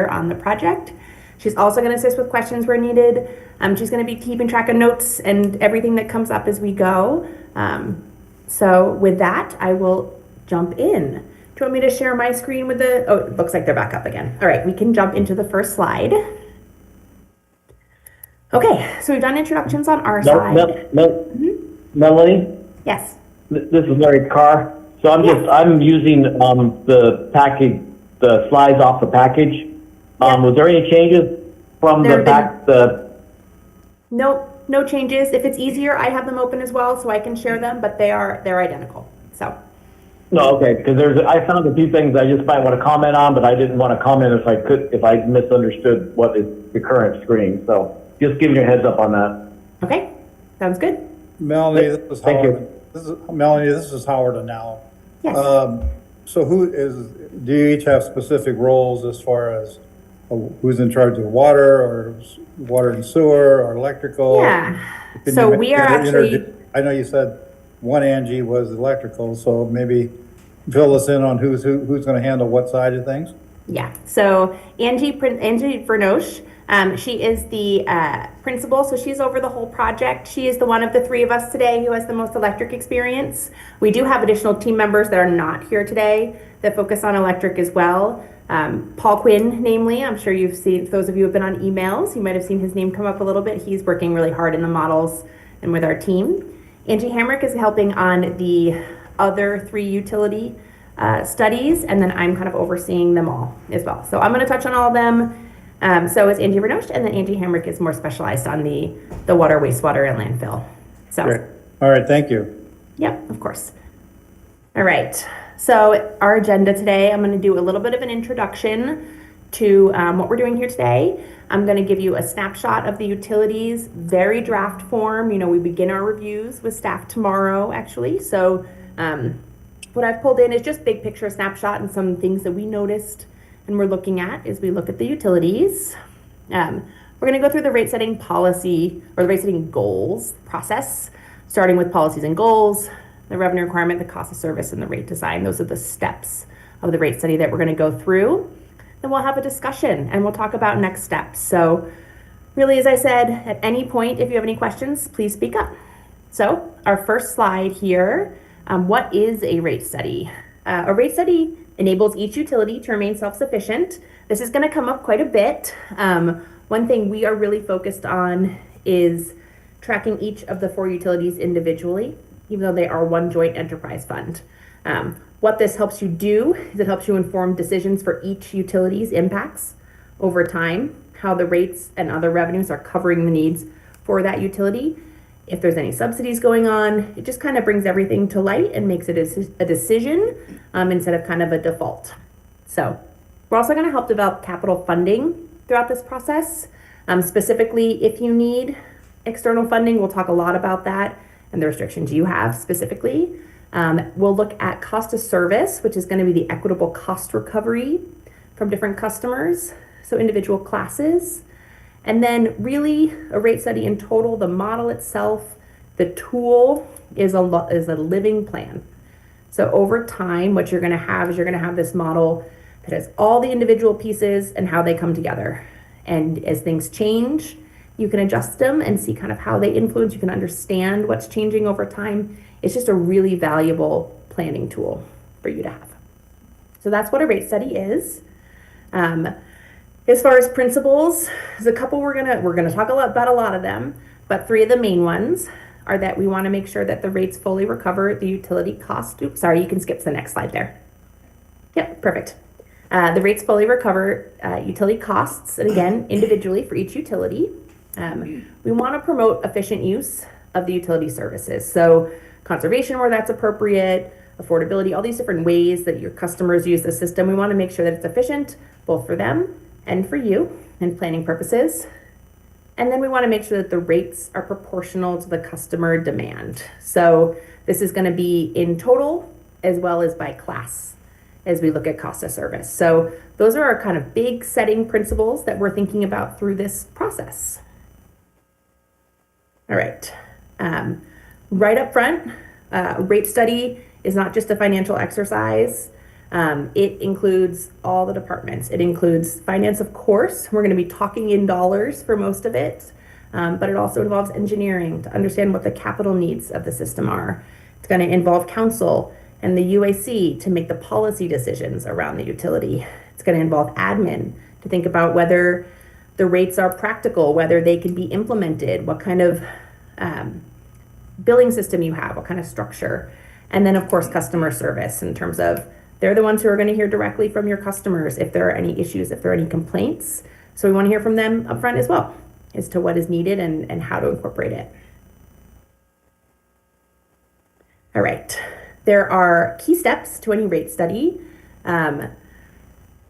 on the project. She's also going to assist with questions where needed. She's going to be keeping track of notes and everything that comes up as we go. So with that, I will jump in. Do you want me to share my screen with the, oh, it looks like they're back up again. All right, we can jump into the first slide. Okay, so we've done introductions on our side. Melanie? Yes. This is Larry Carr. So I'm using the package, the slides off the package. Was there any changes from Nope, no changes. If it's easier, I have them open as well, so I can share them, but they're identical. So. No, okay, because I found a few things I just might want to comment on, but I didn't want to comment if I misunderstood what is the current screen. So just giving you a heads up on that. Okay, sounds good. Melanie, this is Thank Howard. you. Melanie, this is Howard Anal. Yes. So do you each have specific roles as far as who's in charge of water and sewer or electrical? Yeah. So we are actually. I know you said one Angie was electrical, so maybe fill us in on who's going to handle what side of things. Yeah. So Angie Vernoche, she is the principal, so she's over the whole project. She is the one of the three of us today who has the most electric experience. We do have additional team members that are not here today that focus on electric as well. Paul Quinn, namely, I'm sure you've seen, those of you who have been on emails, you might have seen his name come up a little bit. He's working really hard in the models and with our team. Angie Hamrick is helping on the other three utility studies, and then I'm kind of overseeing them all as well. So I'm going to touch on all of them. So is Angie Vernoche, and then Angie Hamrick is more specialized on the water, wastewater, and landfill. So. Great. All right, thank you. Yep, of course. All right. So our agenda today, I'm going to do a little bit of an introduction to what we're doing here today. I'm going to give you a snapshot of the utilities, very draft form. You know, we begin our reviews with staff tomorrow, actually. So what I've pulled in is just big picture snapshot and some things that we noticed and we're looking at as we look at the utilities. We're going to go through the rate setting policy or the rate setting goals process, starting with policies and goals, the revenue requirement, the cost of service, and the rate design. Those are the steps of the rate study that we're going to go through. Then we'll have a discussion and we'll talk about next steps. So really, as I said, at any point, if you have any questions, please speak up. So our first slide here, what is a rate study? A rate study enables each utility to remain self-sufficient. This is going to come up quite a bit. One thing we are really focused on is tracking each of the 4 utilities individually, even though they are one joint enterprise fund. What this helps you do is it helps you inform decisions for each utility's impacts over time, how the rates and other revenues are covering the needs for that utility. If there's any subsidies going on, it just kind of brings everything to light and makes it a decision instead of kind of a default. So we're also going to help develop capital funding throughout this process. Specifically, if you need external funding, we'll talk a lot about that and the restrictions you have specifically. We'll look at cost of service, which is going to be the equitable cost recovery from different customers, so individual classes. And then really a rate study in total, the model itself, the tool is a living plan. So over time, what you're going to have is you're going to have this model that has all the individual pieces and how they come together. And as things change, you can adjust them and see kind of how they influence. You can understand what's changing over time. It's just a really valuable planning tool for you to have. So that's what a rate study is. As far as principles, there's a couple we're gonna talk about a lot of them, but 3 of the main ones are that we want to make sure that the rates fully recover the utility cost. Oops, sorry, you can skip to the next slide there. Yep, perfect. The rates fully recover utility costs, and again, individually for each utility. We want to promote efficient use of the utility services. So conservation where that's appropriate, affordability, all these different ways that your customers use the system. We want to make sure that it's efficient both for them and for you and planning purposes. And then we want to make sure that the rates are proportional to the customer demand. So this is going to be in total as well as by class as we look at cost of service. So those are our kind of big setting principles that we're thinking about through this process. All right. Right up front, rate study is not just a financial exercise. It includes all the departments. It includes finance, of course. We're going to be talking in dollars for most of it, but it also involves engineering to understand what the capital needs of the system are. It's going to involve council and the UAC to make the policy decisions around the utility. It's going to involve admin to think about whether the rates are practical, whether they can be implemented, what kind of billing system you have, what kind of structure. And then, of course, customer service in terms of they're the ones who are going to hear directly from your customers if there are any issues, if there are any complaints. So we want to hear from them up front as well as to what is needed and how to incorporate it. All right. There are key steps to any rate study.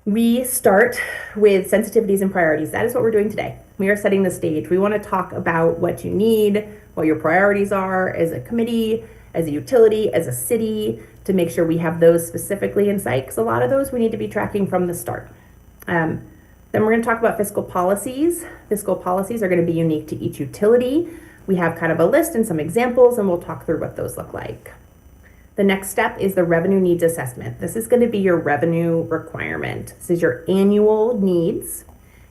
We start with sensitivities and priorities. That is what we're doing today. We are setting the stage. We want to talk about what you need, what your priorities are as a committee, as a utility, as a city, to make sure we have those specifically in sight, because a lot of those we need to be tracking from the start. Then we're going to talk about fiscal policies. Fiscal policies are going to be unique to each utility. We have kind of a list and some examples, and we'll talk through what those look like. The next step is the revenue needs assessment. This is going to be your revenue requirement. This is your annual needs.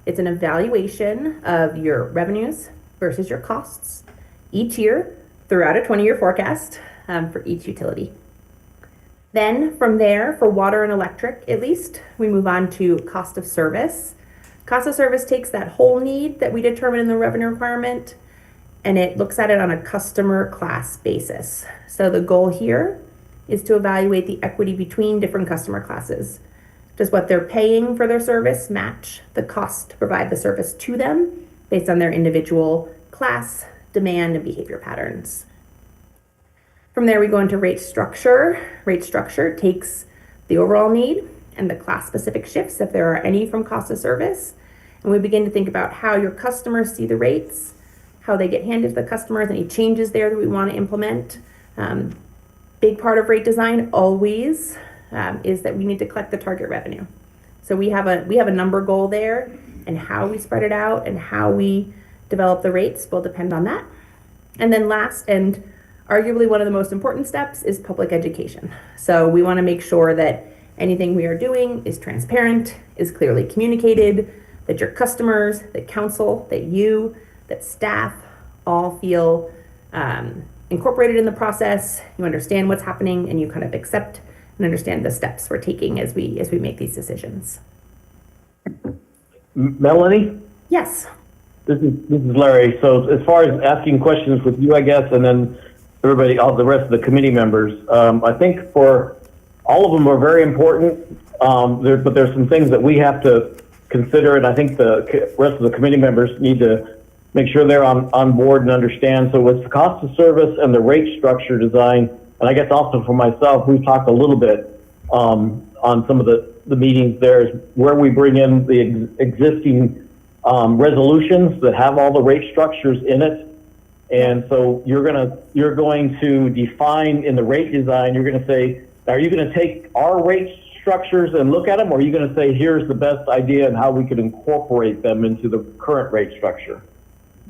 It's an evaluation of your revenues versus your costs each year throughout a 20-year forecast for each utility. Then from there, for water and electric at least, we move on to cost of service. Cost of service takes that whole need that we determine in the revenue requirement, and it looks at it on a customer class basis. So the goal here is to evaluate the equity between different customer classes. Does what they're paying for their service match the cost to provide the service to them based on their individual class, demand, and behavior patterns? From there, we go into rate structure. Rate structure takes the overall need and the class-specific shifts, if there are any from cost of service, and we begin to think about how your customers see the rates, how they get handed to the customers, any changes there that we want to implement. Big part of rate design always is that we need to collect the target revenue. So we have a number goal there, and how we spread it out and how we develop the rates will depend on that. And then last, and arguably one of the most important steps, is public education. So we want to make sure that anything we are doing is transparent, is clearly communicated, that your customers, that council, that you, that staff all feel incorporated in the process. You understand what's happening, and you kind of accept and understand the steps we're taking as we make these decisions. Melanie? Yes. This is Larry. So as far as asking questions with you, I guess, and then everybody, all the rest of the committee members, I think for all of them are very important, but there's some things that we have to consider, and I think the rest of the committee members need to make sure they're on board and understand. So with the cost of service and the rate structure design, and I guess also for myself, we've talked a little bit on some of the meetings there, is where we bring in the existing resolutions that have all the rate structures in it. And so you're going to define in the rate design, you're going to say, are you going to take our rate structures and look at them, or are you going to say, here's the best idea and how we could incorporate them into the current rate structure?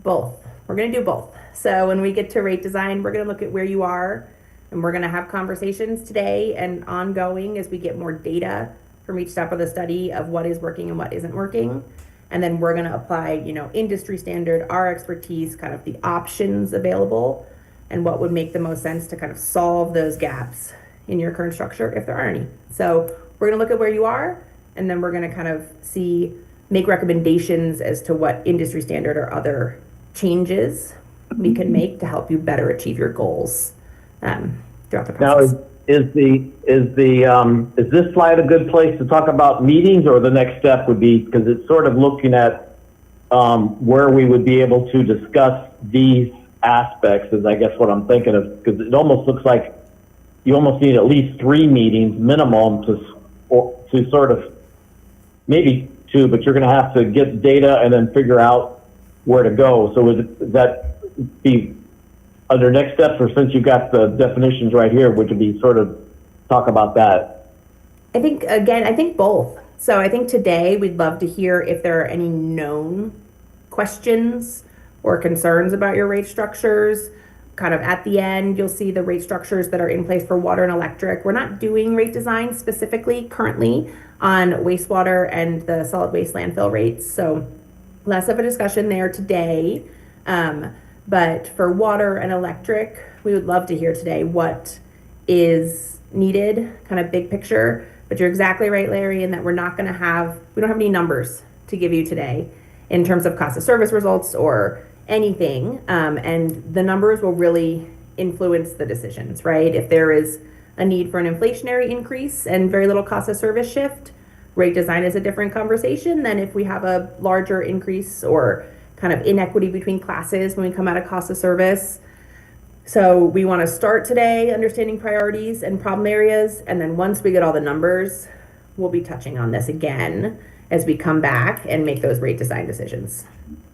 Both. We're going to do both. So when we get to rate design, we're going to look at where you are, and we're going to have conversations today and ongoing as we get more data from each step of the study of what is working and what isn't working. And then we're going to apply, industry standard, our expertise, kind of the options available, and what would make the most sense to kind of solve those gaps in your current structure, if there are any. So we're going to look at where you are, and then we're going to kind of make recommendations as to what industry standard or other changes we can make to help you better achieve your goals throughout the process. Now, is this slide a good place to talk about meetings, or the next step would be, because it's sort of looking at where we would be able to discuss these aspects, is I guess what I'm thinking of, because it almost looks like you almost need at least 3 meetings minimum to sort of, maybe 2, but you're going to have to get data and then figure out where to go. So would that be under next steps, or since you've got the definitions right here, would it be sort of talk about that? I think both. So I think today we'd love to hear if there are any known questions or concerns about your rate structures. kind of at the end, you'll see the rate structures that are in place for water and electric. We're not doing rate design specifically currently on wastewater and the solid waste landfill rates, so less of a discussion there today. But for water and electric, we would love to hear today what is needed, kind of big picture. But you're exactly right, Larry, in that we don't have any numbers to give you today in terms of cost of service results or anything. And the numbers will really influence the decisions, right? If there is a need for an inflationary increase and very little cost of service shift, rate design is a different conversation than if we have a larger increase or kind of inequity between classes when we come out of cost of service. So we want to start today understanding priorities and problem areas, and then once we get all the numbers, we'll be touching on this again as we come back and make those rate design decisions.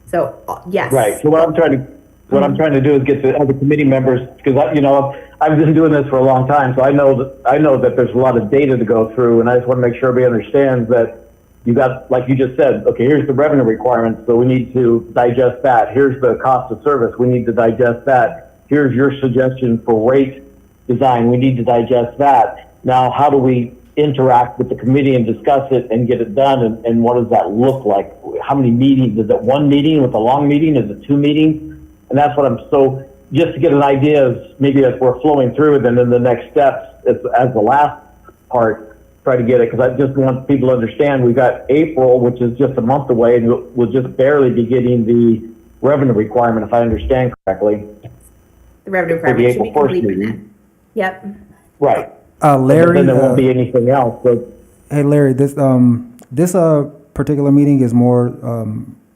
So yes. Right. So what I'm trying to do is get the other committee members, because I've been doing this for a long time, so I know that there's a lot of data to go through, and I just want to make sure everybody understands that you got, like you just said, okay, here's the revenue requirements, so we need to digest that. Here's the cost of service, we need to digest that. Here's your suggestion for rate design, we need to digest that. Now, how do we interact with the committee and discuss it and get it done, and what does that look like? How many meetings? Is it one meeting with a long meeting? Is it two meetings? And that's what just to get an idea of maybe as we're flowing through it, and then the next steps as the last part, try to get it, because I just want people to understand we've got April, which is just a month away, and we'll just barely be getting the revenue requirement, if I understand correctly. The revenue requirement should be April 1st complete by meeting. then. Yep. Right. Larry, Then there won't be anything else. So hey, Larry, this particular meeting is more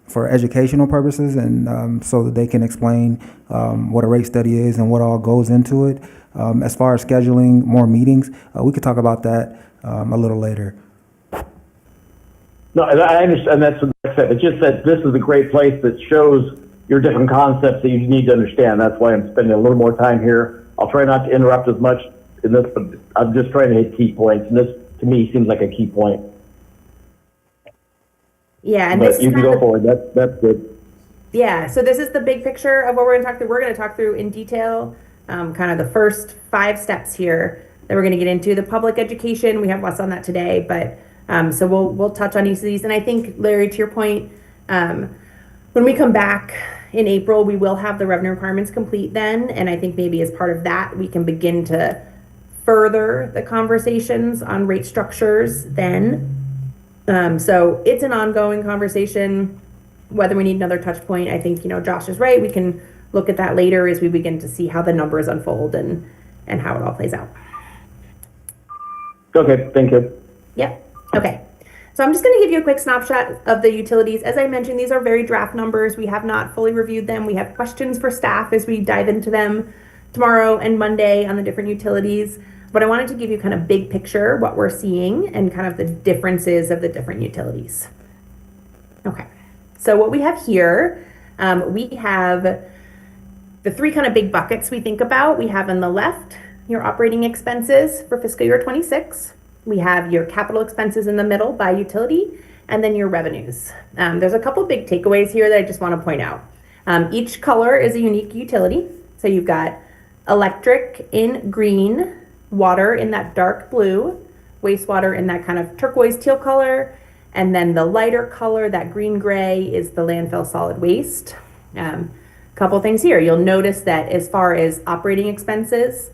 for educational purposes, and so that they can explain what a rate study is and what all goes into it. As far as scheduling more meetings, we could talk about that a little later. no, and I understand. That's what I said. It's just that this is a great place that shows your different concepts that you need to understand. That's why I'm spending a little more time here. I'll try not to interrupt as much in this, but I'm just trying to hit key points, and this to me seems like a key point. Yeah, and But you can go forward. That's good. Yeah, so this is the big picture of what we're going to talk through. We're going to talk through in detail, kind of the first 5 steps here that we're going to get into. The public education, we have less on that today, but so we'll touch on each of these. And I think, Larry, to your point, when we come back in April, we will have the revenue requirements complete then, and I think maybe as part of that, we can begin to further the conversations on rate structures then. So it's an ongoing conversation, whether we need another touch point. I think, Josh is right. We can look at that later as we begin to see how the numbers unfold and how it all plays out. Okay, thank you. Yep. Okay. So I'm just going to give you a quick snapshot of the utilities. As I mentioned, these are very draft numbers. We have not fully reviewed them. We have questions for staff as we dive into them tomorrow and Monday on the different utilities. But I wanted to give you kind of big picture, what we're seeing and kind of the differences of the different utilities. Okay. So what we have here, we have the 3 kind of big buckets we think about. We have on the left, your operating expenses for fiscal year 26. We have your capital expenses in the middle by utility, and then your revenues. There's a couple big takeaways here that I just want to point out. Each color is a unique utility. So you've got electric in green, water in that dark blue, wastewater in that kind of turquoise teal color, and then the lighter color, that green gray, is the landfill solid waste. Couple things here. You'll notice that as far as operating expenses,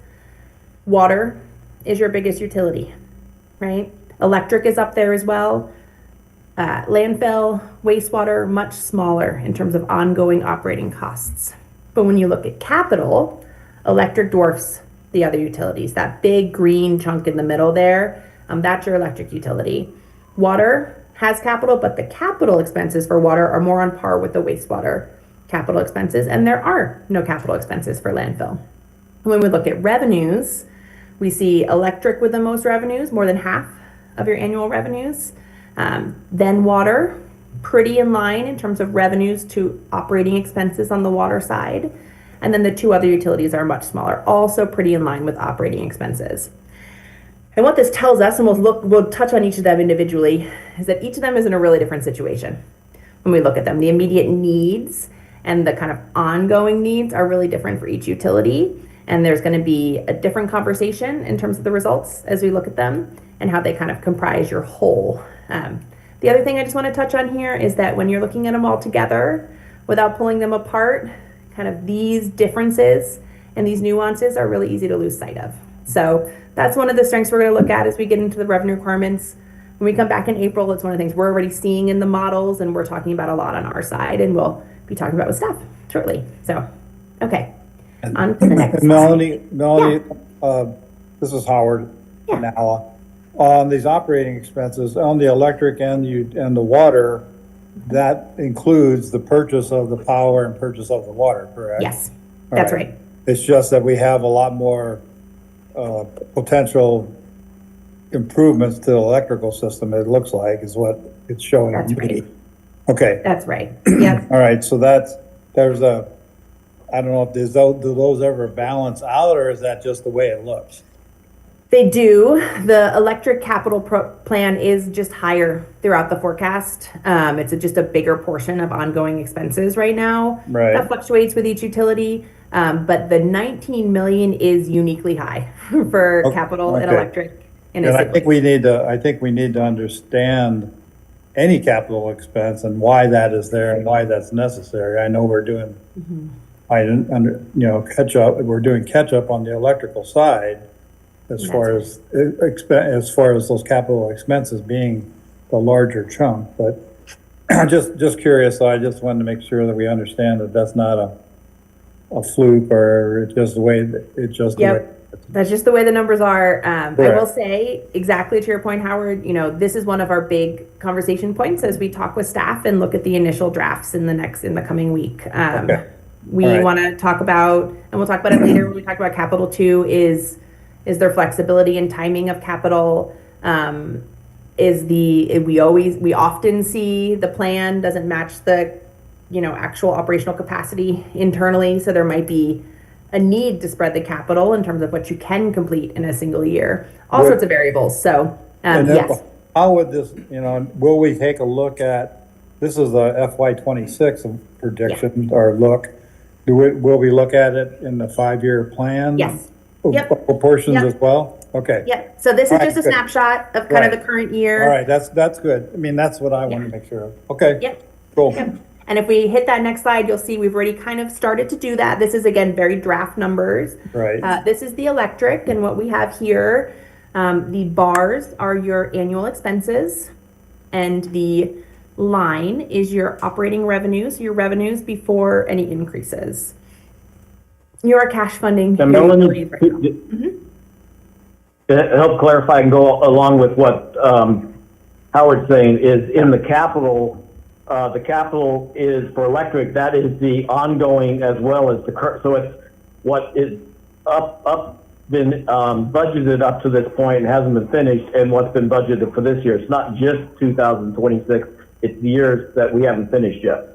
water is your biggest utility, right? Electric is up there as well. Landfill, wastewater, much smaller in terms of ongoing operating costs. But when you look at capital, electric dwarfs the other utilities. That big green chunk in the middle there, that's your electric utility. Water has capital, but the capital expenses for water are more on par with the wastewater capital expenses, and there are no capital expenses for landfill. When we look at revenues, we see electric with the most revenues, more than half of your annual revenues. Then water, pretty in line in terms of revenues to operating expenses on the water side. And then the 2 other utilities are much smaller, also pretty in line with operating expenses. And what this tells us, and we'll touch on each of them individually, is that each of them is in a really different situation when we look at them. The immediate needs and the kind of ongoing needs are really different for each utility. And there's going to be a different conversation in terms of the results as we look at them and how they kind of comprise your whole. The other thing I just want to touch on here is that when you're looking at them all together without pulling them apart, kind of these differences and these nuances are really easy to lose sight of. So that's one of the strengths we're going to look at as we get into the revenue requirements. When we come back in April, it's one of the things we're already seeing in the models, and we're talking about a lot on our side, and we'll be talking about with staff shortly. So, okay, on to the next slide. Melanie, this is Howard Yeah. now. On these operating expenses, on the electric and the water, that includes the purchase of the power and purchase of the water, correct? Yes, All that's right. It's just that we have a lot more potential improvements to the electrical system, it looks like, is what it's showing. That's to me. right. Okay, That's right. Yep. all right, so I don't know if do those ever balance out, or is that just the way it looks? They do. The electric capital plan is just higher throughout the forecast. It's just a bigger portion of ongoing expenses right now. Right. That fluctuates with each utility, but the 19 million is uniquely high for capital and okay. electric. In And a I think we need to understand any capital expense and why that is there and why that's necessary. I know we're doing, we're doing catch up on the electrical side as far as those capital expenses being the larger chunk, but just curious. So I just wanted to make sure that we understand that that's not a fluke, or it's just the way Yep. That's just the way the numbers are. I will Correct. say, exactly to your point, Howard, this is one of our big conversation points as we talk with staff and look at the initial drafts in the coming week. Okay. We All right. want to talk about, and we'll talk about it later when we talk about capital too, is there flexibility and timing of capital? We often see the plan doesn't match the, actual operational capacity internally. So there might be a need to spread the capital in terms of what you can complete in a single year. All sorts of variables. So, And then yes. how would this, will we take a look at, this is the FY26 prediction or look, will we look at it in the 5-year plan? Yes. Yep. Proportions Yep. as well? Okay. Yep. So this is All right, just a good. snapshot of kind of the Right. current year. All right, that's good. I mean, that's what I want to make sure of. Okay. Yep. Cool. Yep. And if we hit that next slide, you'll see we've already kind of started to do that. This is, again, very draft numbers. Right. This is the electric, and what we have here, the bars are your annual expenses, and the line is your operating revenues, your revenues before any increases. Your cash funding. And your Melanie, utilities right now. to help clarify and go along with what Howard's saying, is in the capital is for electric, that is the ongoing as well as the current. So it's what is been budgeted up to this point and hasn't been finished, and what's been budgeted for this year. It's not just 2026, it's the years that we haven't finished yet.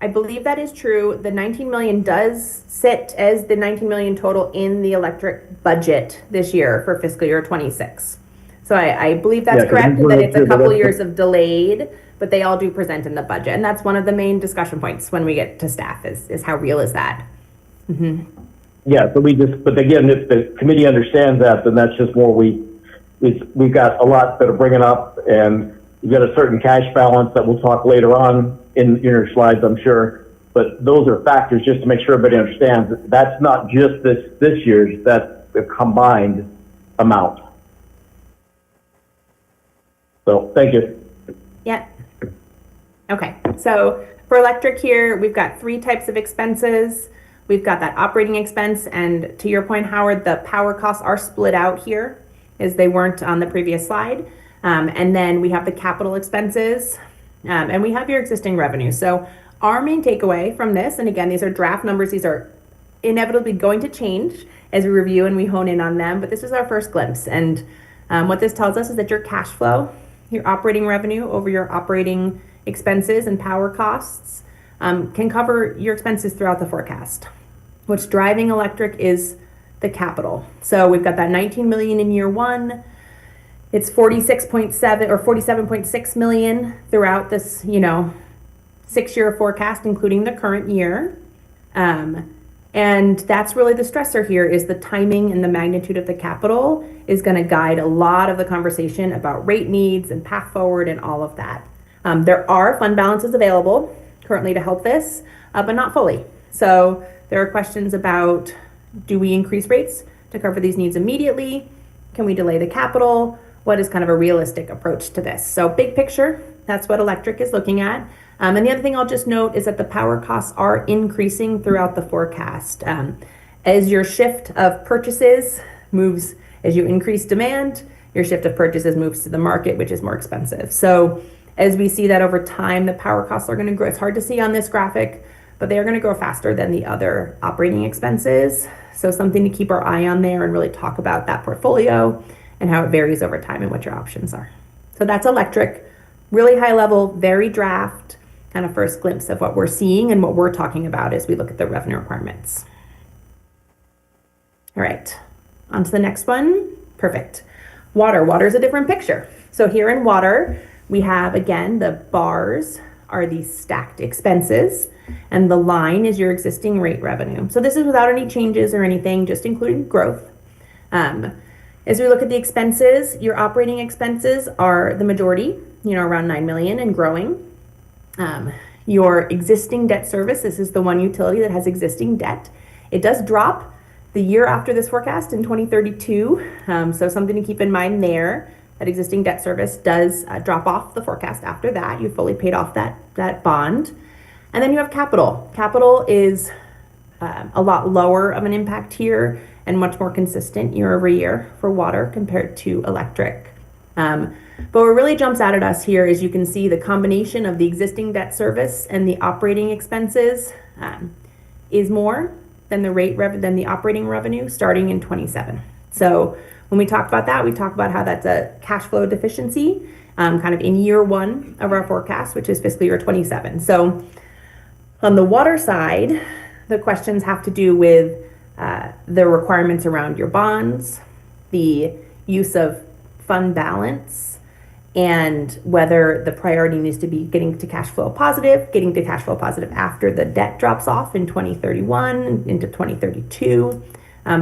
I believe that is true. The 19 million does sit as the 19 million total in the electric budget this year for fiscal year 26. So I believe that's Yeah, 'cause correct, we that it's a wanted to, couple but years of delayed, but they all do present in the budget. And that's one of the main discussion points when we get to staff is how real is that? Yeah, so but again, if the committee understands that, then that's just more we've got a lot that are bringing up, and we've got a certain cash balance that we'll talk later on in your slides, I'm sure. But those are factors just to make sure everybody understands that that's not just this year's, that's the combined amount. So, thank you. Yeah. Okay, so for electric here, we've got 3 types of expenses. We've got that operating expense, and to your point, Howard, the power costs are split out here as they weren't on the previous slide. And then we have the capital expenses, and we have your existing revenue. So our main takeaway from this, and again, these are draft numbers, these are inevitably going to change as we review and we hone in on them, but this is our first glimpse. And what this tells us is that your cash flow, your operating revenue over your operating expenses and power costs can cover your expenses throughout the forecast. What's driving electric is the capital. So we've got that 19 million in year 1. It's 46.7 or 47.6 million throughout this, 6-year forecast, including the current year. And that's really the stressor here is the timing and the magnitude of the capital is going to guide a lot of the conversation about rate needs and path forward and all of that. There are fund balances available currently to help this, but not fully. So there are questions about, do we increase rates to cover these needs immediately? Can we delay the capital? What is kind of a realistic approach to this? So big picture, that's what electric is looking at. And the other thing I'll just note is that the power costs are increasing throughout the forecast. As your shift of purchases moves, as you increase demand, your shift of purchases moves to the market, which is more expensive. So as we see that over time, the power costs are going to grow. It's hard to see on this graphic, but they are going to grow faster than the other operating expenses. So something to keep our eye on there and really talk about that portfolio and how it varies over time and what your options are. So that's electric, really high level, very draft, kind of first glimpse of what we're seeing and what we're talking about as we look at the revenue requirements. All right, on to the next one. Perfect. Water is a different picture. So here in water, we have, again, the bars are these stacked expenses, and the line is your existing rate revenue. So this is without any changes or anything, just including growth. As we look at the expenses, your operating expenses are the majority, around $9 million and growing. Your existing debt service, this is the one utility that has existing debt. It does drop the year after this forecast in 2032. So something to keep in mind there. That existing debt service does drop off the forecast after that. You fully paid off that bond. And then you have capital. Capital is a lot lower of an impact here and much more consistent year over year for water compared to electric. But what really jumps out at us here is you can see the combination of the existing debt service and the operating expenses is more than the operating revenue starting in 27. So when we talk about that, we talk about how that's a cash flow deficiency kind of in year one of our forecast, which is fiscal year 27. So on the water side, the questions have to do with the requirements around your bonds, the use of fund balance, and whether the priority needs to be getting to cash flow positive after the debt drops off in 2031 into 2032.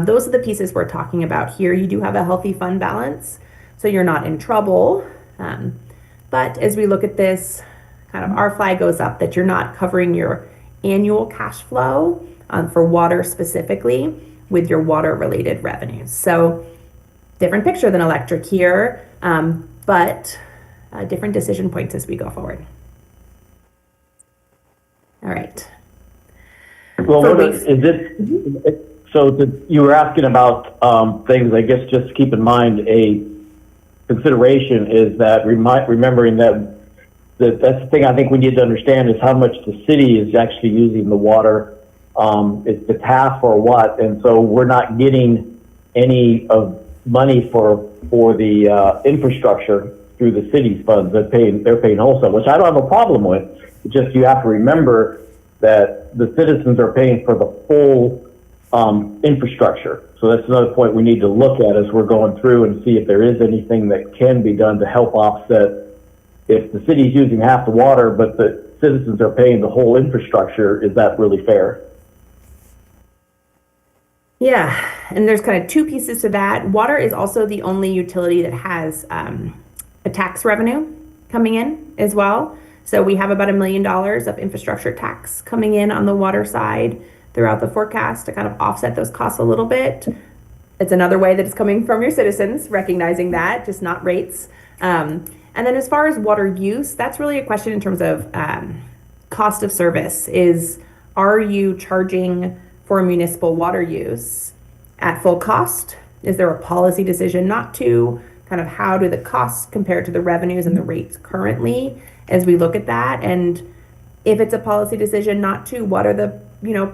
Those are the pieces we're talking about here. You do have a healthy fund balance, so you're not in trouble. But as we look at this, kind of our flag goes up that you're not covering your annual cash flow for water specifically with your water related revenues. So different picture than electric here, but different decision points as we go forward. All right. Well, you were asking about things, I guess just to keep in mind, a consideration is that remembering that that's the thing I think we need to understand is how much the city is actually using the water. It's the TAF or what, and so we're not getting any of money for the infrastructure through the city's funds. They're paying wholesale, which I don't have a problem with. It's just you have to remember that the citizens are paying for the full infrastructure. So that's another point we need to look at as we're going through and see if there is anything that can be done to help offset. If the city's using half the water, but the citizens are paying the whole infrastructure, is that really fair? Yeah, and there's kind of two pieces to that. Water is also the only utility that has a tax revenue coming in as well. So we have about $1 million of infrastructure tax coming in on the water side throughout the forecast to kind of offset those costs a little bit. It's another way that it's coming from your citizens, recognizing that, just not rates. And then as far as water use, that's really a question in terms of cost of service. Are you charging for municipal water use at full cost? Is there a policy decision not to? Kind of how do the costs compare to the revenues and the rates currently as we look at that? And if it's a policy decision not to, what are the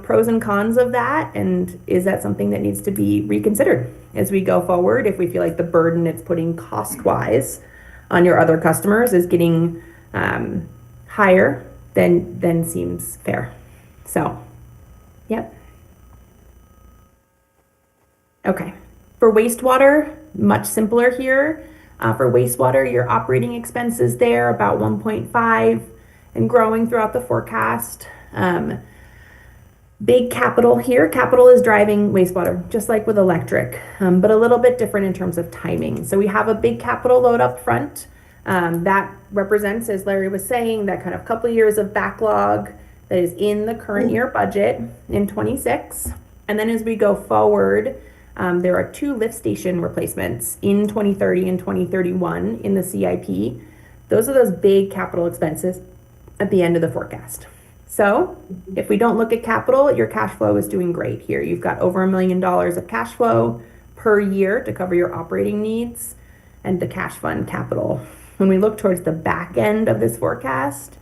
pros and cons of that? And is that something that needs to be reconsidered as we go forward if we feel like the burden it's putting cost-wise on your other customers is getting higher than seems fair? So, yep. Okay, for wastewater, much simpler here. For wastewater, your operating expenses there about 1.5. and growing throughout the forecast. Big capital here. Capital is driving wastewater, just like with electric, but a little bit different in terms of timing. So we have a big capital load up front. That represents, as Larry was saying, that kind of couple years of backlog that is in the current year budget in 26. And then as we go forward, there are 2 lift station replacements in 2030 and 2031 in the CIP. Those are those big capital expenses at the end of the forecast. So if we don't look at capital, your cash flow is doing great here. You've got over $1 million of cash flow per year to cover your operating needs and the cash fund capital. When we look towards the back end of this forecast,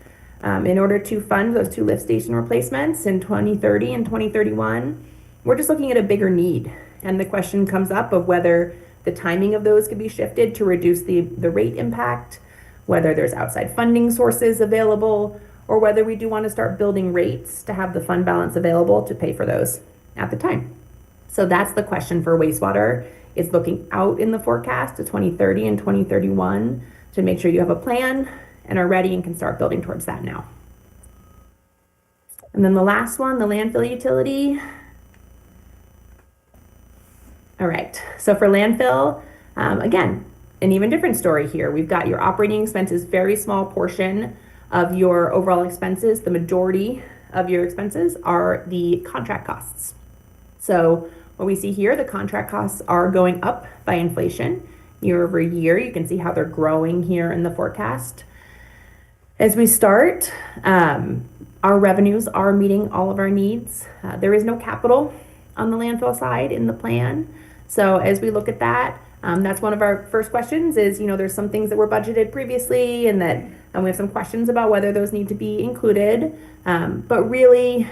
in order to fund those 2 lift station replacements in 2030 and 2031, we're just looking at a bigger need. And the question comes up of whether the timing of those could be shifted to reduce the rate impact, whether there's outside funding sources available, or whether we do want to start building rates to have the fund balance available to pay for those at the time. So that's the question for wastewater, is looking out in the forecast to 2030 and 2031 to make sure you have a plan and are ready and can start building towards that now. And then the last one, the landfill utility. All right, so for landfill, again, an even different story here. We've got your operating expenses, very small portion of your overall expenses. The majority of your expenses are the contract costs. So what we see here, the contract costs are going up by inflation year over year. You can see how they're growing here in the forecast. As we start, our revenues are meeting all of our needs. There is no capital on the landfill side in the plan. So as we look at that, that's one of our first questions is, there's some things that were budgeted previously and we have some questions about whether those need to be included. But really,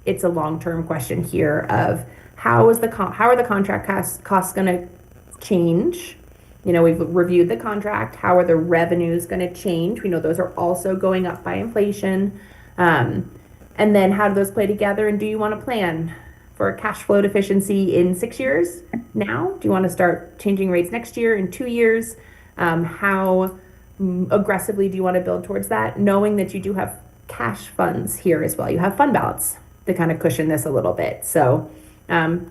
it's a long-term question here of how are the contract costs going to change? We've reviewed the contract. How are the revenues going to change? We know those are also going up by inflation. And then how do those play together? And do you want to plan for cash flow deficiency in 6 years now? Do you want to start changing rates next year, in 2 years? How aggressively do you want to build towards that, knowing that you do have cash funds here as well? You have fund balance to kind of cushion this a little bit. So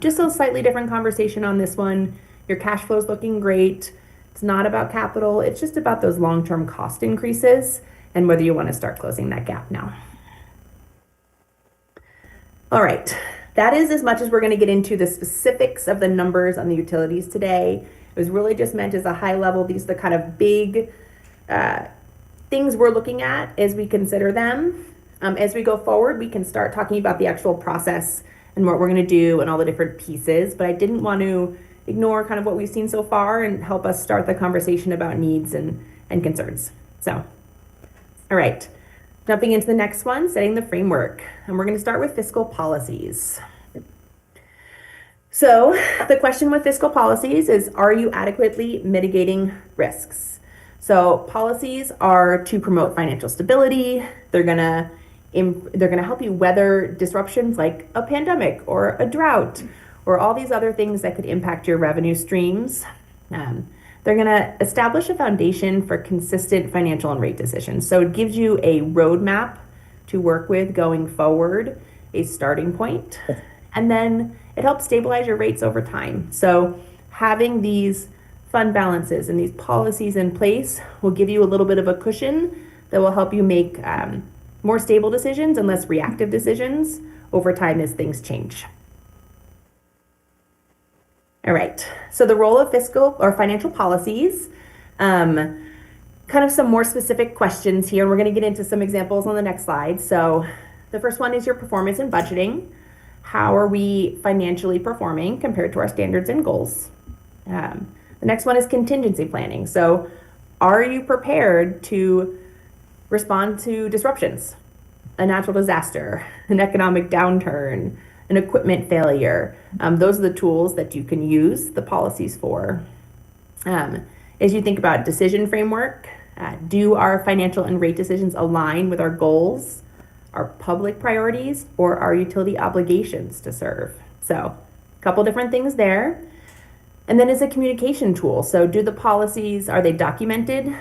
just a slightly different conversation on this one. Your cash flow is looking great. It's not about capital. It's just about those long-term cost increases and whether you want to start closing that gap now. All right. That is as much as we're going to get into the specifics of the numbers on the utilities today. It was really just meant as a high level. These are the kind of big things we're looking at as we consider them. As we go forward, we can start talking about the actual process and what we're going to do and all the different pieces. But I didn't want to ignore kind of what we've seen so far and help us start the conversation about needs and concerns. So, all right. Jumping into the next one, setting the framework. And we're going to start with fiscal policies. So the question with fiscal policies is, are you adequately mitigating risks? So policies are to promote financial stability. They're going to help you weather disruptions like a pandemic or a drought or all these other things that could impact your revenue streams. They're going to establish a foundation for consistent financial and rate decisions. So it gives you a roadmap to work with going forward, a starting point, and then it helps stabilize your rates over time. So having these fund balances and these policies in place will give you a little bit of a cushion that will help you make more stable decisions and less reactive decisions over time as things change. All right, so the role of fiscal or financial policies, kind of some more specific questions here, and we're going to get into some examples on the next slide. So the first one is your performance in budgeting. How are we financially performing compared to our standards and goals? The next one is contingency planning. So are you prepared to respond to disruptions, a natural disaster, an economic downturn, an equipment failure? Those are the tools that you can use the policies for. As you think about decision framework, do our financial and rate decisions align with our goals, our public priorities, or our utility obligations to serve? So a couple different things there. And then as a communication tool, so do the policies, are they documented?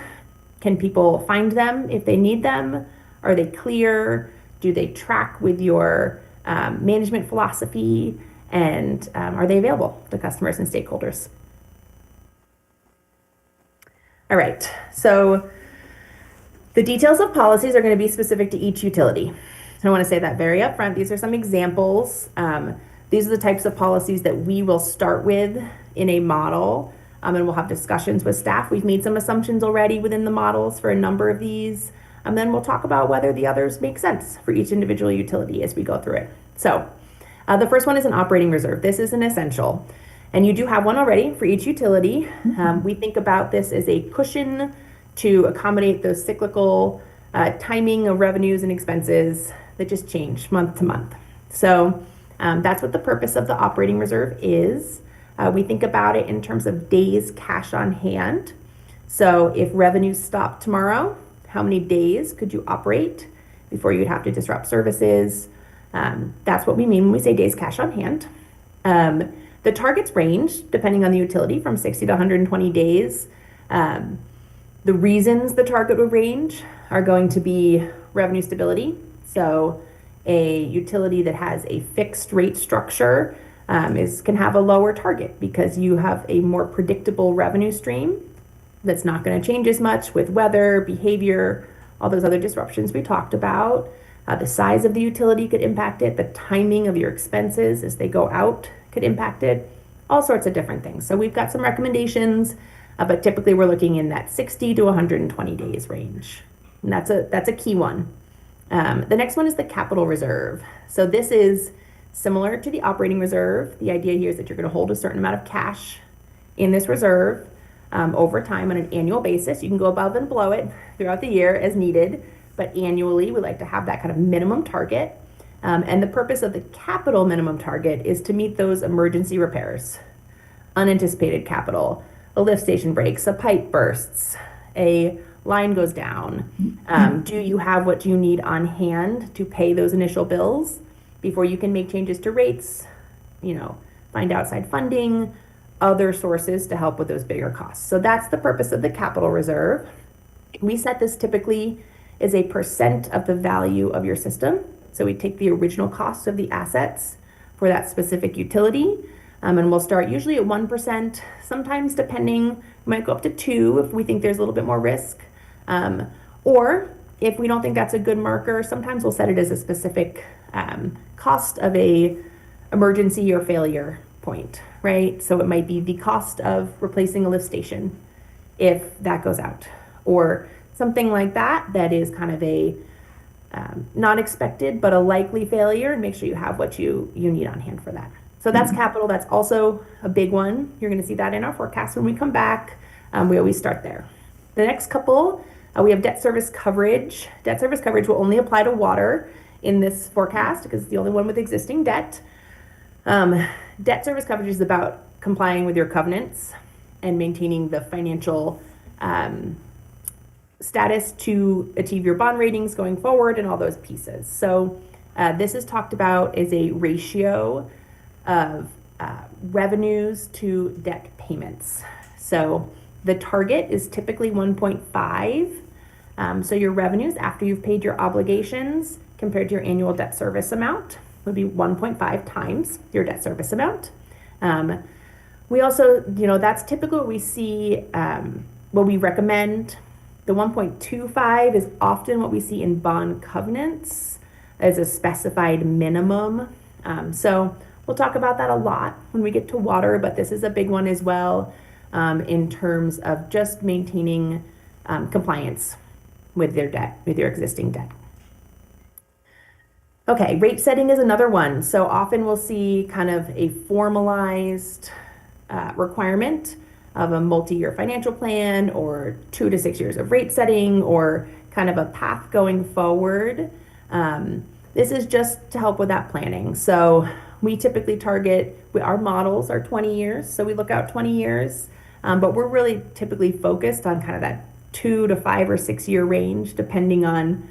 Can people find them if they need them? Are they clear? Do they track with your management philosophy? And are they available to customers and stakeholders? All right, so the details of policies are going to be specific to each utility. I want to say that very upfront. These are some examples. These are the types of policies that we will start with in a model, and we'll have discussions with staff. We've made some assumptions already within the models for a number of these, and then we'll talk about whether the others make sense for each individual utility as we go through it. So the first one is an operating reserve. This is an essential, and you do have one already for each utility. We think about this as a cushion to accommodate those cyclical timing of revenues and expenses that just change month to month. So that's what the purpose of the operating reserve is. We think about it in terms of days cash on hand. So if revenues stop tomorrow, how many days could you operate before you'd have to disrupt services? That's what we mean when we say days cash on hand. The targets range, depending on the utility, from 60 to 120 days. The reasons the target would range are going to be revenue stability. So a utility that has a fixed rate structure can have a lower target because you have a more predictable revenue stream that's not going to change as much with weather, behavior, all those other disruptions we talked about. The size of the utility could impact it. The timing of your expenses as they go out could impact it. All sorts of different things. So we've got some recommendations, but typically we're looking in that 60 to 120 days range. And that's a key one. The next one is the capital reserve. So this is similar to the operating reserve. The idea here is that you're going to hold a certain amount of cash in this reserve over time on an annual basis. You can go above and below it throughout the year as needed, but annually we like to have that kind of minimum target. And the purpose of the capital minimum target is to meet those emergency repairs, unanticipated capital, a lift station breaks, a pipe bursts, a line goes down. Do you have what you need on hand to pay those initial bills before you can make changes to rates, find outside funding, other sources to help with those bigger costs? So that's the purpose of the capital reserve. We set this typically as a percent of the value of your system. So we take the original cost of the assets for that specific utility, and we'll start usually at 1%, sometimes depending, we might go up to 2 if we think there's a little bit more risk. Or if we don't think that's a good marker, sometimes we'll set it as a specific cost of a emergency or failure point, right? So it might be the cost of replacing a lift station if that goes out, or something like that that is kind of a not expected but a likely failure, and make sure you have what you need on hand for that. So that's capital. That's also a big one. You're going to see that in our forecast when we come back. We always start there. The next couple, we have debt service coverage. Debt service coverage will only apply to water in this forecast because it's the only one with existing debt. Debt service coverage is about complying with your covenants and maintaining the financial status to achieve your bond ratings going forward and all those pieces. So this is talked about as a ratio of revenues to debt payments. So the target is typically 1.5. So your revenues after you've paid your obligations compared to your annual debt service amount would be 1.5 times your debt service amount. We also, that's typically what we see, what we recommend. The 1.25 is often what we see in bond covenants as a specified minimum. So we'll talk about that a lot when we get to water, but this is a big one as well in terms of just maintaining compliance with their debt, with your existing debt. Okay, rate setting is another one. So often we'll see kind of a formalized requirement of a multi-year financial plan or 2 to 6 years of rate setting or kind of a path going forward. This is just to help with that planning. So we typically target, our models are 20 years, so we look out 20 years, but we're really typically focused on kind of that 2 to 5 or 6 year range, depending on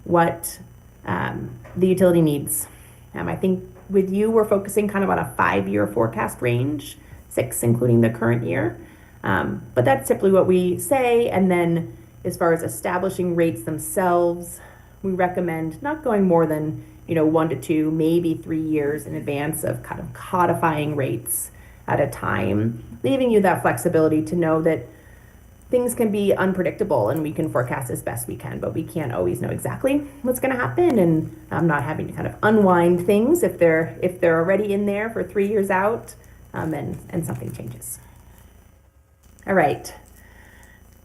what the utility needs. I think with you, we're focusing kind of on a 5-year forecast range, 6 including the current year. But that's typically what we say. And then as far as establishing rates themselves, we recommend not going more than, 1 to 2, maybe 3 years in advance of kind of codifying rates at a time, leaving you that flexibility to know that things can be unpredictable and we can forecast as best we can, but we can't always know exactly what's going to happen, and not having to kind of unwind things if they're already in there for 3 years out, and something changes. All right.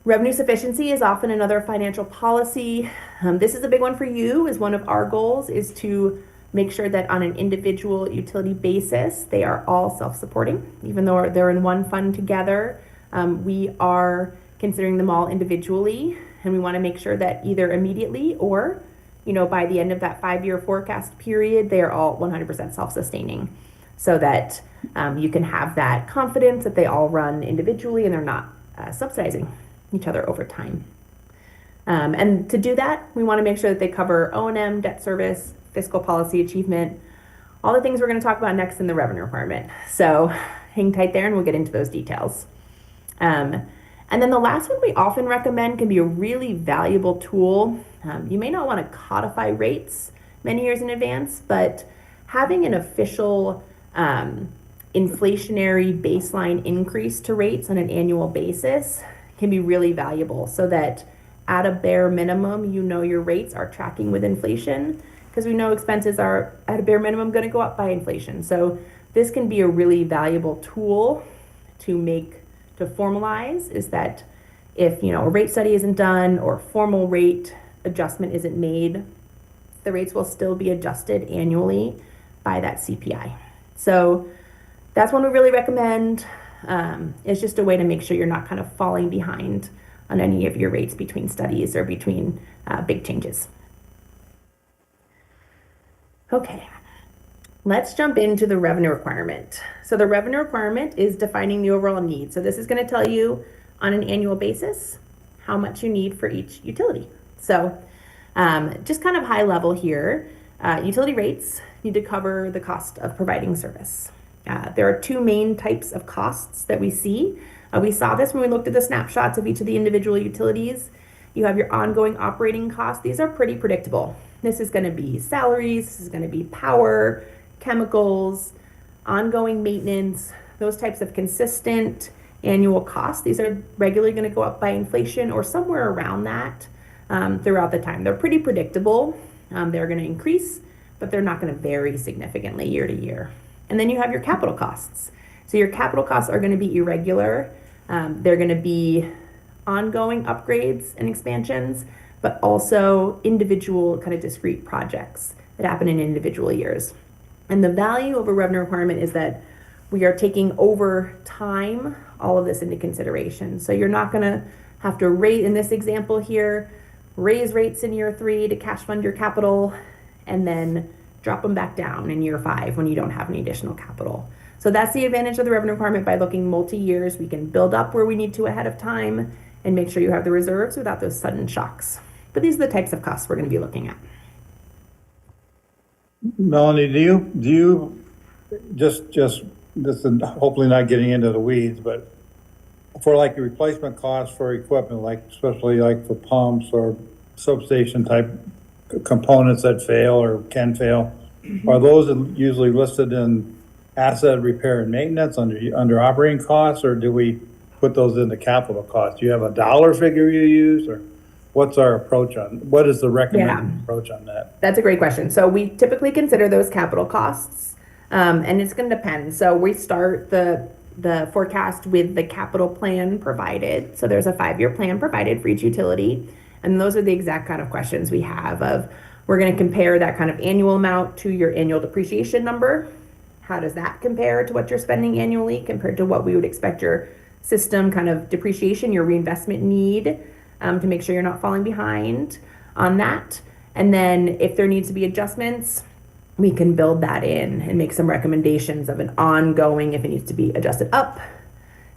Revenue sufficiency is often another financial policy. This is a big one for you, as one of our goals is to make sure that on an individual utility basis, they are all self-supporting. Even though they're in one fund together, we are considering them all individually, and we want to make sure that either immediately or, by the end of that 5-year forecast period, they are all 100% self-sustaining, so that you can have that confidence that they all run individually and they're not subsidizing each other over time. And to do that, we want to make sure that they cover O&M, debt service, fiscal policy achievement, all the things we're going to talk about next in the revenue requirement. So hang tight there and we'll get into those details. And then the last one we often recommend can be a really valuable tool. You may not want to codify rates many years in advance, but having an official inflationary baseline increase to rates on an annual basis can be really valuable, so that at a bare minimum, your rates are tracking with inflation, because we know expenses are at a bare minimum going to go up by inflation. So this can be a really valuable tool to formalize, is that if a rate study isn't done or formal rate adjustment isn't made, the rates will still be adjusted annually by that CPI. So that's one we really recommend. It's just a way to make sure you're not kind of falling behind on any of your rates between studies or between big changes. Okay, let's jump into the revenue requirement. So the revenue requirement is defining the overall need. So this is going to tell you on an annual basis how much you need for each utility. So just kind of high level here, utility rates need to cover the cost of providing service. There are 2 main types of costs that we see. We saw this when we looked at the snapshots of each of the individual utilities. You have your ongoing operating costs. These are pretty predictable. This is going to be salaries, this is going to be power, chemicals, ongoing maintenance, those types of consistent annual costs. These are regularly going to go up by inflation or somewhere around that throughout the time. They're pretty predictable. They're going to increase, but they're not going to vary significantly year to year. And then you have your capital costs. So your capital costs are going to be irregular. They're going to be ongoing upgrades and expansions, but also individual kind of discrete projects that happen in individual years. And the value of a revenue requirement is that we are taking over time all of this into consideration. So you're not going to have to rate, in this example here, raise rates in year 3 to cash fund your capital, and then drop them back down in year 5 when you don't have any additional capital. So that's the advantage of the revenue requirement. By looking multi-years, we can build up where we need to ahead of time and make sure you have the reserves without those sudden shocks. But these are the types of costs we're going to be looking at. Melanie, do you just this is hopefully not getting into the weeds, but for like the replacement costs for equipment, like especially like for pumps or substation type components that fail or can fail, are those usually listed in asset repair and maintenance under operating costs, or do we put those into capital costs? Do you have a dollar figure you use, or what's our approach what is the recommended approach on that? That's a great question. So we typically consider those capital costs, and it's going to depend. So we start the forecast with the capital plan provided. So there's a 5-year plan provided for each utility. And those are the exact kind of questions we have of, we're going to compare that kind of annual amount to your annual depreciation number. How does that compare to what you're spending annually compared to what we would expect your system kind of depreciation, your reinvestment need, to make sure you're not falling behind on that. And then if there needs to be adjustments, we can build that in and make some recommendations of an ongoing, if it needs to be adjusted up,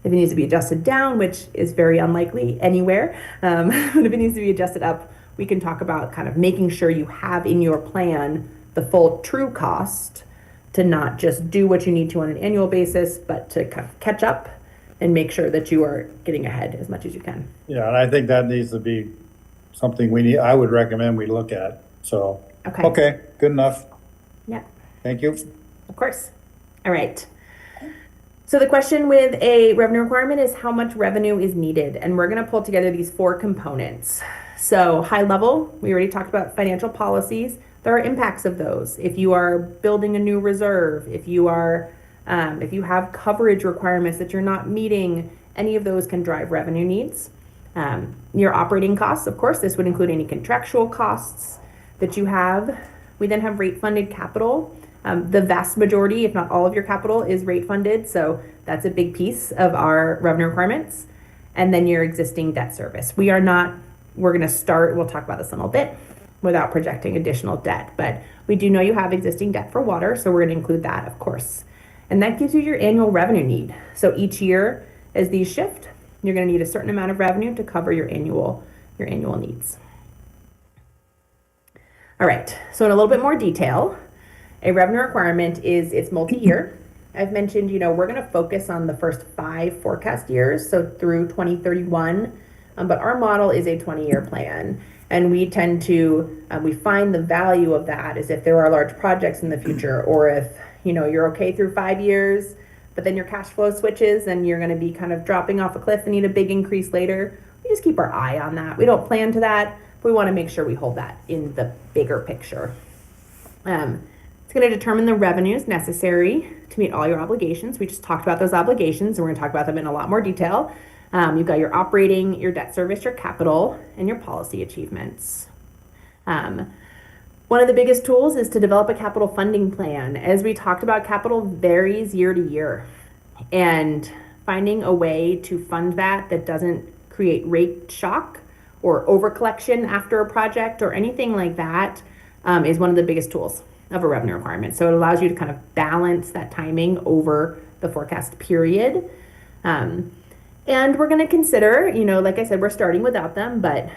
if it needs to be adjusted down, which is very unlikely anywhere. But if it needs to be adjusted up, we can talk about kind of making sure you have in your plan the full true cost, to not just do what you need to on an annual basis, but to kind of catch up and make sure that you are getting ahead as much as you can. Yeah, and I think that needs to be something I would recommend we look at So, Okay. okay, good enough. Yeah, Thank you. of course. All right. So the question with a revenue requirement is how much revenue is needed, and we're going to pull together these 4 components. So high level, we already talked about financial policies. There are impacts of those. If you are building a new reserve, if you have coverage requirements that you're not meeting, any of those can drive revenue needs. Your operating costs, of course, this would include any contractual costs that you have. We then have rate funded capital. The vast majority, if not all of your capital, is rate funded, so that's a big piece of our revenue requirements. And then your existing debt service. We're going to start, we'll talk about this in a little bit, without projecting additional debt, but we do know you have existing debt for water, so we're going to include that, of course. And that gives you your annual revenue need. So each year, as these shift, you're going to need a certain amount of revenue to cover your annual needs. All right, so in a little bit more detail, a revenue requirement it's multi-year. I've mentioned, we're going to focus on the first 5 forecast years, so through 2031, but our model is a 20-year plan. And we tend to, we find the value of that is if there are large projects in the future, or if, you're okay through 5 years, but then your cash flow switches and you're going to be kind of dropping off a cliff and need a big increase later. We just keep our eye on that. We don't plan to that, but we want to make sure we hold that in the bigger picture. It's going to determine the revenues necessary to meet all your obligations. We just talked about those obligations, and we're going to talk about them in a lot more detail. You've got your operating, your debt service, your capital, and your policy achievements. One of the biggest tools is to develop a capital funding plan. As we talked about, capital varies year to year, and finding a way to fund that doesn't create rate shock or overcollection after a project or anything like that is one of the biggest tools of a revenue requirement. So it allows you to kind of balance that timing over the forecast period. And we're going to consider, like I said, we're starting without them, but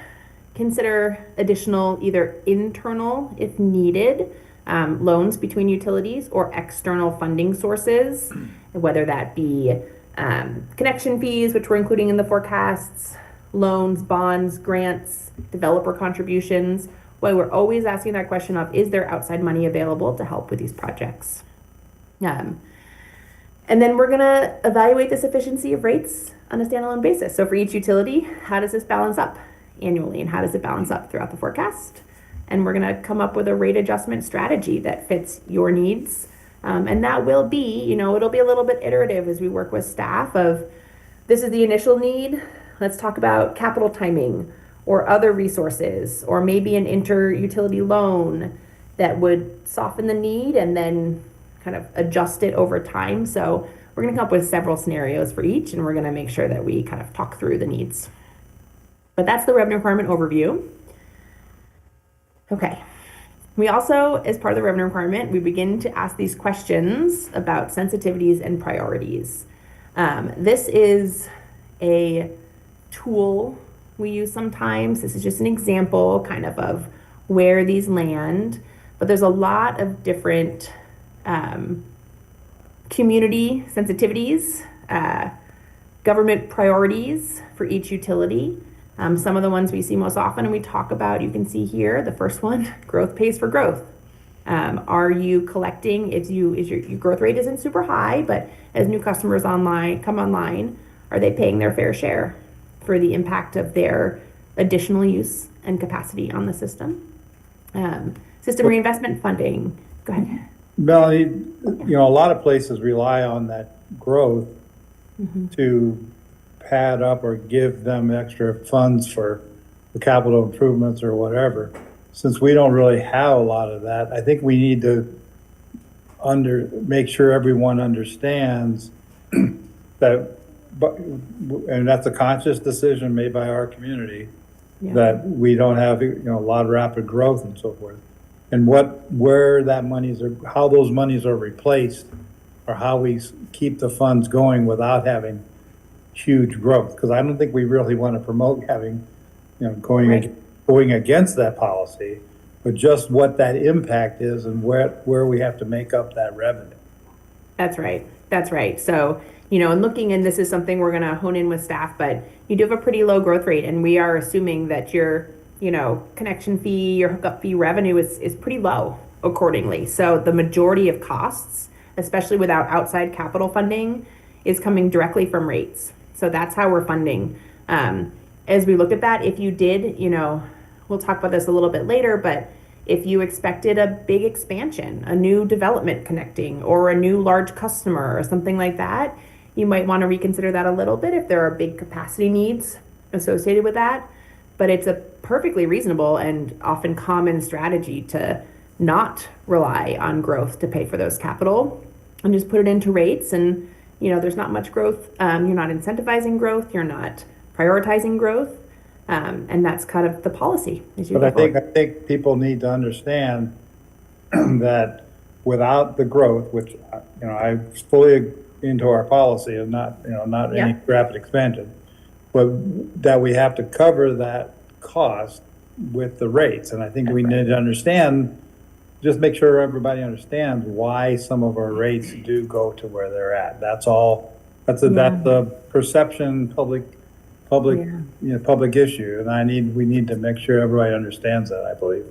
consider additional either internal, if needed, loans between utilities or external funding sources, whether that be connection fees, which we're including in the forecasts, loans, bonds, grants, developer contributions. Why we're always asking that question of, is there outside money available to help with these projects? And then we're going to evaluate the sufficiency of rates on a standalone basis. So for each utility, how does this balance up annually, and how does it balance up throughout the forecast? And we're going to come up with a rate adjustment strategy that fits your needs. And that will be, it'll be a little bit iterative as we work with staff of, this is the initial need. Let's talk about capital timing or other resources, or maybe an inter-utility loan that would soften the need and then kind of adjust it over time. So we're going to come up with several scenarios for each, and we're going to make sure that we kind of talk through the needs. But that's the revenue requirement overview. Okay. We also, as part of the revenue requirement, we begin to ask these questions about sensitivities and priorities. This is a tool we use sometimes. This is just an example kind of where these land, but there's a lot of different community sensitivities, government priorities for each utility. Some of the ones we see most often and we talk about, you can see here, the first one, growth pays for growth. Are you collecting, is your growth rate isn't super high, but as new customers come online, are they paying their fair share for the impact of their additional use and capacity on the system? System reinvestment funding, go ahead. Melanie, a lot of places rely on that growth to pad up or give them extra funds for the capital improvements or whatever. Since we don't really have a lot of that, I think we need to make sure everyone understands that, and that's a conscious decision made by our community, that we don't have, a lot of rapid growth and so forth. And where that how those monies are replaced, or how we keep the funds going without having huge growth. Because I don't think we really want to promote having, going against that policy, but just what that impact is and where we have to make up that revenue. That's right. So, and looking, and this is something we're going to hone in with staff, but you do have a pretty low growth rate, and we are assuming that your connection fee, your hookup fee revenue is pretty low accordingly. So the majority of costs, especially without outside capital funding, is coming directly from rates. So that's how we're funding. As we look at that, if you did, we'll talk about this a little bit later, but if you expected a big expansion, a new development connecting, or a new large customer or something like that, you might want to reconsider that a little bit if there are big capacity needs associated with that. But it's a perfectly reasonable and often common strategy to not rely on growth to pay for those capital and just put it into rates. And, there's not much growth. You're not incentivizing growth. You're not prioritizing growth. And that's kind of the policy. But I think people need to understand that without the growth, which, I fully into our policy of not any rapid expansion, but that we have to cover that cost with the rates. And I think we need to understand, just make sure everybody understands why some of our rates do go to where they're at. That's all. That's the perception, public issue. And we need to make sure everybody understands that, I believe.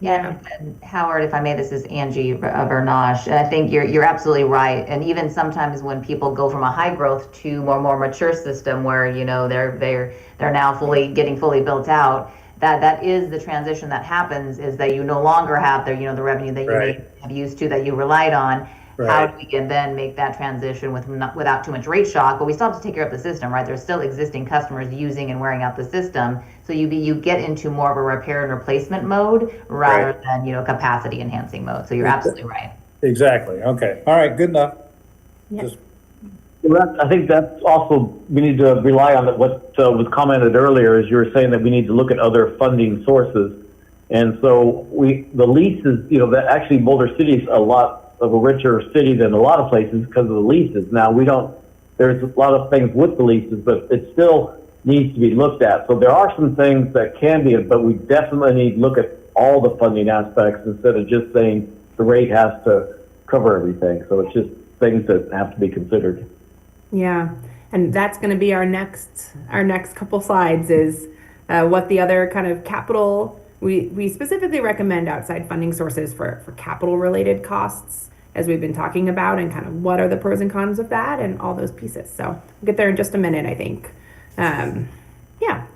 Yeah, and Howard, if I may, this is Angie Vernache. I think you're absolutely right. And even sometimes when people go from a high growth to more mature system where they're now getting fully built out, that is the transition that happens, is that you no longer have the revenue that you may have used to, that you relied on. Right. How do we then make that transition without too much rate shock? But we still have to take care of the system, right? There's still existing customers using and wearing out the system. So you get into more of a repair and replacement mode rather than capacity enhancing mode. So you're absolutely right. Exactly. Okay. All right. Good enough. Yeah. I think that's also, we need to rely on what was commented earlier, is you were saying that we need to look at other funding sources. And so the leases, that actually Boulder City is a lot of a richer city than a lot of places because of the leases. Now there's a lot of things with the leases, but it still needs to be looked at. So there are some things that can be, but we definitely need to look at all the funding aspects instead of just saying the rate has to cover everything. So it's just things that have to be considered. Yeah, and that's going to be our next couple slides is what the other kind of capital. We specifically recommend outside funding sources for capital related costs, as we've been talking about, and kind of what are the pros and cons of that and all those pieces. So we'll get there in just a minute, I think. Yeah.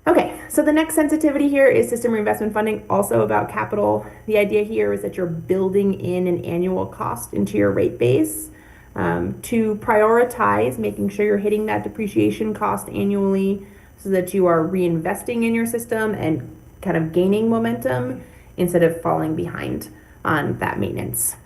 Okay, so the next sensitivity here is system reinvestment funding, also about capital. The idea here is that you're building in an annual cost into your rate base to prioritize making sure you're hitting that depreciation cost annually so that you are reinvesting in your system and kind of gaining momentum instead of falling behind on that maintenance.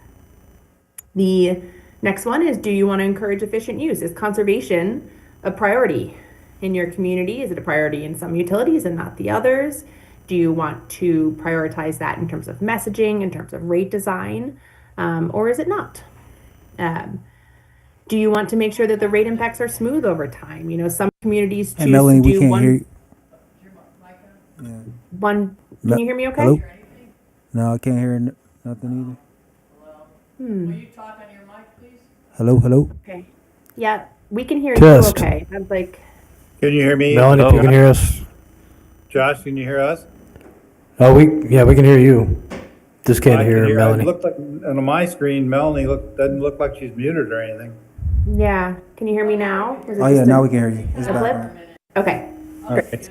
The next one is, do you want to encourage efficient use? Is conservation a priority in your community? Is it a priority in some utilities and not the others? Do you want to prioritize that in terms of messaging, in terms of rate design, or is it not? Do you want to make sure that the rate impacts are smooth over time? Some communities choose Melanie, to do we can't hear you. Can you hear me okay? Hello? No, I can't hear nothing either. Will you talk on your mic, please? Hello? Okay. Yeah, we can hear Test. you okay. I'm like, Can you hear me? Melanie, if you can hear us. Josh, can you hear us? Oh, we can hear you. Just can't I hear can It Melanie. looked like on my screen, Melanie doesn't look like she's muted or anything. yeah. Can you hear me now? Is it Oh, yeah, just now we can hear you. It's a blip? background. Okay. All right.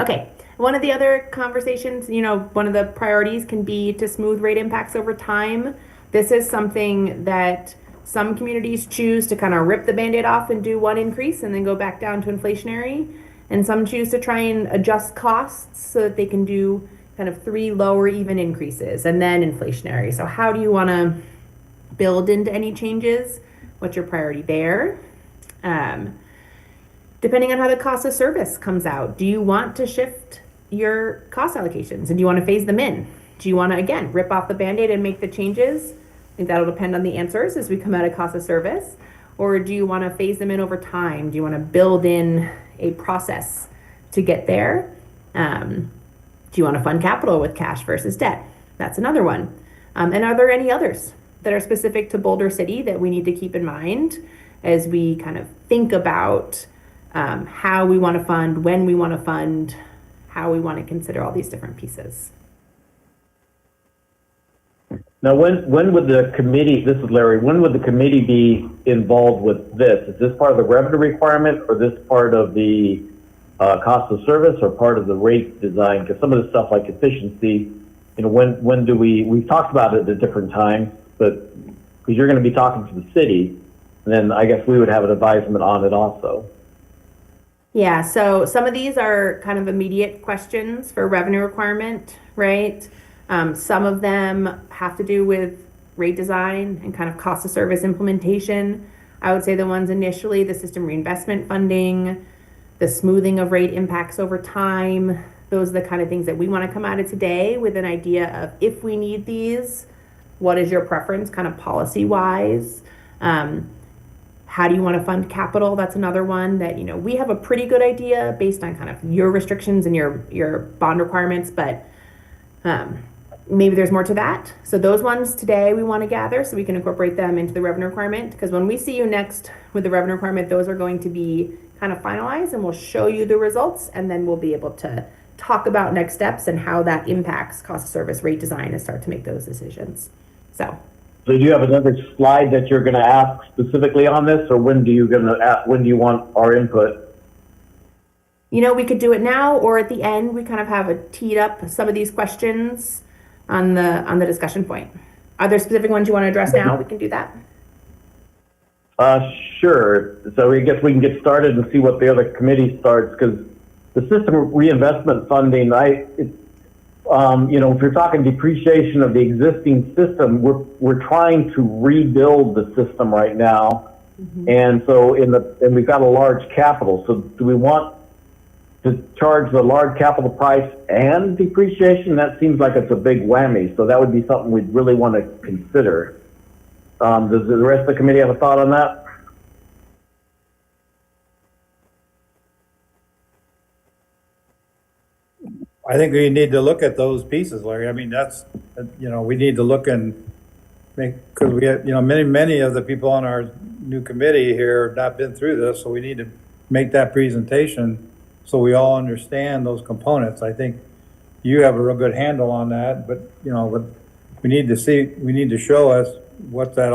Okay. One of the other conversations, one of the priorities can be to smooth rate impacts over time. This is something that some communities choose to kind of rip the Band-Aid off and do one increase and then go back down to inflationary. And some choose to try and adjust costs so that they can do kind of 3 lower even increases and then inflationary. So how do you want to build into any changes? What's your priority there? Depending on how the cost of service comes out, do you want to shift your cost allocations and do you want to phase them in? Do you want to, again, rip off the Band-Aid and make the changes? I think that'll depend on the answers as we come out of cost of service. Or do you want to phase them in over time? Do you want to build in a process to get there? Do you want to fund capital with cash versus debt? That's another one. And are there any others that are specific to Boulder City that we need to keep in mind as we kind of think about how we want to fund, when we want to fund, how we want to consider all these different pieces. Now, when would the committee, this is Larry, when would the committee be involved with this? Is this part of the revenue requirement, or this part of the cost of service, or part of the rate design? Because some of the stuff like efficiency, when do we've talked about it at different times, but because you're going to be talking to the city, then I guess we would have an advisement on it also. Yeah, so some of these are kind of immediate questions for revenue requirement, right? Some of them have to do with rate design and kind of cost of service implementation. I would say the ones initially, the system reinvestment funding, the smoothing of rate impacts over time, those are the kind of things that we want to come out of today with an idea of if we need these, what is your preference kind of policy wise? How do you want to fund capital? That's another one that, we have a pretty good idea based on kind of your restrictions and your bond requirements, but maybe there's more to that. So those ones today we want to gather so we can incorporate them into the revenue requirement, because when we see you next with the revenue requirement, those are going to be kind of finalized and we'll show you the results, and then we'll be able to talk about next steps and how that impacts cost of service rate design and start to make those decisions. So do you have another slide that you're going to ask specifically on this, or when do you want our input? we could do it now or at the end. We kind of have teed up some of these questions on the discussion point. Are there specific ones you want to address now? We can do that. Sure. So I guess we can get started and see what the other committee starts, because the system reinvestment funding, if you're talking depreciation of the existing system, we're trying to rebuild the system right now. And so and we've got a large capital. So do we want to charge the large capital price and depreciation? That seems like it's a big whammy. So that would be something we'd really want to consider. Does the rest of the committee have a thought on that? I think we need to look at those pieces, Larry. I mean, that's, we need to look and make, because we have, many of the people on our new committee here have not been through this, so we need to make that presentation so we all understand those components. I think you have a real good handle on that, but, but we need to show us what that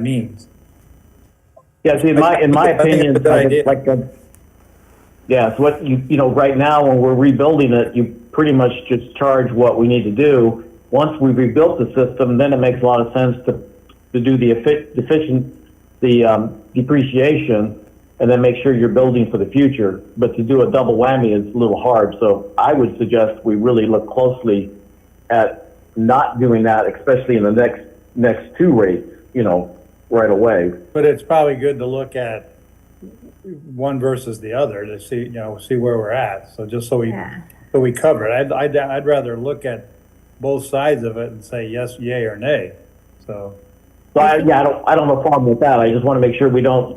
means. Yeah, see, in my opinion, it's a good idea. Yeah, so what right now when we're rebuilding it, you pretty much just charge what we need to do. Once we've rebuilt the system, then it makes a lot of sense to do the depreciation and then make sure you're building for the future. But to do a double whammy is a little hard. So I would suggest we really look closely at not doing that, especially in the next two rates, right away. But it's probably good to look at one versus the other to see where we're at. So just so we cover it. I'd rather look at both sides of it and say yes, yay, or nay. So I don't have a problem with that. I just want to make sure we don't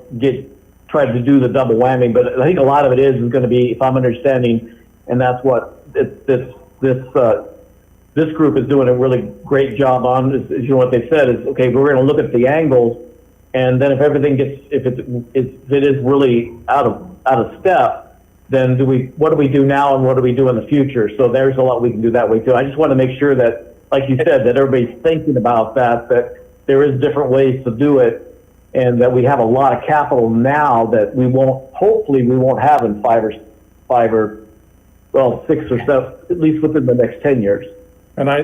try to do the double whammy. But I think a lot of it is going to be, if I'm understanding, and that's what this group is doing a really great job on. Is what they said is, okay, we're going to look at the angles. And then if it is really out of step, then what do we do now and what do we do in the future? So there's a lot we can do that way too. I just want to make sure that, like you said, that everybody's thinking about that there is different ways to do it, and that we have a lot of capital now that hopefully we won't have in 6 or 7, at least within the next 10 years. And I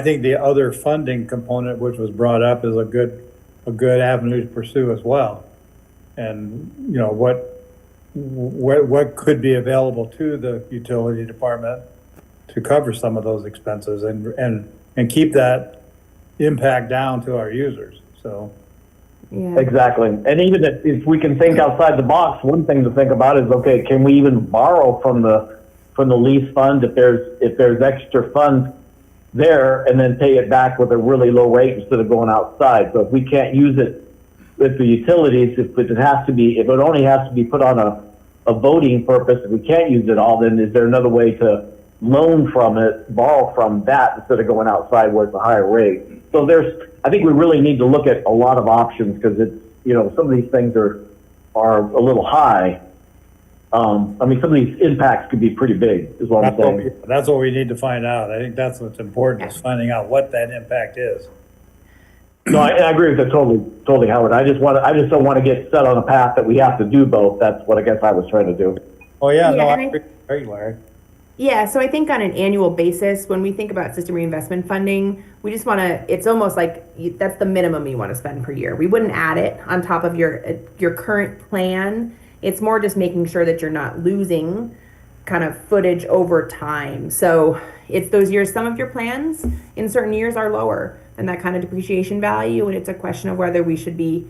think the other funding component, which was brought up, is a good avenue to pursue as well. And, what could be available to the utility department to cover some of those expenses and keep that impact down to our users. So. Yeah. Exactly. And even if we can think outside the box, one thing to think about is, okay, can we even borrow from the lease fund if there's extra funds there, and then pay it back with a really low rate instead of going outside? So if we can't use it with the utilities, if it only has to be put on a voting purpose, if we can't use it all, then is there another way to loan from it, borrow from that instead of going outside where it's a higher rate? So I think we really need to look at a lot of options, because it's, some of these things are are a little high. I mean, some of these impacts could be pretty big, is what I'm saying. That's what we need to find out. I think that's what's important, is finding out what that impact is. No, I agree with that totally, Howard. I just don't want to get set on a path that we have to do both. That's what I guess I was trying to do. Oh, yeah, no, Yeah, I and I- agree, Very, Larry. Yeah, so I think on an annual basis, when we think about system reinvestment funding, we just want to, it's almost like that's the minimum you want to spend per year. We wouldn't add it on top of your current plan. It's more just making sure that you're not losing kind of footage over time. So it's those years, some of your plans in certain years are lower than that kind of depreciation value, and it's a question of whether we should be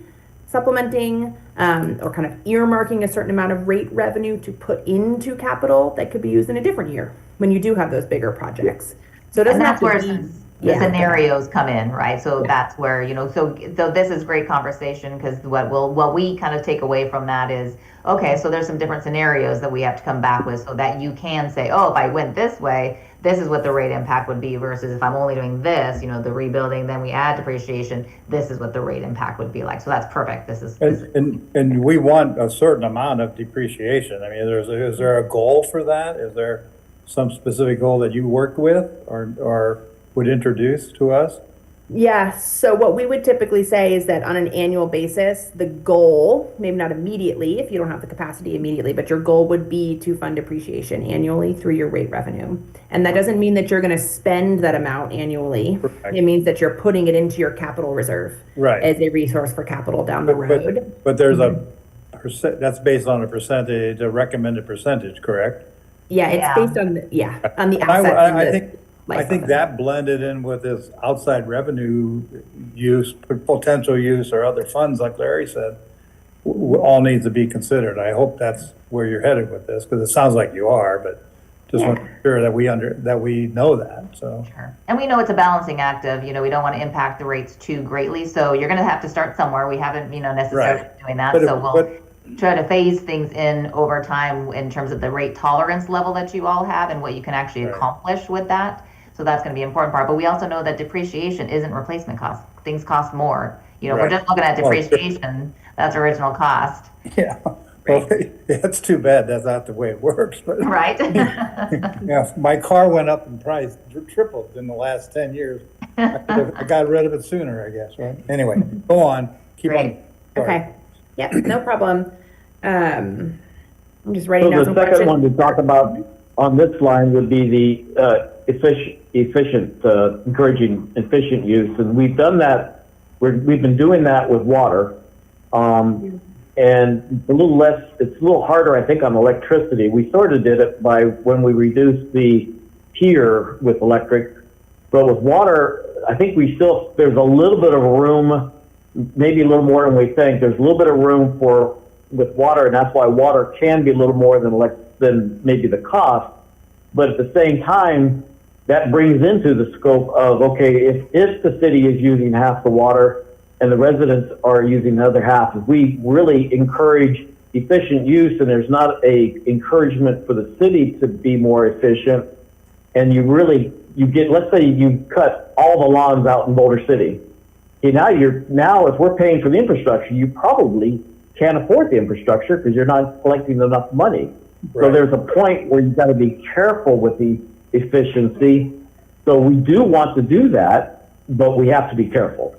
supplementing or kind of earmarking a certain amount of rate revenue to put into capital that could be used in a different year when you do have those bigger projects. So it doesn't And have that's to where be. the scenarios come in, right? So that's where, so this is great conversation, because what we kind of take away from that is, okay, so there's some different scenarios that we have to come back with, so that you can say, oh, if I went this way, this is what the rate impact would be, versus if I'm only doing this, the rebuilding, then we add depreciation, this is what the rate impact would be like. So that's perfect. This is And we want a certain amount of depreciation. I mean, is there a goal for that? Is there some specific goal that you worked with or would introduce to us? Yeah, so what we would typically say is that on an annual basis, the goal, maybe not immediately if you don't have the capacity immediately, but your goal would be to fund depreciation annually through your rate revenue. And that doesn't mean that you're going to spend that amount annually. Right. It means that you're putting it into your capital reserve Right. as a resource for capital down the road. But there's a percent, that's based on a percentage, a recommended percentage, correct? Yeah, it's Yeah. based on on the I, assets. and I the think, I life think of it. that blended in with this outside revenue use, potential use, or other funds, like Larry said, all needs to be considered. I hope that's where you're headed with this, because it sounds like you are, but just want to be sure that we know that, so. Sure. And we know it's a balancing act of, we don't want to impact the rates too greatly. So you're going to have to start somewhere. We haven't, necessarily Right. doing that. But if- So we'll try to phase things in over time in terms of the rate tolerance level that you all have and what you can actually Right. accomplish with that. So that's going to be an important part. But we also know that depreciation isn't replacement cost. Things cost more. We're Right. just looking at Well, sure. depreciation. That's original cost, Yeah, well, it's too bad that's not the way it works, but. right? Yeah, my car went up in price, tripled in the last 10 years. I got rid of it sooner, I guess, right? Anyway, go on, keep on. Great. Sorry. Okay. Yep, no problem. I'm just writing So down the some second questions. one to talk about on this line would be the encouraging efficient use. And we've done that, we've been doing that with water. And it's a little harder, I think, on electricity. We sort of did it by when we reduced the tier with electric. But with water, I think there's a little bit of room, maybe a little more than we think. There's a little bit of room with water, and that's why water can be a little more than maybe the cost. But at the same time, that brings into the scope of, okay, if the city is using half the water and the residents are using the other half, if we really encourage efficient use and there's not a encouragement for the city to be more efficient, and let's say you cut all the lawns out in Boulder City. Okay, now if we're paying for the infrastructure, you probably can't afford the infrastructure because you're not collecting enough money. So Right. there's a point where you've got to be careful with the efficiency. So we do want to do that, but we have to be careful.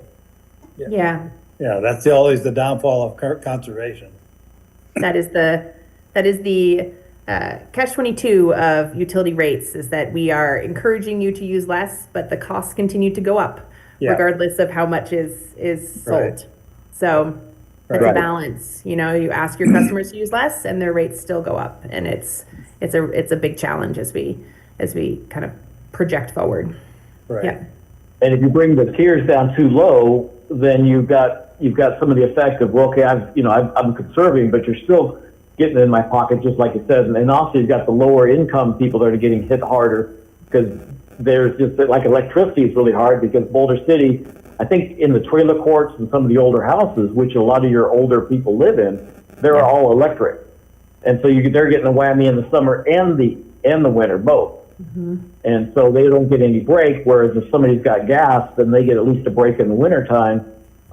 Yeah, Yeah, that's always the downfall of conservation. that is the catch-22 of utility rates, is that we are encouraging you to use less, but the costs continue to go up Yeah. regardless of how much is sold. Right. So it's a Right. balance. You ask your customers to use less, and their rates still go up, and it's a big challenge as we kind of project forward. Right. Yeah. And if you bring the tiers down too low, then you've got some of the effect of, well, okay, I'm conserving, but you're still getting in my pocket, just like it says. And also you've got the lower income people that are getting hit harder because there's just like electricity is really hard because Boulder City, I think in the trailer courts and some of the older houses, which a lot of your older people live in, they're all electric. And so they're getting a whammy in the summer and the winter, both. And so they don't get any break, whereas if somebody's got gas, then they get at least a break in the wintertime.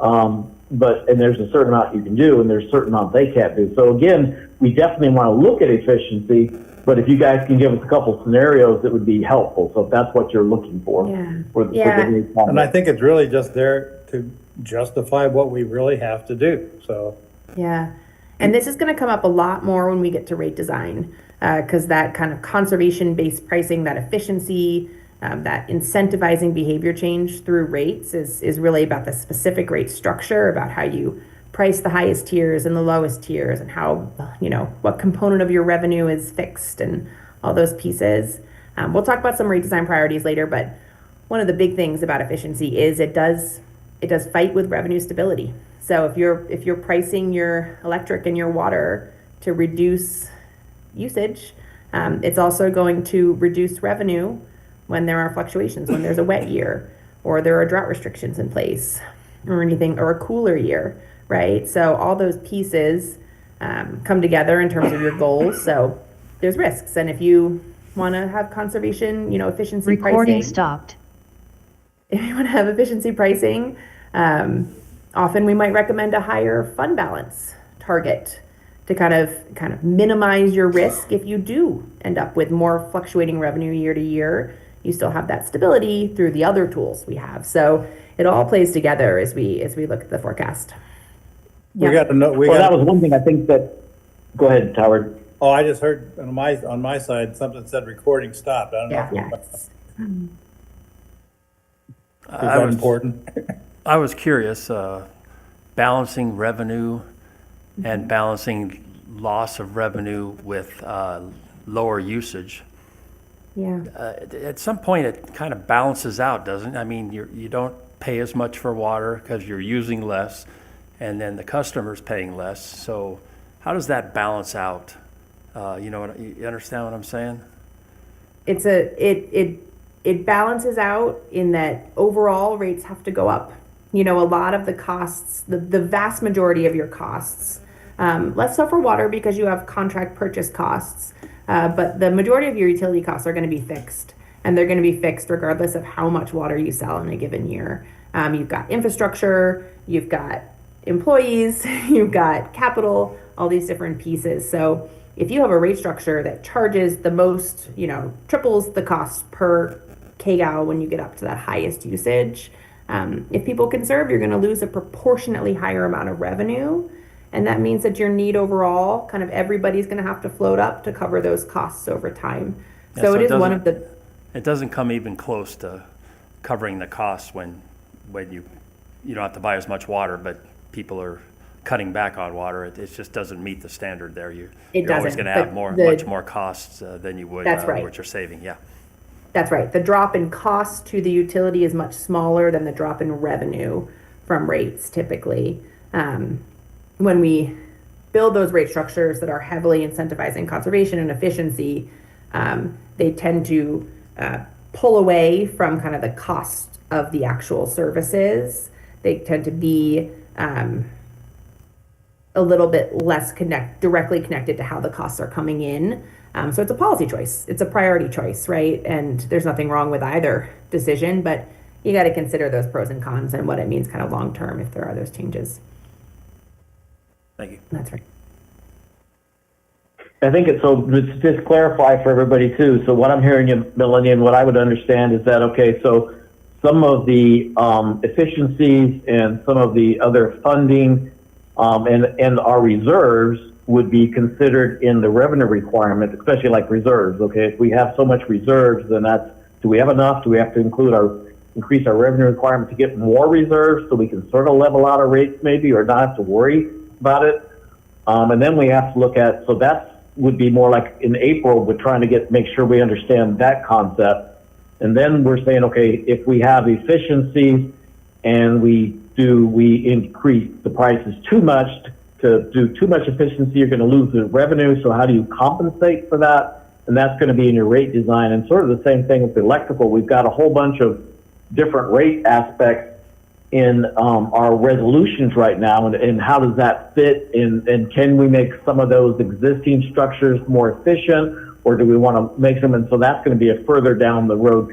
And there's a certain amount you can do, and there's a certain amount they can't do. So again, we definitely want to look at efficiency, but if you guys can give us a couple scenarios, it would be helpful. So if that's what you're looking for. Yeah. For the Yeah. new project. And I think it's really just there to justify what we really have to do, so. Yeah. And this is going to come up a lot more when we get to rate design, because that kind of conservation-based pricing, that efficiency, that incentivizing behavior change through rates is really about the specific rate structure, about how you price the highest tiers and the lowest tiers, and how, what component of your revenue is fixed and all those pieces. We'll talk about some rate design priorities later, but one of the big things about efficiency is it does fight with revenue stability. So if you're pricing your electric and your water to reduce usage, it's also going to reduce revenue when there are fluctuations, when there's a wet year, or there are drought restrictions in place, or anything, or a cooler year, right? So all those pieces come together in terms of your goals. So there's risks, and if you want to have conservation, efficiency Recording pricing, stopped. if you want to have efficiency pricing, often we might recommend a higher fund balance target to kind of minimize your risk. If you do end up with more fluctuating revenue year to year, you still have that stability through the other tools we have. So it all plays together as we look at the forecast. We Yeah. got to know, Well, that was one thing I think that, go ahead, Howard. oh, I just heard on my side, something said recording stopped. I don't know. Yes. Is that important? I was curious, balancing revenue and balancing loss of revenue with lower usage. Yeah. At some point, it kind of balances out, doesn't it? I mean, you don't pay as much for water because you're using less, and then the customer's paying less. So how does that balance out? You understand what I'm saying? It balances out in that overall rates have to go up. A lot of the costs, the vast majority of your costs, less so for water because you have contract purchase costs, but the majority of your utility costs are going to be fixed, and they're going to be fixed regardless of how much water you sell in a given year. You've got infrastructure, you've got employees, you've got capital, all these different pieces. So if you have a rate structure that charges the most, triples the cost per kgal when you get up to that highest usage, if people conserve, you're going to lose a proportionately higher amount of revenue. And that means that your need overall, kind of everybody's going to have to float up to cover those costs over time. Yeah, So so it it is one of the, It doesn't come even close to covering the costs when you don't have to buy as much water, but people are cutting back on water. It just doesn't meet the standard there. You're always doesn't, going to have but much more costs than you would That's right. what you're saving. Yeah. that's right. The drop in cost to the utility is much smaller than the drop in revenue from rates typically. When we build those rate structures that are heavily incentivizing conservation and efficiency, they tend to pull away from kind of the cost of the actual services. They tend to be a little bit less directly connected to how the costs are coming in. So it's a policy choice. It's a priority choice, right? And there's nothing wrong with either decision, but you got to consider those pros and cons and what it means kind of long term if there are those changes. Thank you. That's right. I think it's so just clarify for everybody too. So what I'm hearing you, Melanie, and what I would understand is that, okay, so some of the efficiencies and some of the other funding and our reserves would be considered in the revenue requirement, especially like reserves. Okay, if we have so much reserves, then do we have enough? Do we have to increase our revenue requirement to get more reserves so we can sort of level out our rates maybe, or not have to worry about it? And then we have to look at, so that would be more like in April, we're trying to make sure we understand that concept. And then we're saying, okay, if we have efficiencies and we increase the prices too much, to do too much efficiency, you're going to lose the revenue. So how do you compensate for that? And that's going to be in your rate design. And sort of the same thing with the electrical. We've got a whole bunch of different rate aspects in our resolutions right now, and how does that fit in, and can we make some of those existing structures more efficient, or do we want to make them? And so that's going to be a further down the road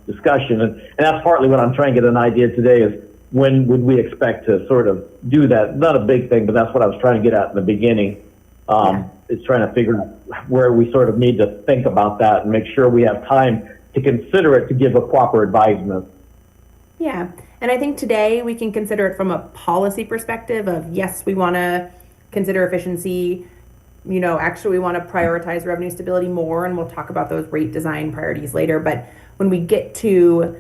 discussion, and that's partly what I'm trying to get an idea today is when would we expect to sort of do that? Not a big thing, but that's what I was trying to get at in the beginning. Is trying to figure out where we sort of need to think about that and make sure we have time to consider it to give a proper advisement. Yeah, and I think today we can consider it from a policy perspective of, yes, we want to consider efficiency. Actually, we want to prioritize revenue stability more, and we'll talk about those rate design priorities later. But when we get to,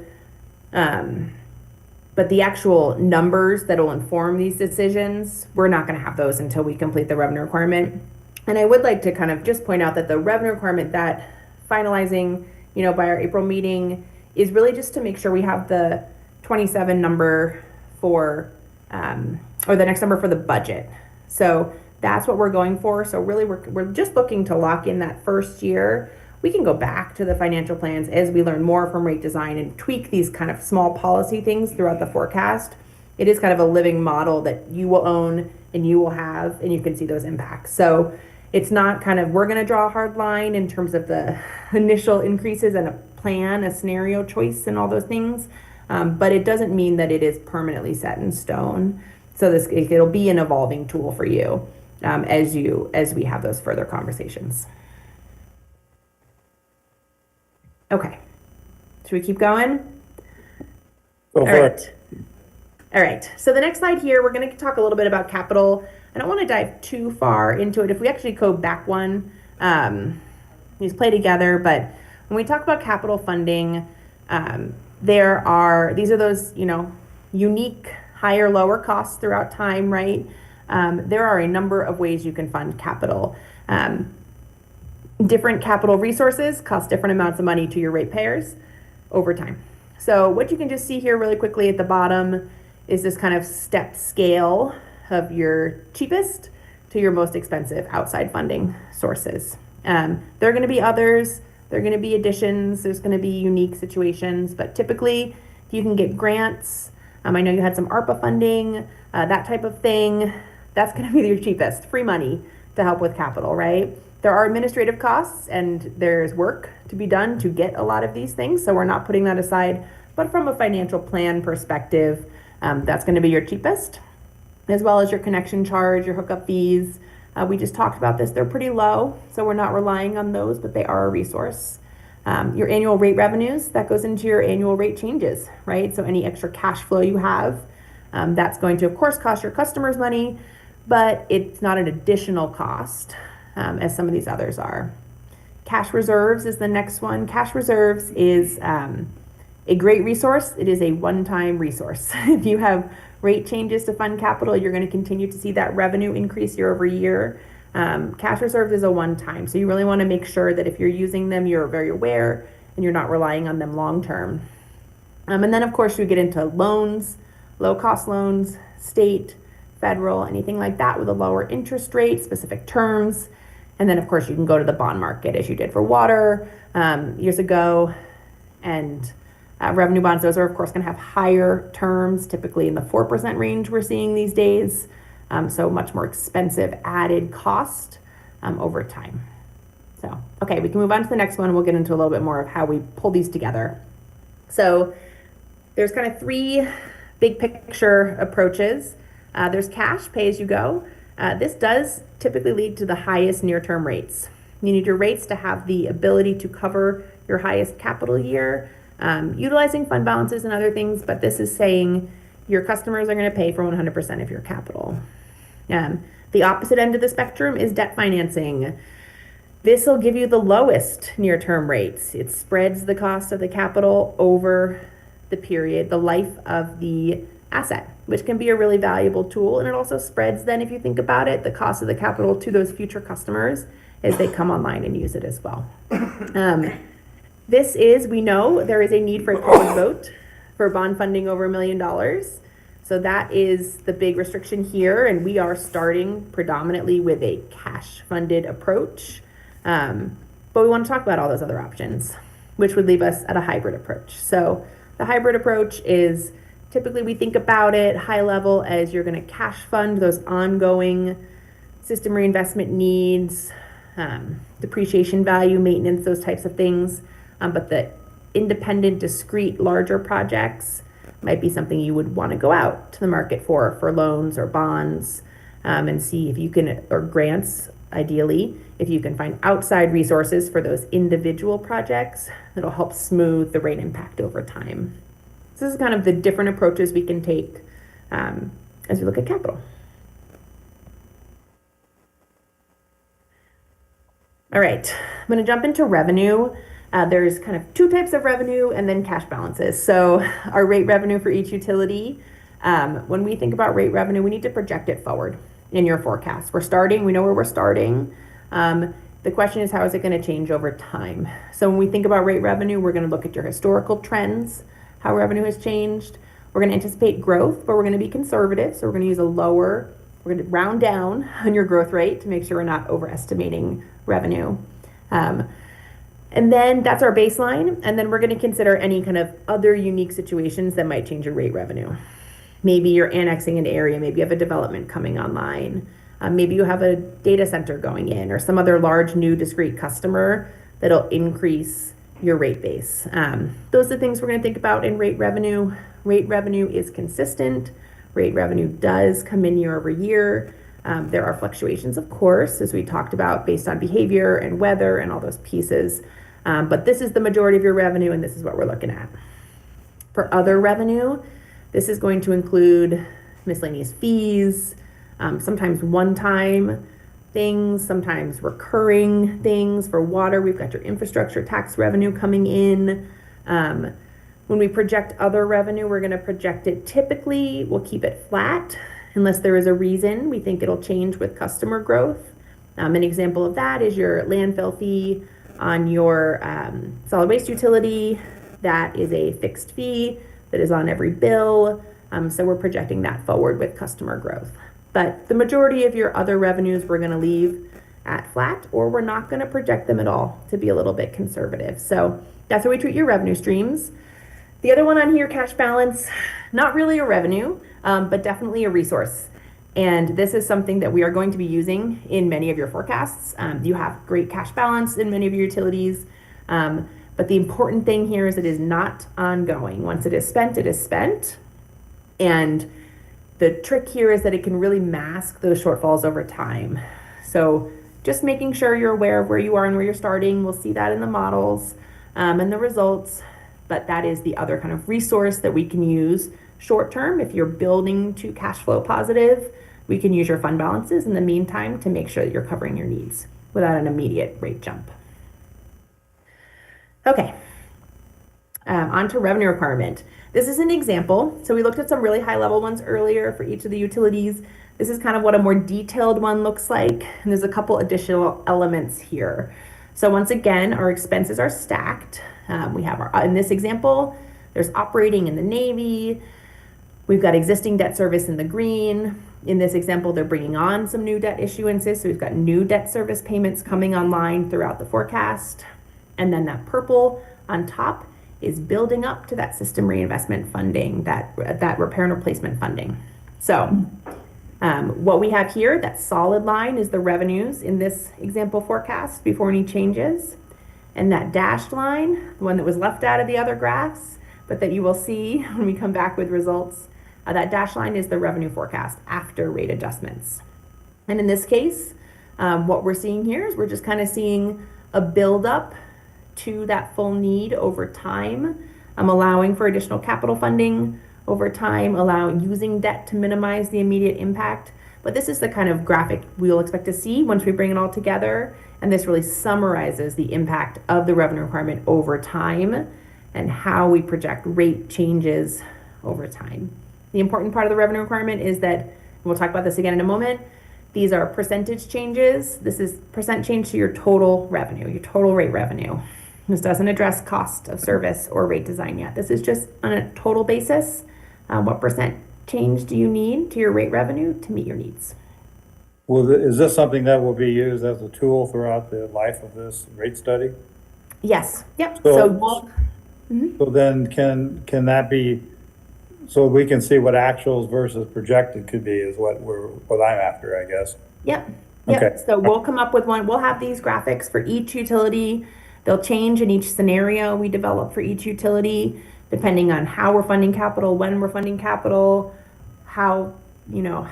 but the actual numbers that will inform these decisions, we're not going to have those until we complete the revenue requirement. And I would like to kind of just point out that the revenue requirement that finalizing, by our April meeting is really just to make sure we have the 27 number for, or the next number for the budget. So that's what we're going for. So really, we're just looking to lock in that first year. We can go back to the financial plans as we learn more from rate design and tweak these kind of small policy things throughout the forecast. It is kind of a living model that you will own and you will have, and you can see those impacts. So it's not kind of, we're going to draw a hard line in terms of the initial increases and a plan, a scenario choice, and all those things. But it doesn't mean that it is permanently set in stone. So it'll be an evolving tool for you as we have those further conversations. Okay, should we keep going? Go for it. All right, so the next slide here, we're going to talk a little bit about capital. I don't want to dive too far into it. If we actually go back one, these play together, but when we talk about capital funding, these are those, unique higher, lower costs throughout time, right? There are a number of ways you can fund capital. Different capital resources cost different amounts of money to your ratepayers over time. So what you can just see here really quickly at the bottom is this kind of step scale of your cheapest to your most expensive outside funding sources. There are going to be others. There are going to be additions. There's going to be unique situations, but typically you can get grants. I know you had some ARPA funding, that type of thing. That's going to be your cheapest, free money to help with capital, right? There are administrative costs and there's work to be done to get a lot of these things. So we're not putting that aside, but from a financial plan perspective, that's going to be your cheapest, as well as your connection charge, your hookup fees. We just talked about this. They're pretty low, so we're not relying on those, but they are a resource. Your annual rate revenues, that goes into your annual rate changes, right? So any extra cash flow you have, that's going to, of course, cost your customers money, but it's not an additional cost as some of these others are. Cash reserves is the next one. Cash reserves is a great resource. It is a one-time resource. If you have rate changes to fund capital, you're going to continue to see that revenue increase year over year. Cash reserves is a one-time, so you really want to make sure that if you're using them, you're very aware and you're not relying on them long-term. And then, of course, you get into loans, low-cost loans, state, federal, anything like that with a lower interest rate, specific terms. And then, of course, you can go to the bond market as you did for water years ago. And revenue bonds, those are, of course, going to have higher terms, typically in the 4% range we're seeing these days. So much more expensive added cost over time. So, okay, we can move on to the next one. We'll get into a little bit more of how we pull these together. So there's kind of three big picture approaches. There's cash, pay as you go. This does typically lead to the highest near-term rates. You need your rates to have the ability to cover your highest capital year, utilizing fund balances and other things, but this is saying your customers are going to pay for 100% of your capital. The opposite end of the spectrum is debt financing. This will give you the lowest near-term rates. It spreads the cost of the capital over the period, the life of the asset, which can be a really valuable tool. And it also spreads then, if you think about it, the cost of the capital to those future customers as they come online and use it as well. We know there is a need for a public vote for bond funding over $1 million. So that is the big restriction here. And we are starting predominantly with a cash funded approach. But we want to talk about all those other options, which would leave us at a hybrid approach. So the hybrid approach is typically we think about it high level as you're going to cash fund those ongoing system reinvestment needs, depreciation value, maintenance, those types of things. But the independent, discrete, larger projects, might be something you would want to go out to the market for loans or bonds, and see if you can, or grants, ideally, if you can find outside resources for those individual projects that'll help smooth the rate impact over time. So this is kind of the different approaches we can take as we look at capital. All right, I'm going to jump into revenue. There's kind of two types of revenue and then cash balances. So our rate revenue for each utility, when we think about rate revenue, we need to project it forward in your forecast. We know where we're starting. The question is, how is it going to change over time? So when we think about rate revenue, we're going to look at your historical trends, how revenue has changed. We're going to anticipate growth, but we're going to be conservative. So we're going to use we're going to round down on your growth rate to make sure we're not overestimating revenue. And then that's our baseline. And then we're going to consider any kind of other unique situations that might change your rate revenue. Maybe you're annexing an area, maybe you have a development coming online, maybe you have a data center going in or some other large new discrete customer that'll increase your rate base. Those are the things we're going to think about in rate revenue. Rate revenue is consistent. Rate revenue does come in year over year. There are fluctuations, of course, as we talked about, based on behavior and weather and all those pieces. But this is the majority of your revenue, and this is what we're looking at. For other revenue, this is going to include miscellaneous fees, sometimes one-time things, sometimes recurring things. For water, we've got your infrastructure tax revenue coming in. When we project other revenue, we're going to project it typically, we'll keep it flat unless there is a reason we think it'll change with customer growth. An example of that is your landfill fee on your solid waste utility. That is a fixed fee that is on every bill. So we're projecting that forward with customer growth. But the majority of your other revenues we're going to leave at flat, or we're not going to project them at all to be a little bit conservative. So that's how we treat your revenue streams. The other one on here, cash balance, not really a revenue, but definitely a resource. And this is something that we are going to be using in many of your forecasts. You have great cash balance in many of your utilities. But the important thing here is it is not ongoing. Once it is spent, it is spent. And the trick here is that it can really mask those shortfalls over time. So just making sure you're aware of where you are and where you're starting. We'll see that in the models and the results. But that is the other kind of resource that we can use short term. If you're building to cash flow positive, we can use your fund balances in the meantime to make sure that you're covering your needs without an immediate rate jump. Okay, on to revenue requirement. This is an example. So we looked at some really high level ones earlier for each of the utilities. This is kind of what a more detailed one looks like. And there's a couple additional elements here. So once again, our expenses are stacked. We have in this example, there's operating in the Navy. We've got existing debt service in the green. In this example, they're bringing on some new debt issuances. So we've got new debt service payments coming online throughout the forecast. And then that purple on top is building up to that system reinvestment funding, that repair and replacement funding. So what we have here, that solid line is the revenues in this example forecast before any changes. And that dashed line, the one that was left out of the other graphs, but that you will see when we come back with results, that dashed line is the revenue forecast after rate adjustments. And in this case, what we're seeing here is we're just kind of seeing a buildup to that full need over time. Allowing for additional capital funding over time, using debt to minimize the immediate impact. But this is the kind of graphic we'll expect to see once we bring it all together. And this really summarizes the impact of the revenue requirement over time and how we project rate changes over time. The important part of the revenue requirement is that, and we'll talk about this again in a moment, these are percentage changes. This is percent change to your total revenue, your total rate revenue. This doesn't address cost of service or rate design yet. This is just on a total basis. What percent change do you need to your rate revenue to meet your needs? Well, is this something that will be used as a tool throughout the life of this rate study? Yes. Yep. So then can that be, so we can see what actuals versus projected could be is what I'm after, I guess. Yep. Okay. So we'll come up with one. We'll have these graphics for each utility. They'll change in each scenario we develop for each utility. depending on how we're funding capital, when we're funding capital, how,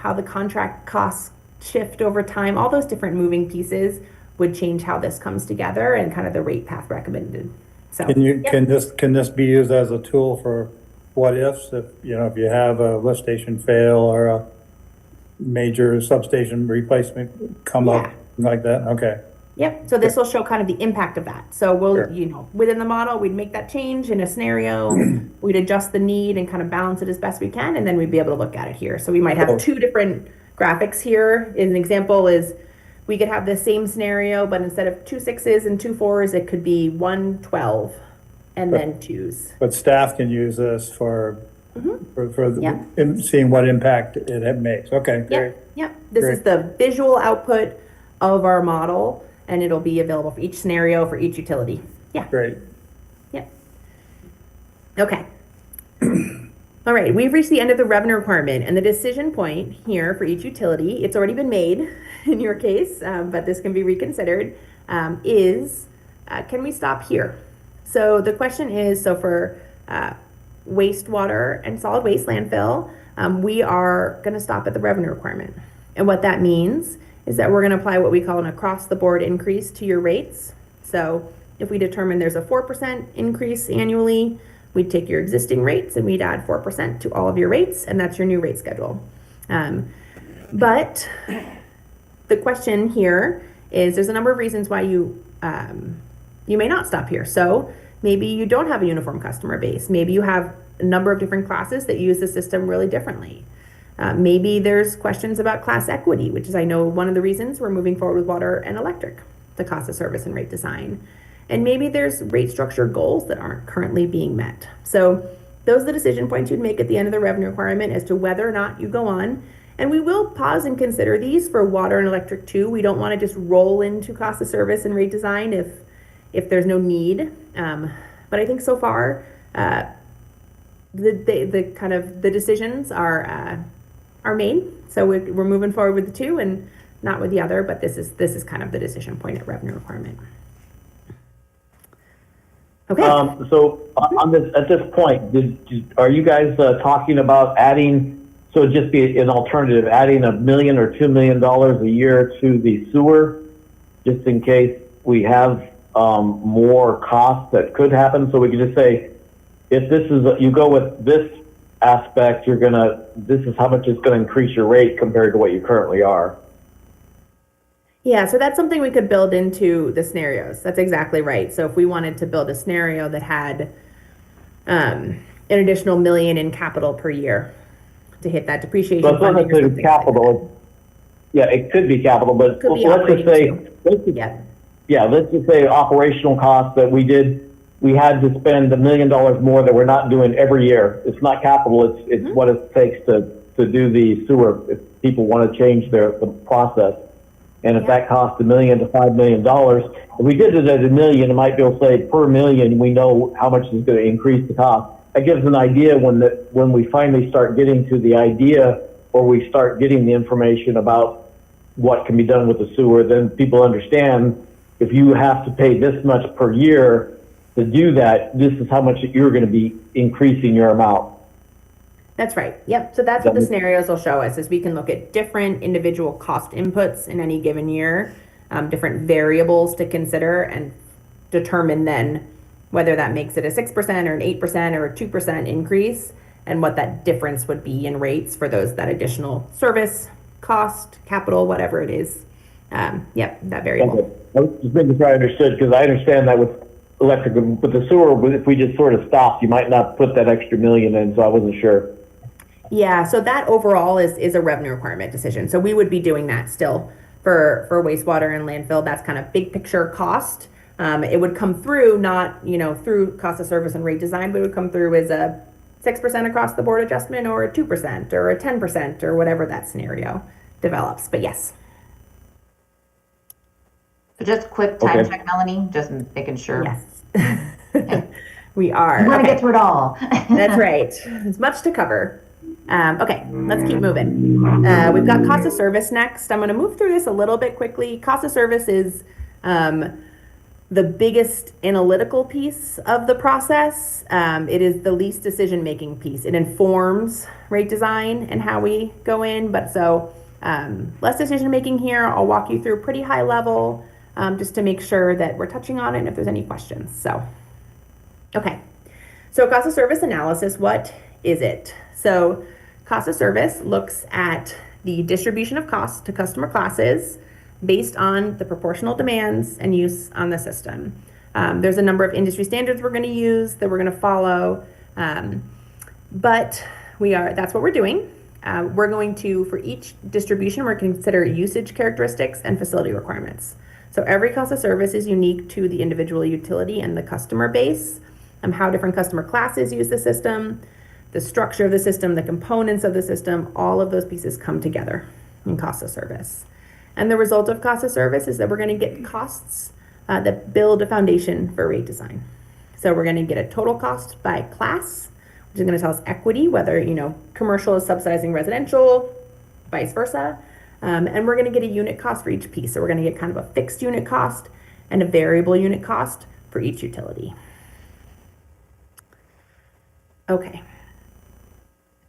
how the contract costs shift over time, all those different moving pieces would change how this comes together and kind of the rate path recommended. So, Can this be used as a tool for what ifs, if you have a lift station fail or a major substation replacement come up like that? Okay. Yep, so this will show kind of the impact of that. So we'll, Sure. Within the model, we'd make that change in a scenario, we'd adjust the need and kind of balance it as best we can, and then we'd be able to look at it here. So we might have two different graphics here. An example is we could have the same scenario, but instead of 2 6s and 2 4s, it could be 1 12 and then 2s. But staff can use this for Yeah. seeing what impact it makes. Okay, great. Yep. This is the visual output of our model, and it'll be available for each scenario for each utility. Yeah. Great. Yep. Okay. All right, we've reached the end of the revenue requirement, and the decision point here for each utility, it's already been made in your case, but this can be reconsidered, is can we stop here? So the question is, so for wastewater and solid waste landfill, we are going to stop at the revenue requirement. And what that means is that we're going to apply what we call an across-the-board increase to your rates. So if we determine there's a 4% increase annually, we'd take your existing rates and we'd add 4% to all of your rates, and that's your new rate schedule. But the question here is there's a number of reasons why you may not stop here. So maybe you don't have a uniform customer base. Maybe you have a number of different classes that use the system really differently. Maybe there's questions about class equity, which is, I know, one of the reasons we're moving forward with water and electric, the cost of service and rate design. And maybe there's rate structure goals that aren't currently being met. So those are the decision points you'd make at the end of the revenue requirement as to whether or not you go on. And we will pause and consider these for water and electric too. We don't want to just roll into cost of service and rate design if there's no need. But I think so far, the kind of the decisions are made. So we're moving forward with the two and not with the other, but this is kind of the decision point at revenue requirement. Okay. So on this, at this point, are you guys talking about adding, so it'd just be an alternative, adding $1 million or $2 million a year to the sewer, just in case we have more costs that could happen? So we could just say, if this is, you go with this aspect, this is how much it's gonna increase your rate compared to what you currently are. Yeah, so that's something we could build into the scenarios. That's exactly right. So if we wanted to build a scenario that had an additional $1 million in capital per year to hit that depreciation So it's not funding or necessarily something like capital. Yeah, it could be capital, but Could be let's just operating say, Yeah. let's just say operational costs that we had to spend $1 million more that we're not doing every year. It's not capital, it's what it takes to do the sewer if people want to change the process. And if that costs $1 million to $5 million, if we did it at $1 million, it might be able to say per million, we know how much is going to increase the cost. That gives an idea when we finally start getting to the idea or we start getting the information about what can be done with the sewer, then people understand if you have to pay this much per year to do that, this is how much you're going to be increasing your amount. That's right. Yep. So that's what the scenarios will show us is we can look at different individual cost inputs in any given year, different variables to consider and determine then whether that makes it a 6% or an 8% or a 2% increase and what that difference would be in rates for that additional service, cost, capital, whatever it is. That variable. Okay. I was just making sure I understood, because I understand that with electric, but the sewer, if we just sort of stopped, you might not put that extra $1 million in, so I wasn't sure. Yeah, so that overall is a revenue requirement decision. So we would be doing that still for wastewater and landfill. That's kind of big picture cost. It would come through not, through cost of service and rate design, but it would come through as a 6% across the board adjustment or a 2% or a 10% or whatever that scenario develops. But yes. So just quick time Okay. check, Melanie, just making sure. Yes. We are. We want to Okay. get through it all. That's right. There's much to cover. Okay, let's keep moving. We've got cost of service next. I'm going to move through this a little bit quickly. Cost of service is the biggest analytical piece of the process. It is the least decision-making piece. It informs rate design and how we go in, but so less decision-making here. I'll walk you through pretty high level just to make sure that we're touching on it and if there's any questions. So, okay. So cost of service analysis, what is it? So cost of service looks at the distribution of costs to customer classes based on the proportional demands and use on the system. There's a number of industry standards we're going to use that we're going to follow, but that's what we're doing. We're going to, for each distribution, we're going to consider usage characteristics and facility requirements. So every cost of service is unique to the individual utility and the customer base, how different customer classes use the system, the structure of the system, the components of the system, all of those pieces come together in cost of service. And the result of cost of service is that we're going to get costs that build a foundation for rate design. So we're going to get a total cost by class, which is going to tell us equity, whether, commercial is subsidizing residential, vice versa. And we're going to get a unit cost for each piece. So we're going to get kind of a fixed unit cost and a variable unit cost for each utility. Okay.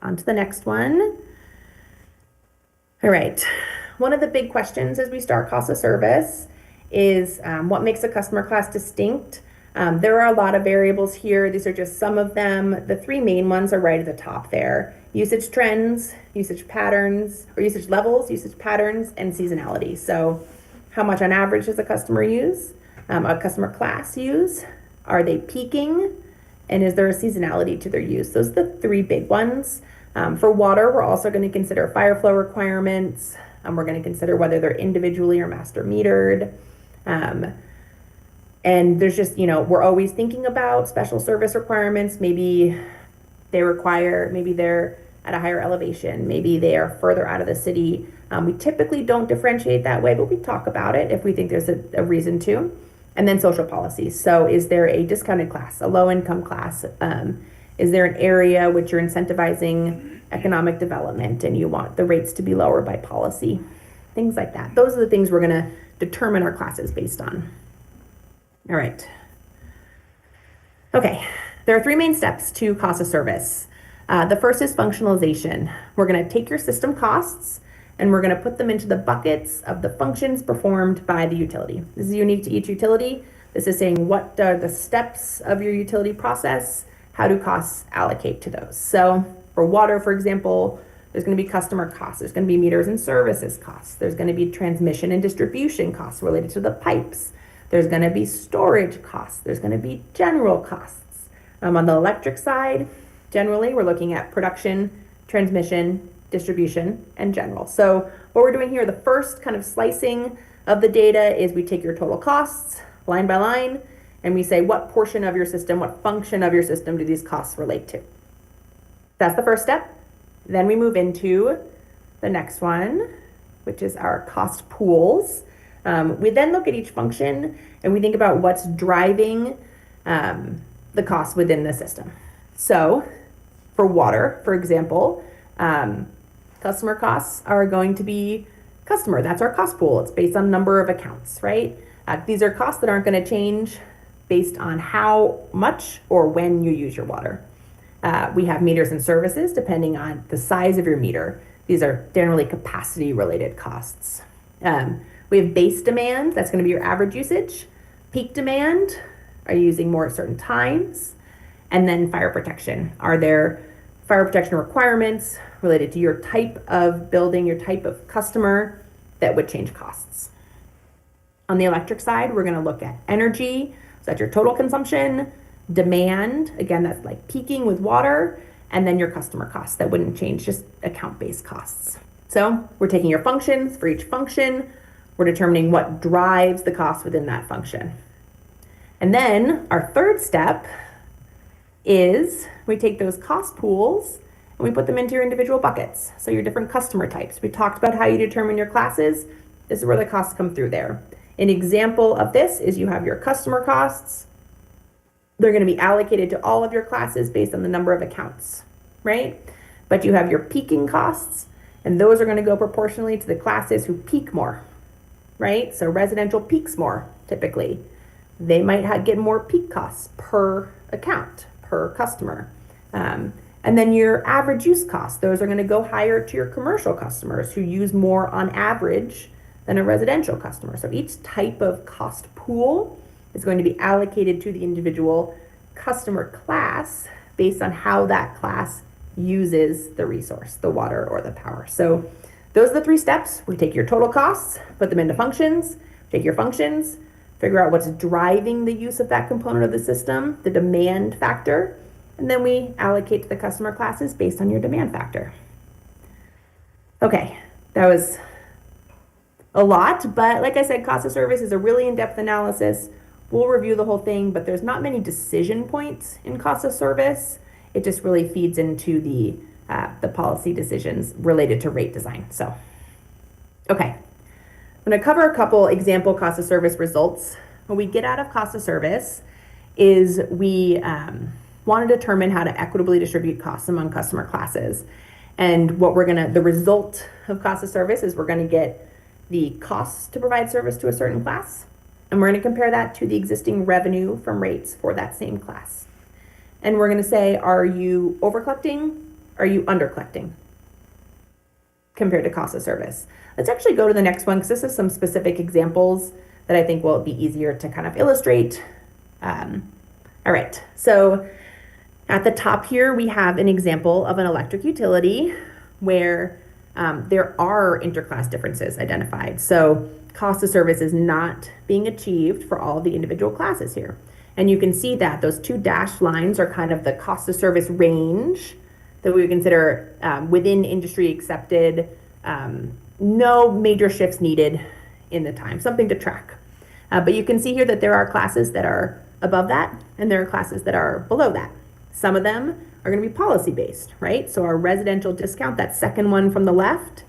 On to the next one. All right. One of the big questions as we start cost of service is what makes a customer class distinct? There are a lot of variables here. These are just some of them. The three main ones are right at the top there. Usage trends, usage patterns, or usage levels, usage patterns, and seasonality. So how much on average does a customer use? A customer class use? Are they peaking? And is there a seasonality to their use? Those are the three big ones. For water, we're also going to consider fire flow requirements. We're going to consider whether they're individually or master metered. And there's just, we're always thinking about special service requirements. Maybe they're at a higher elevation. Maybe they are further out of the city. We typically don't differentiate that way, but we talk about it if we think there's a reason to. And then social policies. So is there a discounted class, a low income class? Is there an area which you're incentivizing economic development and you want the rates to be lower by policy? Things like that. Those are the things we're going to determine our classes based on. All right. Okay. There are three main steps to cost of service. The first is functionalization. We're going to take your system costs and we're going to put them into the buckets of the functions performed by the utility. This is unique to each utility. This is saying what are the steps of your utility process? How do costs allocate to those? So for water, for example, there's going to be customer costs. There's going to be meters and services costs. There's going to be transmission and distribution costs related to the pipes. There's going to be storage costs. There's going to be general costs. On the electric side, generally, we're looking at production, transmission, distribution, and general. So what we're doing here, the first kind of slicing of the data is we take your total costs line by line, and we say what portion of your system, what function of your system do these costs relate to? That's the first step. Then we move into the next one, which is our cost pools. We then look at each function and we think about what's driving the costs within the system. So for water, for example, customer costs are going to be customer. That's our cost pool. It's based on number of accounts, right? These are costs that aren't going to change based on how much or when you use your water. We have meters and services depending on the size of your meter. These are generally capacity related costs. We have base demand, that's going to be your average usage. Peak demand, are you using more at certain times? And then fire protection. Are there fire protection requirements related to your type of building, your type of customer that would change costs? On the electric side, we're going to look at energy, so that's your total consumption, demand, again, that's like peaking with water, and then your customer costs that wouldn't change, just account-based costs. So we're taking your functions for each function, we're determining what drives the cost within that function. And then our third step is we take those cost pools and we put them into your individual buckets. So your different customer types. We talked about how you determine your classes. This is where the costs come through there. An example of this is you have your customer costs. They're going to be allocated to all of your classes based on the number of accounts, right? But you have your peaking costs, and those are going to go proportionally to the classes who peak more, right? So residential peaks more typically. they might get more peak costs per account, per customer. And then your average use costs, those are going to go higher to your commercial customers who use more on average than a residential customer. So each type of cost pool is going to be allocated to the individual customer class based on how that class uses the resource, the water or the power. So those are the 3 steps. We take your total costs, put them into functions, take your functions, figure out what's driving the use of that component of the system, the demand factor, and then we allocate to the customer classes based on your demand factor. Okay, that was a lot, but like I said, cost of service is a really in-depth analysis. We'll review the whole thing, but there's not many decision points in cost of service. It just really feeds into the policy decisions related to rate design. So, okay, I'm going to cover a couple example cost of service results. What we get out of cost of service is we want to determine how to equitably distribute costs among customer classes. And the result of cost of service is we're going to get the costs to provide service to a certain class, and we're going to compare that to the existing revenue from rates for that same class. And we're going to say, are you over collecting? Are you under collecting compared to cost of service? Let's actually go to the next one because this is some specific examples that I think will be easier to kind of illustrate. All right, so at the top here, we have an example of an electric utility where there are interclass differences identified. So cost of service is not being achieved for all of the individual classes here. And you can see that those 2 dashed lines are kind of the cost of service range that we would consider within industry accepted, no major shifts needed in the time, something to track. But you can see here that there are classes that are above that and there are classes that are below that. Some of them are going to be policy based, right? So our residential discount, that second one from the left,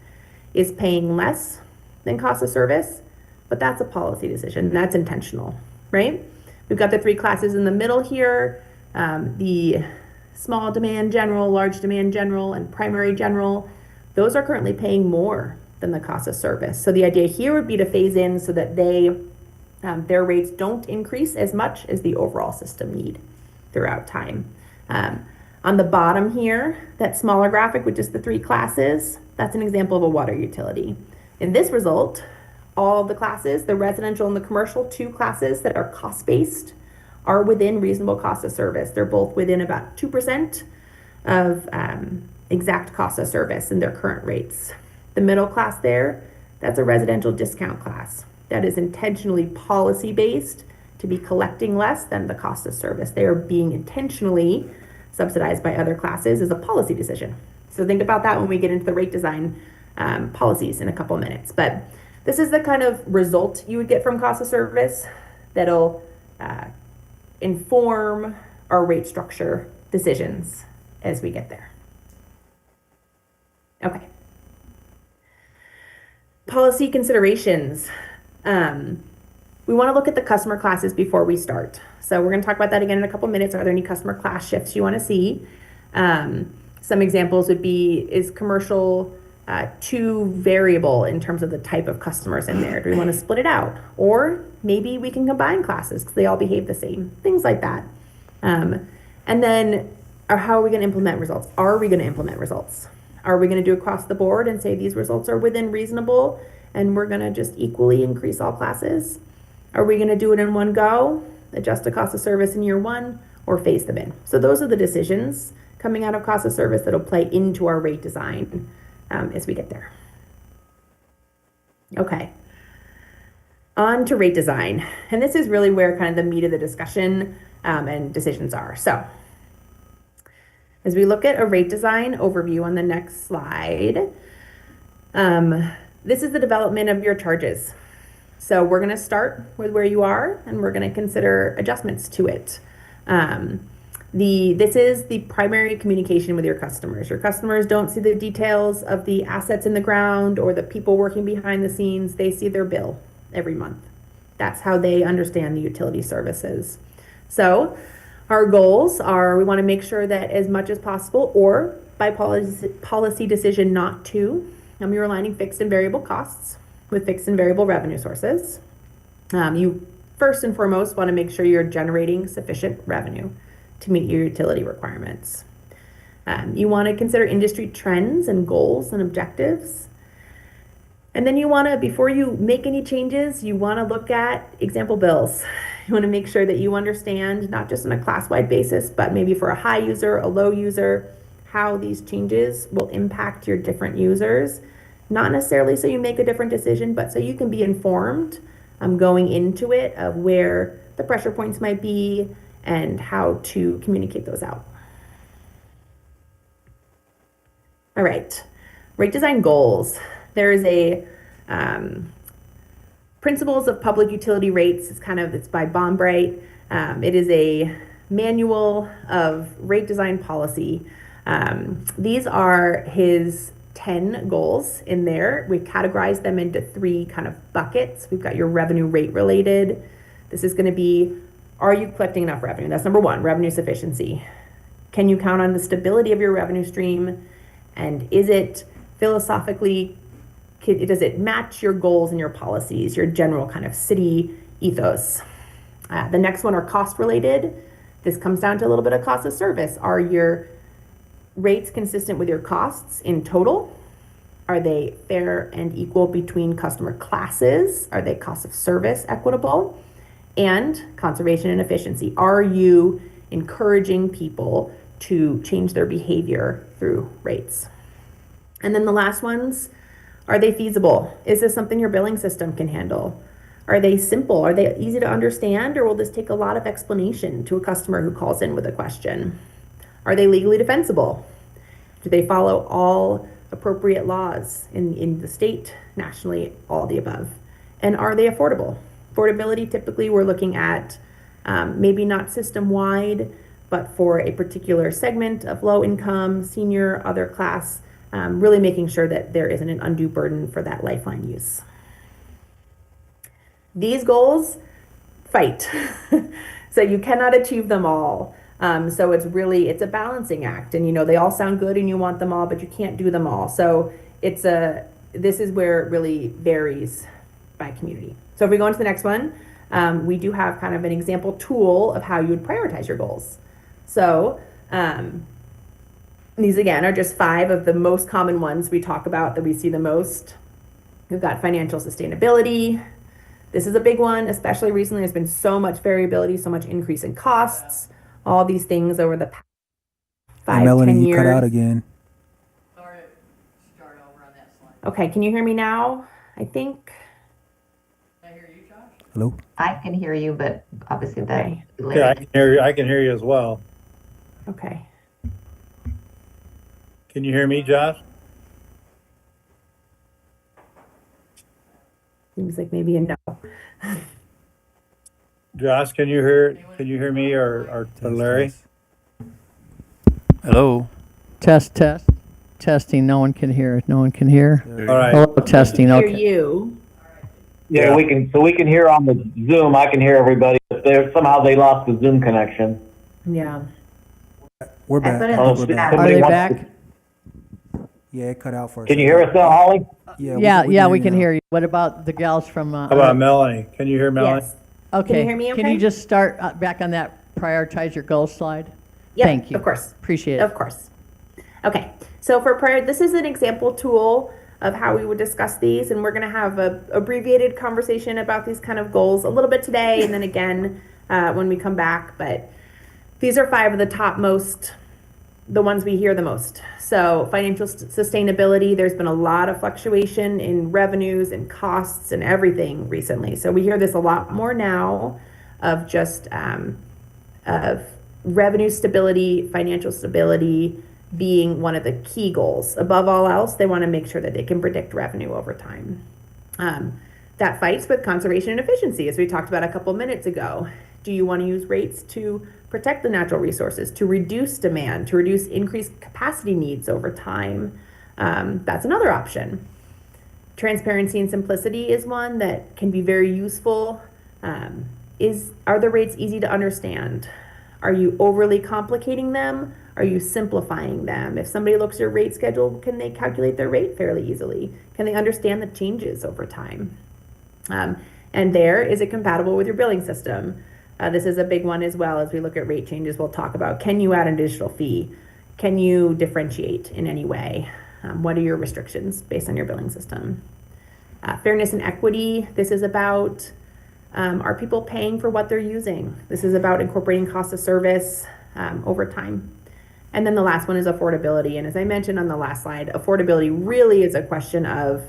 is paying less than cost of service, but that's a policy decision. That's intentional, right? We've got the 3 classes in the middle here, the small demand general, large demand general, and primary general. Those are currently paying more than the cost of service. So the idea here would be to phase in so that their rates don't increase as much as the overall system need throughout time. On the bottom here, that smaller graphic with just the 3 classes, that's an example of a water utility. In this result, all the classes, the residential and the commercial, 2 classes that are cost-based, are within reasonable cost of service. They're both within about 2% of exact cost of service in their current rates. The middle class there, that's a residential discount class. That is intentionally policy-based to be collecting less than the cost of service. They are being intentionally subsidized by other classes as a policy decision. So think about that when we get into the rate design policies in a couple minutes. But this is the kind of result you would get from cost of service that'll inform our rate structure decisions as we get there. Okay. Policy considerations. We want to look at the customer classes before we start. So we're going to talk about that again in a couple minutes. Are there any customer class shifts you want to see? Some examples would be, is commercial too variable in terms of the type of customers in there? Do we want to split it out? Or maybe we can combine classes because they all behave the same, things like that. And then how are we going to implement results? Are we going to implement results? Are we going to do across the board and say these results are within reasonable and we're going to just equally increase all classes? Are we going to do it in one go, adjust the cost of service in year 1, or phase them in? So those are the decisions coming out of cost of service that'll play into our rate design as we get there. Okay, on to rate design. And this is really where kind of the meat of the discussion and decisions are. So as we look at a rate design overview on the next slide, this is the development of your charges. So we're going to start with where you are, and we're going to consider adjustments to it. This is the primary communication with your customers. Your customers don't see the details of the assets in the ground or the people working behind the scenes. They see their bill every month. That's how they understand the utility services. So our goals are, we want to make sure that as much as possible, or by policy decision not to, you're aligning fixed and variable costs with fixed and variable revenue sources. You first and foremost want to make sure you're generating sufficient revenue to meet your utility requirements. You want to consider industry trends and goals and objectives. And then you want to, before you make any changes, you want to look at example bills. You want to make sure that you understand, not just on a class-wide basis, but maybe for a high user, a low user, how these changes will impact your different users. Not necessarily so you make a different decision, but so you can be informed going into it of where the pressure points might be and how to communicate those out. All right, rate design goals. There is a Principles of Public Utility Rates. It's by Bombright. It is a manual of rate design policy. These are his 10 goals in there. We've categorized them into 3 kind of buckets. We've got your revenue rate related. This is going to be, are you collecting enough revenue? That's number 1, revenue sufficiency. Can you count on the stability of your revenue stream? And is it philosophically, does it match your goals and your policies, your general kind of city ethos? The next one are cost related. This comes down to a little bit of cost of service. Are your rates consistent with your costs in total? Are they fair and equal between customer classes? Are they cost of service equitable? And conservation and efficiency. Are you encouraging people to change their behavior through rates? And then the last ones, are they feasible? Is this something your billing system can handle? Are they simple? Are they easy to understand, or will this take a lot of explanation to a customer who calls in with a question? Are they legally defensible? Do they follow all appropriate laws in the state, nationally, all the above? And are they affordable? Affordability, typically we're looking at maybe not system-wide, but for a particular segment of low income, senior, other class, really making sure that there isn't an undue burden for that lifeline use. These goals fight. So you cannot achieve them all. So it's a balancing act, and they all sound good and you want them all, but you can't do them all. So this is where it really varies by community. So if we go into the next one, we do have kind of an example tool of how you would prioritize your goals. So these again are just 5 of the most common ones we talk about that we see the most. We've got financial sustainability. This is a big one, especially recently. There's been so much variability, so much increase in costs, all these things over the past 5, Melanie, 10 you years. cut out again. Start over on that slide. Okay, can you hear me now? I think. Can I hear you, Josh? Hello? I can hear you, but obviously that. Okay. Yeah, I can hear you. I can hear you as well. Okay. Can you hear me, Josh? Seems like maybe a no. Josh, can you hear me or Larry? Hello? Test. Testing. No one can hear. No one can hear. All right. Hello, testing. Hear Okay. you. Yeah, we can hear on the Zoom. I can hear everybody. But somehow they lost the Zoom connection. Yeah. We're back. put it in Oh, the We're chat. back. Are somebody they wants back? to- Yeah, it cut out for a Can you second. hear us now, Holly? Yeah, we can now. hear you. What about the gals from? How about Melanie? Can you hear Melanie? Yes. Okay. Can you hear me Can okay? you just start back on that prioritize your goals slide? Yep, Thank you. Of course. Appreciate it. Of course. Okay, so for prayer, this is an example tool of how we would discuss these, and we're going to have a abbreviated conversation about these kind of goals a little bit today, and then again when we come back. But these are 5 of the top most, the ones we hear the most. So financial sustainability, there's been a lot of fluctuation in revenues and costs and everything recently. So we hear this a lot more now of just of revenue stability, financial stability being one of the key goals. Above all else, they want to make sure that they can predict revenue over time. That fights with conservation and efficiency, as we talked about a couple minutes ago. Do you want to use rates to protect the natural resources, to reduce demand, to reduce increased capacity needs over time? That's another option. Transparency and simplicity is one that can be very useful. Are the rates easy to understand? Are you overly complicating them? Are you simplifying them? If somebody looks at your rate schedule, can they calculate their rate fairly easily? Can they understand the changes over time? And there, is it compatible with your billing system? This is a big one as well. As we look at rate changes, we'll talk about, can you add an additional fee? Can you differentiate in any way? What are your restrictions based on your billing system? Fairness and equity, this is about, are people paying for what they're using? This is about incorporating cost of service over time. And then the last one is affordability. And as I mentioned on the last slide, affordability really is a question of,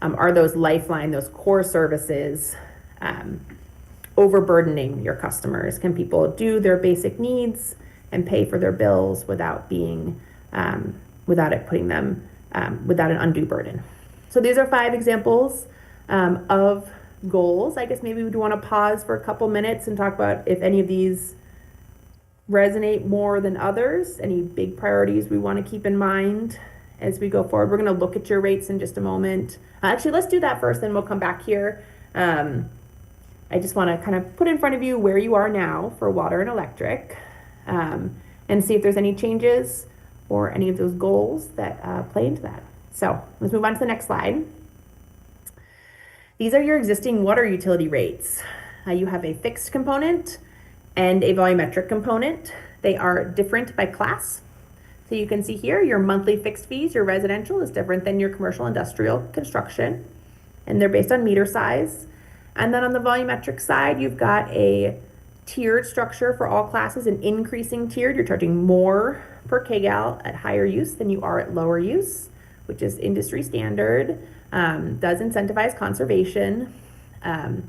are those lifeline, those core services, overburdening your customers? Can people do their basic needs and pay for their bills without being, without it putting them, without an undue burden? So these are 5 examples of goals. I guess maybe we'd want to pause for a couple minutes and talk about if any of these resonate more than others, any big priorities we want to keep in mind as we go forward. We're going to look at your rates in just a moment. Actually, let's do that first, then we'll come back here. I just want to kind of put in front of you where you are now for water and electric, and see if there's any changes or any of those goals that play into that. So let's move on to the next slide. These are your existing water utility rates. You have a fixed component and a volumetric component. They are different by class. So you can see here your monthly fixed fees, your residential is different than your commercial industrial construction, and they're based on meter size. And then on the volumetric side, you've got a tiered structure for all classes, an increasing tiered. You're charging more per kgal at higher use than you are at lower use, which is industry standard, does incentivize conservation, and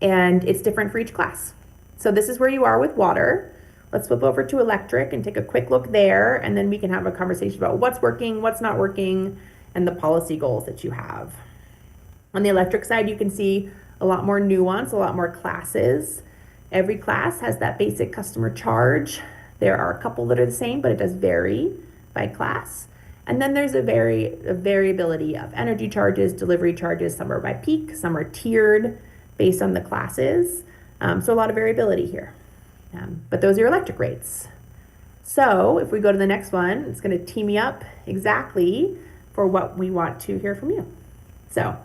it's different for each class. So this is where you are with water. Let's flip over to electric and take a quick look there, and then we can have a conversation about what's working, what's not working, and the policy goals that you have. On the electric side, you can see a lot more nuance, a lot more classes. Every class has that basic customer charge. There are a couple that are the same, but it does vary by class. And then there's a variability of energy charges, delivery charges. Some are by peak, some are tiered based on the classes. So a lot of variability here. But those are your electric rates. So if we go to the next one, it's going to tee me up exactly for what we want to hear from you. So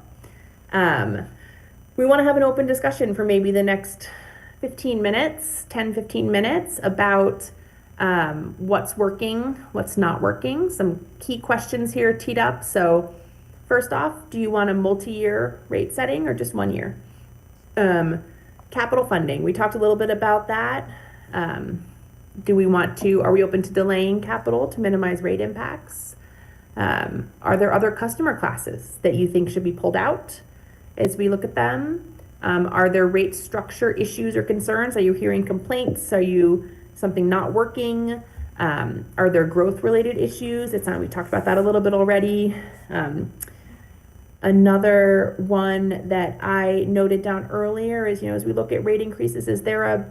we want to have an open discussion for maybe the next 15 minutes, 10, 15 minutes about what's working, what's not working. Some key questions here teed up. So first off, do you want a multi-year rate setting or just 1 year? Capital funding, we talked a little bit about that. Are we open to delaying capital to minimize rate impacts? Are there other customer classes that you think should be pulled out as we look at them? Are there rate structure issues or concerns? Are you hearing complaints? Are you something not working? Are there growth related issues? We talked about that a little bit already. Another one that I noted down earlier is, as we look at rate increases, is there a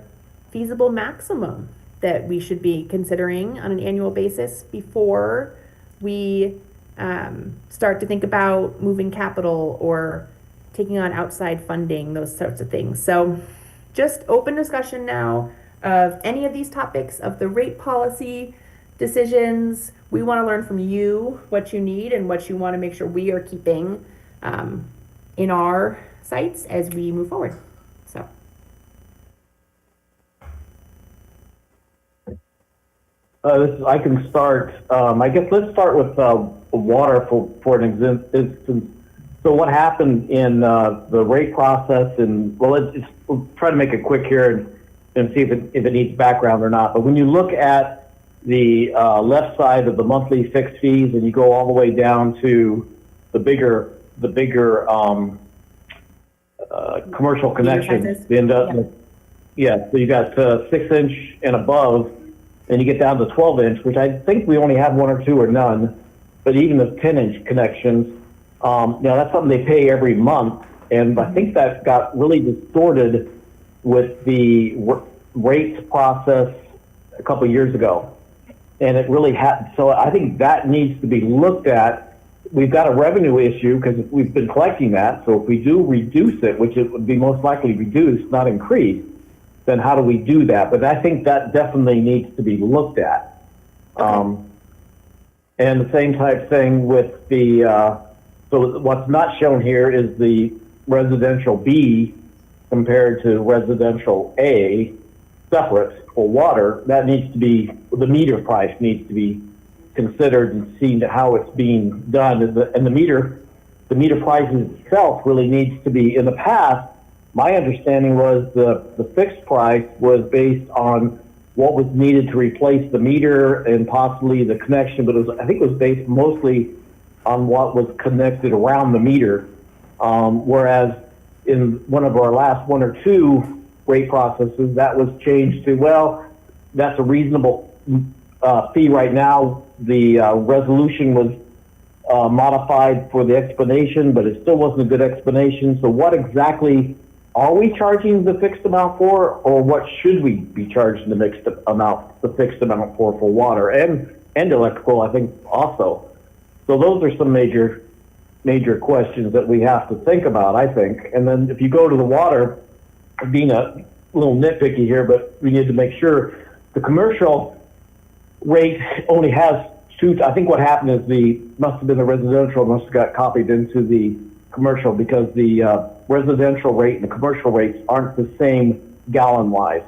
feasible maximum that we should be considering on an annual basis before we start to think about moving capital or taking on outside funding, those sorts of things. So just open discussion now of any of these topics of the rate policy decisions. We want to learn from you what you need and what you want to make sure we are keeping in our sites as we move forward. So. I can start. I guess let's start with water for an instance. So what happened in the rate process, and we'll try to make it quick here and see if it needs background or not. But when you look at the left side of the monthly fixed fees and you go all the way down to the bigger commercial connections, the industrial, so you got 6-inch and above, and you get down to 12-inch, which I think we only have 1 or 2 or none, but even the 10-inch connections, that's something they pay every month, and I think that got really distorted with the rates process a couple of years ago, and it really had. So I think that needs to be looked at. We've got a revenue issue because we've been collecting that. So if we do reduce it, which it would be most likely reduced, not increased, then how do we do that? But I think that definitely needs to be looked at. Okay. And the same type thing with the, so what's not shown here is the residential B compared to residential A separate for water, that needs to be, the meter price needs to be considered and seen to how it's being done. And the meter price itself really needs to be, in the past, my understanding was the fixed price was based on what was needed to replace the meter and possibly the connection, but I think it was based mostly on what was connected around the meter. Whereas in one of our last one or two rate processes, that was changed to, well, that's a reasonable fee right now. The resolution was modified for the explanation, but it still wasn't a good explanation. So what exactly are we charging the fixed amount for, or what should we be charging the fixed amount for water and electrical, I think also. So those are some major questions that we have to think about, I think. And then if you go to the water, being a little nitpicky here, but we need to make sure the commercial rate only has two. I think what happened is must have been the residential must have got copied into the commercial, because the residential rate and the commercial rates aren't the same gallon wise.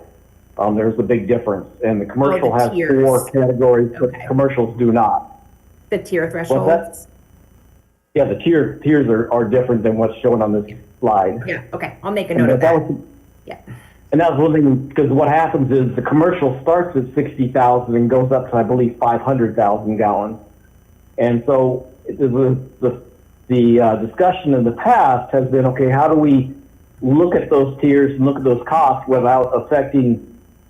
There's a big difference, and the commercial has tiers. 4 categories, but Okay. commercials do not. The tier thresholds. What's that? Yeah, the tiers are different than what's shown on this slide. Yeah, okay, I'll make a note of that. Yeah, And that was one thing, because what happens is the commercial starts at 60,000 and goes up to, I believe, 500,000 gallons. And so the discussion in the past has been, okay, how do we look at those tiers and look at those costs without affecting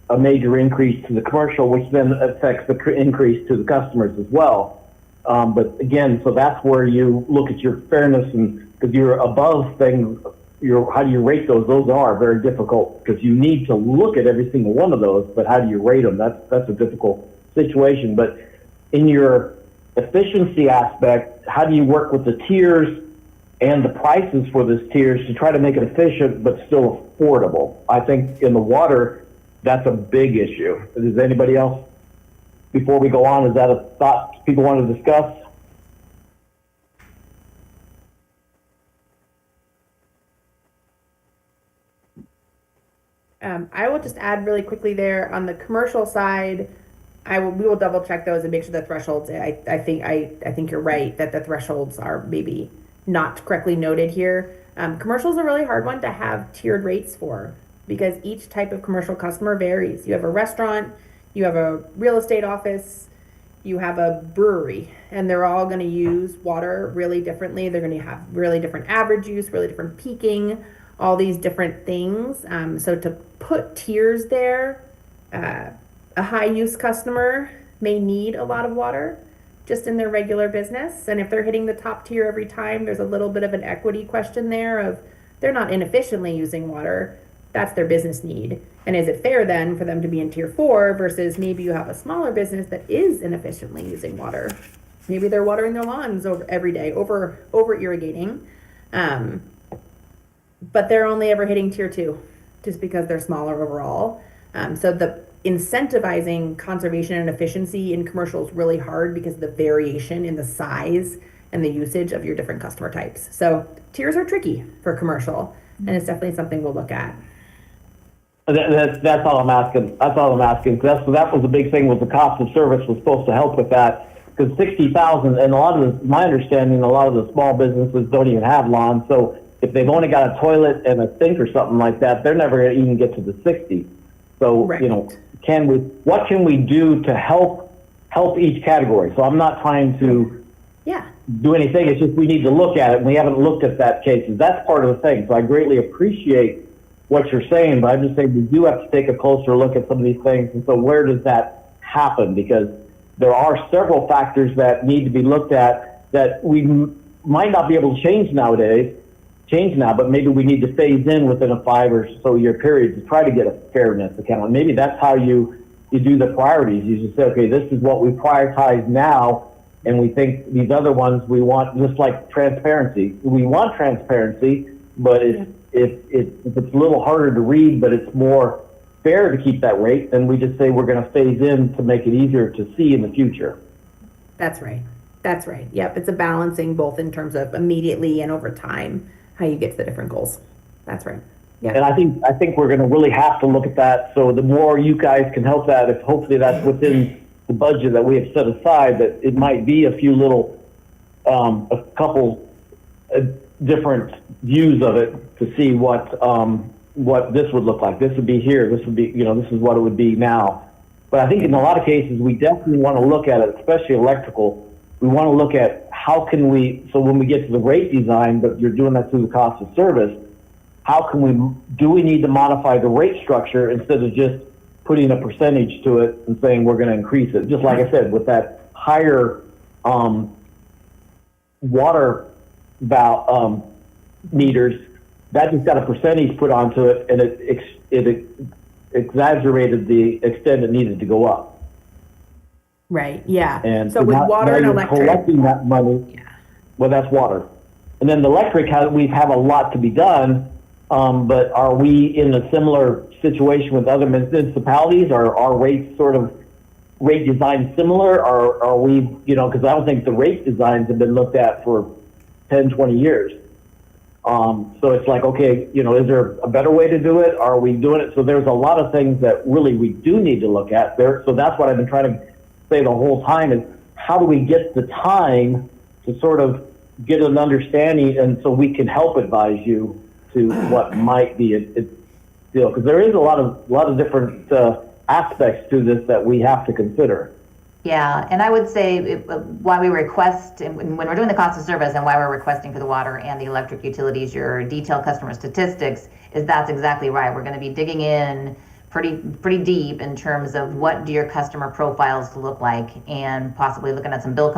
a major increase to the commercial, which then affects the increase to the customers as well. But again, so that's where you look at your fairness, and because you're above things, how do you rate those? Those are very difficult, because you need to look at every single one of those, but how do you rate them? That's a difficult situation. But in your efficiency aspect, how do you work with the tiers and the prices for those tiers to try to make it efficient but still affordable? I think in the water, that's a big issue. Does anybody else, before we go on, is that a thought people want to discuss? I will just add really quickly there on the commercial side. We will double check those and make sure the thresholds. I think you're right that the thresholds are maybe not correctly noted here. Commercial is a really hard one to have tiered rates for, because each type of commercial customer varies. You have a restaurant, you have a real estate office, you have a brewery, and they're all going to use water really differently. They're going to have really different average use, really different peaking, all these different things. So to put tiers there, a high use customer may need a lot of water just in their regular business. And if they're hitting the top tier every time, there's a little bit of an equity question there of they're not inefficiently using water. That's their business need. And is it fair then for them to be in tier 4 versus maybe you have a smaller business that is inefficiently using water? Maybe they're watering their lawns every day, over irrigating. But they're only ever hitting tier 2 just because they're smaller overall. So the incentivizing conservation and efficiency in commercial is really hard because of the variation in the size and the usage of your different customer types. So tiers are tricky for commercial, and it's definitely something we'll look at. That's all I'm asking. That's all I'm asking. That was the big thing, was the cost of service was supposed to help with that. Because 60,000, and my understanding, a lot of the small businesses don't even have lawns. So if they've only got a toilet and a sink or something like that, they're never going to even get to the 60. So, Right. What can we do to help each category? So I'm not trying to Yeah. do anything. It's just we need to look at it, and we haven't looked at that cases. That's part of the thing. So I greatly appreciate what you're saying, but I'm just saying we do have to take a closer look at some of these things. And so where does that happen? Because there are several factors that need to be looked at that we might not be able to change now, but maybe we need to phase in within a 5 or so year period to try to get a fairness account. And maybe that's how you do the priorities. You just say, okay, this is what we prioritize now, and we think these other ones we want, just like transparency. We want transparency, but if it's a little harder to read, but it's more fair to keep that rate, then we just say we're going to phase in to make it easier to see in the future. That's right. That's right. Yep. It's a balancing both in terms of immediately and over time, how you get to the different goals. That's right. And Yeah. I think we're gonna really have to look at that, so the more you guys can help that, if hopefully that's within the budget that we have set aside, that it might be a few little, a couple different views of it to see what this would look like. This would be here, this would be, this is what it would be now. But I think in a lot of cases, we definitely want to look at it, especially electrical. We want to look at how can we, so when we get to the rate design, but you're doing that through the cost of service, how can do we need to modify the rate structure instead of just putting a percentage to it and saying we're going to increase it? Just like I said, with that higher water meters, that just got a percentage put onto it, and it exaggerated the extent it needed to go up. Right. Yeah. And so with now- water now and you're electric. collecting that money. Yeah. Well, that's water. And then the electric, we have a lot to be done, but are we in a similar situation with other municipalities? Are our rates sort of rate design similar? Or are we, because I don't think the rate designs have been looked at for 10, 20 years. So it's like, okay, is there a better way to do it? Are we doing it? So there's a lot of things that really we do need to look at there. So that's what I've been trying to say the whole time is how do we get the time to sort of get an understanding, and so we can help advise you to what might be a deal, because there is a lot of different aspects to this that we have to consider. Yeah, and I would say why we request, and when we're doing the cost of service and why we're requesting for the water and the electric utilities, your detailed customer statistics, is that's exactly right. We're going to be digging in pretty deep in terms of what do your customer profiles look like, and possibly looking at some bill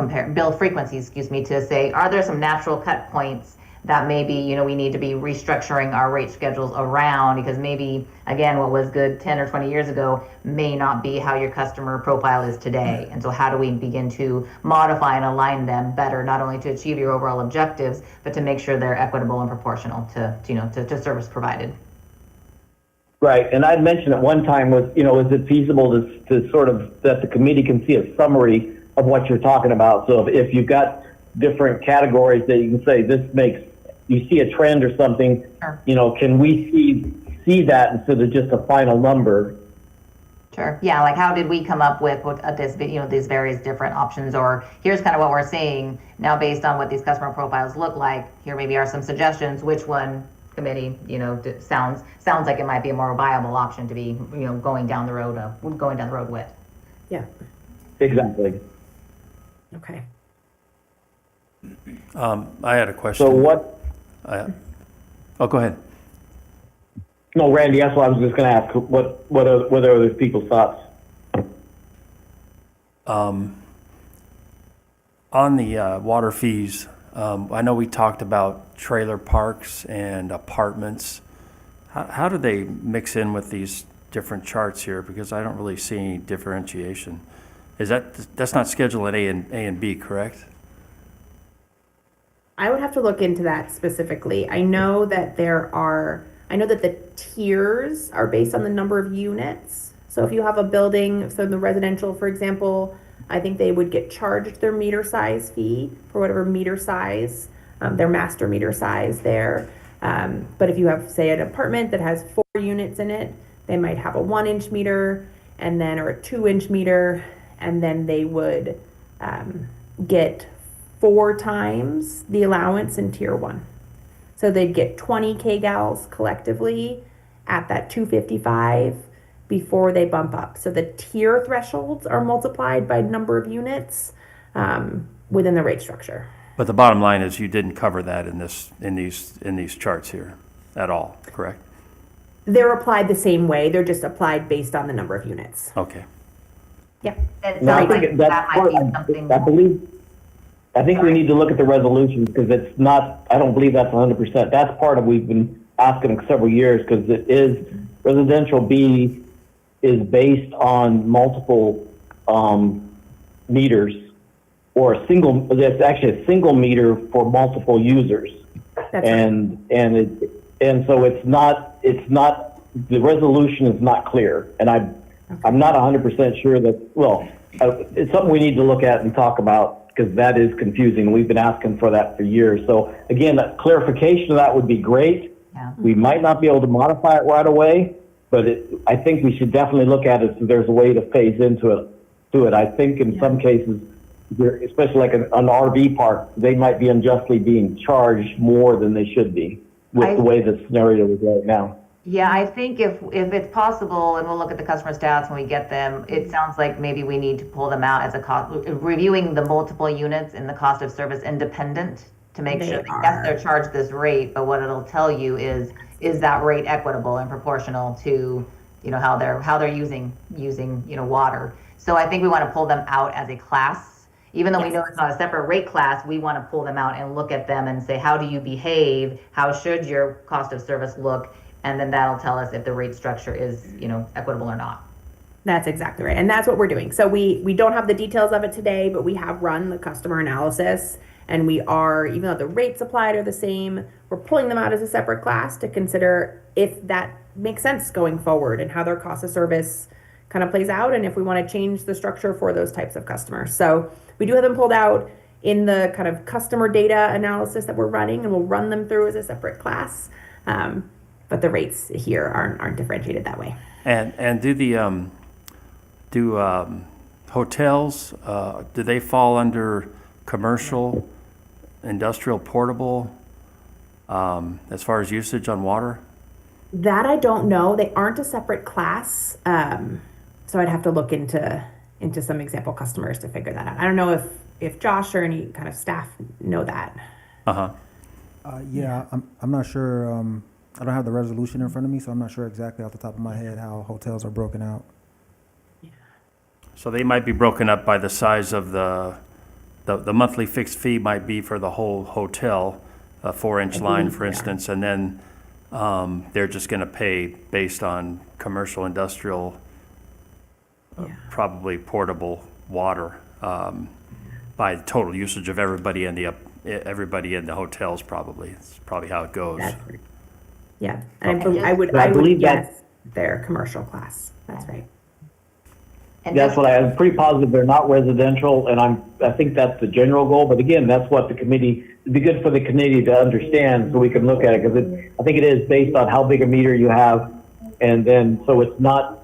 frequencies, to say, are there some natural cut points that maybe, we need to be restructuring our rate schedules around, because maybe, again, what was good 10 or 20 years ago may not be how your customer profile is today. And so how do we begin to modify and align them better, not only to achieve your overall objectives, but to make sure they're equitable and proportional to service provided. Right, and I'd mentioned at one time is it feasible to sort of, that the committee can see a summary of what you're talking about? So if you've got different categories that you can say, you see a trend or something, Sure. Can we see that instead of just a final number? Sure. Yeah. Like, how did we come up with these various different options? Or here's kind of what we're seeing now based on what these customer profiles look like. Here maybe are some suggestions. Which one, committee, sounds like it might be a more viable option to be, going down the road with. Yeah. Exactly. Okay. I had a question. So what? Oh, go ahead. No, Randy, that's what I was just going to ask. What are other people's thoughts? On the water fees, I know we talked about trailer parks and apartments. How do they mix in with these different charts here? Because I don't really see any differentiation. That's not scheduled at A and B, correct? I would have to look into that specifically. I know that the tiers are based on the number of units. So if you have a building, so the residential, for example, I think they would get charged their meter size fee for whatever meter size, their master meter size there. But if you have, say, an apartment that has 4 units in it, they might have a 1-inch meter or a 2-inch meter, and then they would get 4 times the allowance in tier 1. So they'd get 20 kgals collectively at that 255 before they bump up. So the tier thresholds are multiplied by number of units within the rate structure. But the bottom line is you didn't cover that in these charts here at all, correct? They're applied the same way. They're just applied based on the number of units. Okay. Yeah. It No, I sounds like think that might be something. I think we need to look at the resolutions, because it's not, I don't believe that's 100%. That's part of, we've been asking several years, because it is, residential B is based on multiple meters, or it's actually a single meter for multiple users. That's right. And so it's not, the resolution is not clear. And I'm not 100% sure that, it's something we need to look at and talk about because that is confusing. We've been asking for that for years. So again, that clarification of that would be great. Yeah. We might not be able to modify it right away, but I think we should definitely look at it so there's a way to phase into it. I think in some cases, especially like an RV park, they might be unjustly being charged more than they should be with the way the scenario is right now. Yeah, I think if it's possible, and we'll look at the customer stats when we get them, it sounds like maybe we need to pull them out as a cost, reviewing the multiple units in the cost of service independent to make sure that yes, they're charged this rate, but what it'll tell you is that rate equitable and proportional to, how they're using, water. So I think we want to pull them out as a class. Even though we know it's not a separate rate class, we want to pull them out and look at them and say, how do you behave? How should your cost of service look? And then that'll tell us if the rate structure is, equitable or not. That's exactly right. And that's what we're doing. So we don't have the details of it today, but we have run the customer analysis, and we are, even though the rates applied are the same, we're pulling them out as a separate class to consider if that makes sense going forward and how their cost of service kind of plays out, and if we want to change the structure for those types of customers. So we do have them pulled out in the kind of customer data analysis that we're running, and we'll run them through as a separate class. But the rates here aren't differentiated that way. And do hotels, do they fall under commercial, industrial, portable, as far as usage on water? That I don't know. They aren't a separate class. So I'd have to look into some example customers to figure that out. I don't know if Josh or any kind of staff know that. Uh-huh. Yeah, I'm not sure. I don't have the resolution in front of me, so I'm not sure exactly off the top of my head how hotels are broken out. So they might be broken up by the size of the monthly fixed fee might be for the whole hotel, a 4-inch line, for instance, and then they're just going to pay based on commercial, industrial, probably portable water by the total usage of everybody in the hotels. Probably it's probably how it goes. That's right. Yeah, and Okay. I would guess they're commercial class. That's right. And That's what I'm pretty positive they're not residential, and I think that's the general goal. But again, that's what it'd be good for the committee to understand so we can look at it, because I think it is based on how big a meter you have, and then so it's not,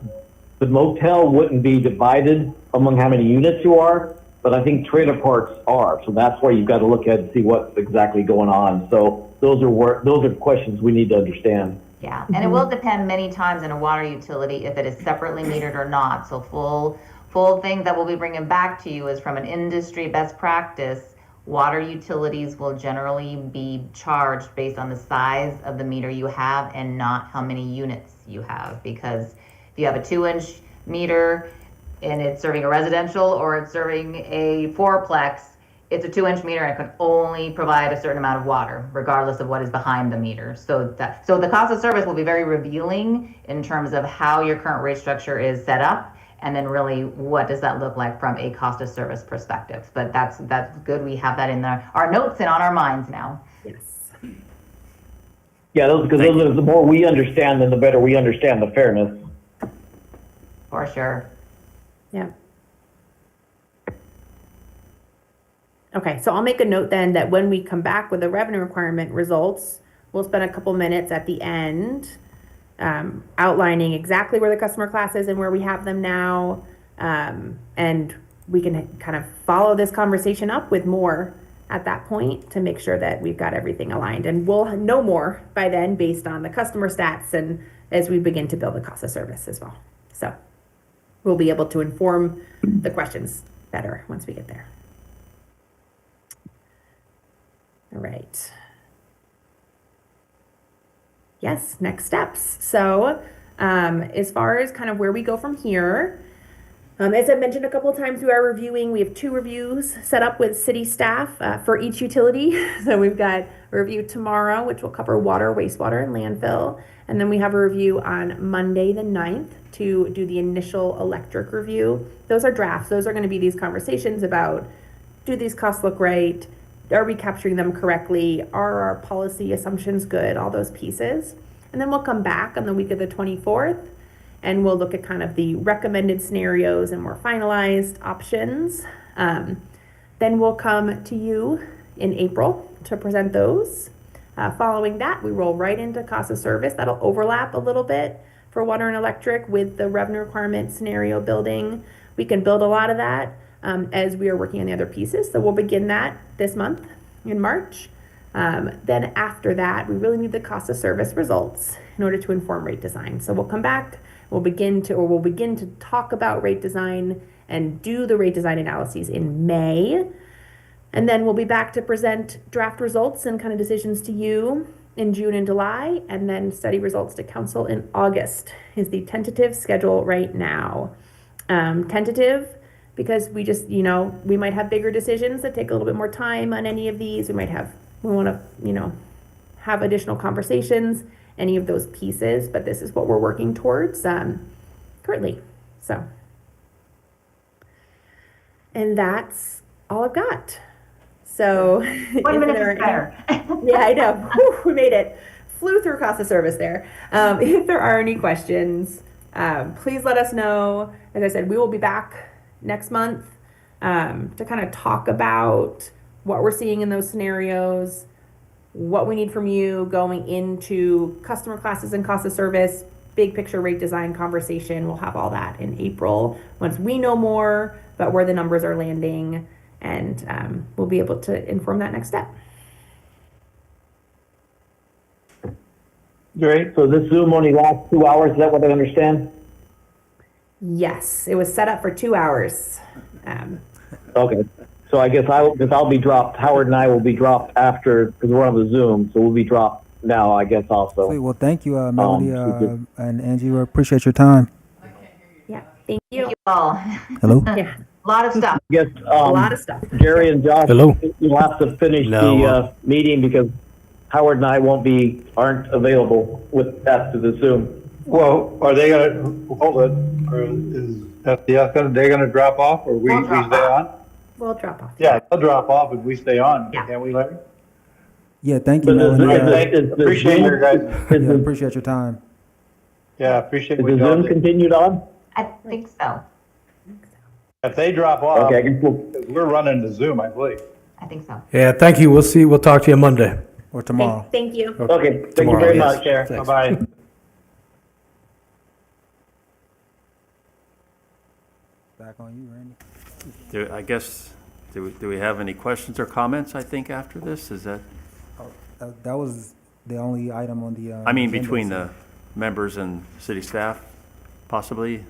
the motel wouldn't be divided among how many units you are, but I think trailer parks are. So that's why you've got to look at and see what's exactly going on. So those are questions we need to understand. Yeah, and it will depend many times in a water utility if it is separately metered or not. So full thing that we'll be bringing back to you is from an industry best practice. Water utilities will generally be charged based on the size of the meter you have and not how many units you have. Because if you have a 2-inch meter and it's serving a residential or it's serving a fourplex, it's a 2-inch meter and it can only provide a certain amount of water, regardless of what is behind the meter. So the cost of service will be very revealing in terms of how your current rate structure is set up, and then really what does that look like from a cost of service perspective. But that's good. We have that in our notes and on our minds now. Yes. Yeah, the more we understand, then the better we understand the fairness. For sure. Yeah. Okay, so I'll make a note then that when we come back with the revenue requirement results, we'll spend a couple minutes at the end outlining exactly where the customer class is and where we have them now. And we can kind of follow this conversation up with more at that point to make sure that we've got everything aligned. And we'll know more by then based on the customer stats and as we begin to build the cost of service as well. So we'll be able to inform the questions better once we get there. All right. Yes, next steps. So as far as kind of where we go from here, as I mentioned a couple of times, we are reviewing. We have 2 reviews set up with city staff for each utility. So we've got a review tomorrow, which will cover water, wastewater, and landfill. And then we have a review on Monday the 9th to do the initial electric review. Those are drafts. Those are going to be these conversations about, do these costs look right? Are we capturing them correctly? Are our policy assumptions good? All those pieces. And then we'll come back on the week of the 24th and we'll look at kind of the recommended scenarios and more finalized options. Then we'll come to you in April to present those. Following that, we roll right into cost of service. That'll overlap a little bit for water and electric with the revenue requirement scenario building. We can build a lot of that as we are working on the other pieces. So we'll begin that this month in March. Then after that, we really need the cost of service results in order to inform rate design. So we'll come back, we'll begin to talk about rate design and do the rate design analyses in May. And then we'll be back to present draft results and kind of decisions to you in June and July, and then study results to council in August is the tentative schedule right now. Tentative because we just, we might have bigger decisions that take a little bit more time on any of these. We want to, have additional conversations, any of those pieces, but this is what we're working towards currently. So, and that's all I've got. So, 1 minute is better. Yeah, I know. Whew, we made it. Flew through cost of service there. If there are any questions, please let us know. As I said, we will be back next month to kind of talk about what we're seeing in those scenarios, what we need from you going into customer classes and cost of service, big picture rate design conversation. We'll have all that in April once we know more about where the numbers are landing, and we'll be able to inform that next step. Great. So this Zoom only lasts 2 hours. Is that what I understand? Yes, it was set up for 2 hours. Okay. So I guess I'll be dropped. Howard and I will be dropped after, because we're on the Zoom, so we'll be dropped now, I guess, also. Sweet. Well, thank you, Melody and Angie. We appreciate your time. Yeah, thank you. Thank you all. Hello? Yeah, A lot of stuff. I guess, a lot of stuff. Gary and Josh, Hello? you'll have to finish the meeting because Howard and I aren't available after the Zoom. Well, are they gonna, hold it, or is FDS they're gonna drop off, or we We'll drop stay off. on? We'll drop off. Yeah, they'll drop off and we stay on, Yeah. can't we, Larry? Yeah, thank you, But Melody. is the Appreciate Zoom- your guys, is Yeah, the- appreciate your time. yeah, appreciate is what the y'all Zoom do. continued on? I think so. If they drop off, Okay, I guess we're running the Zoom, I believe. I think so. Yeah, thank you. We'll talk to you Monday. Or tomorrow. Thank you. okay, thank you Tomorrow, very yes. much, Chair. Thanks. Bye-bye. Back on you, Randy. Do we have any questions or comments, I think, after this? Is that, That was the only item on the. I mean, agenda, between so- the members and city staff, possibly?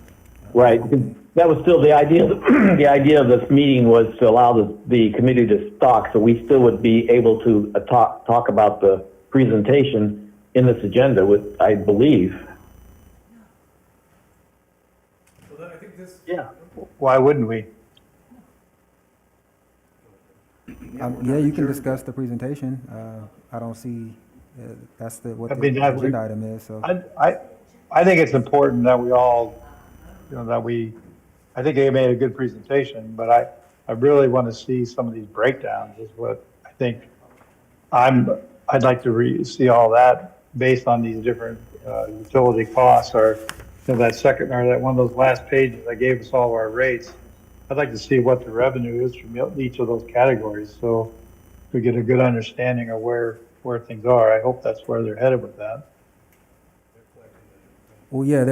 Right, because that was still the idea, the idea of this meeting was to allow the committee to talk, so we still would be able to talk about the presentation in this agenda, I believe. Yeah. Why wouldn't we? Yeah, you can discuss the presentation. I don't see, that's what I the mean, I- agenda item is, so. I think it's important that we all, I think they made a good presentation, but I really want to see some of these breakdowns is what I think I'd like to see all that based on these different utility costs or that second, or that one of those last pages that gave us all our rates. I'd like to see what the revenue is from each of those categories, so we get a good understanding of where things are. I hope that's where they're headed with that. Well, yeah,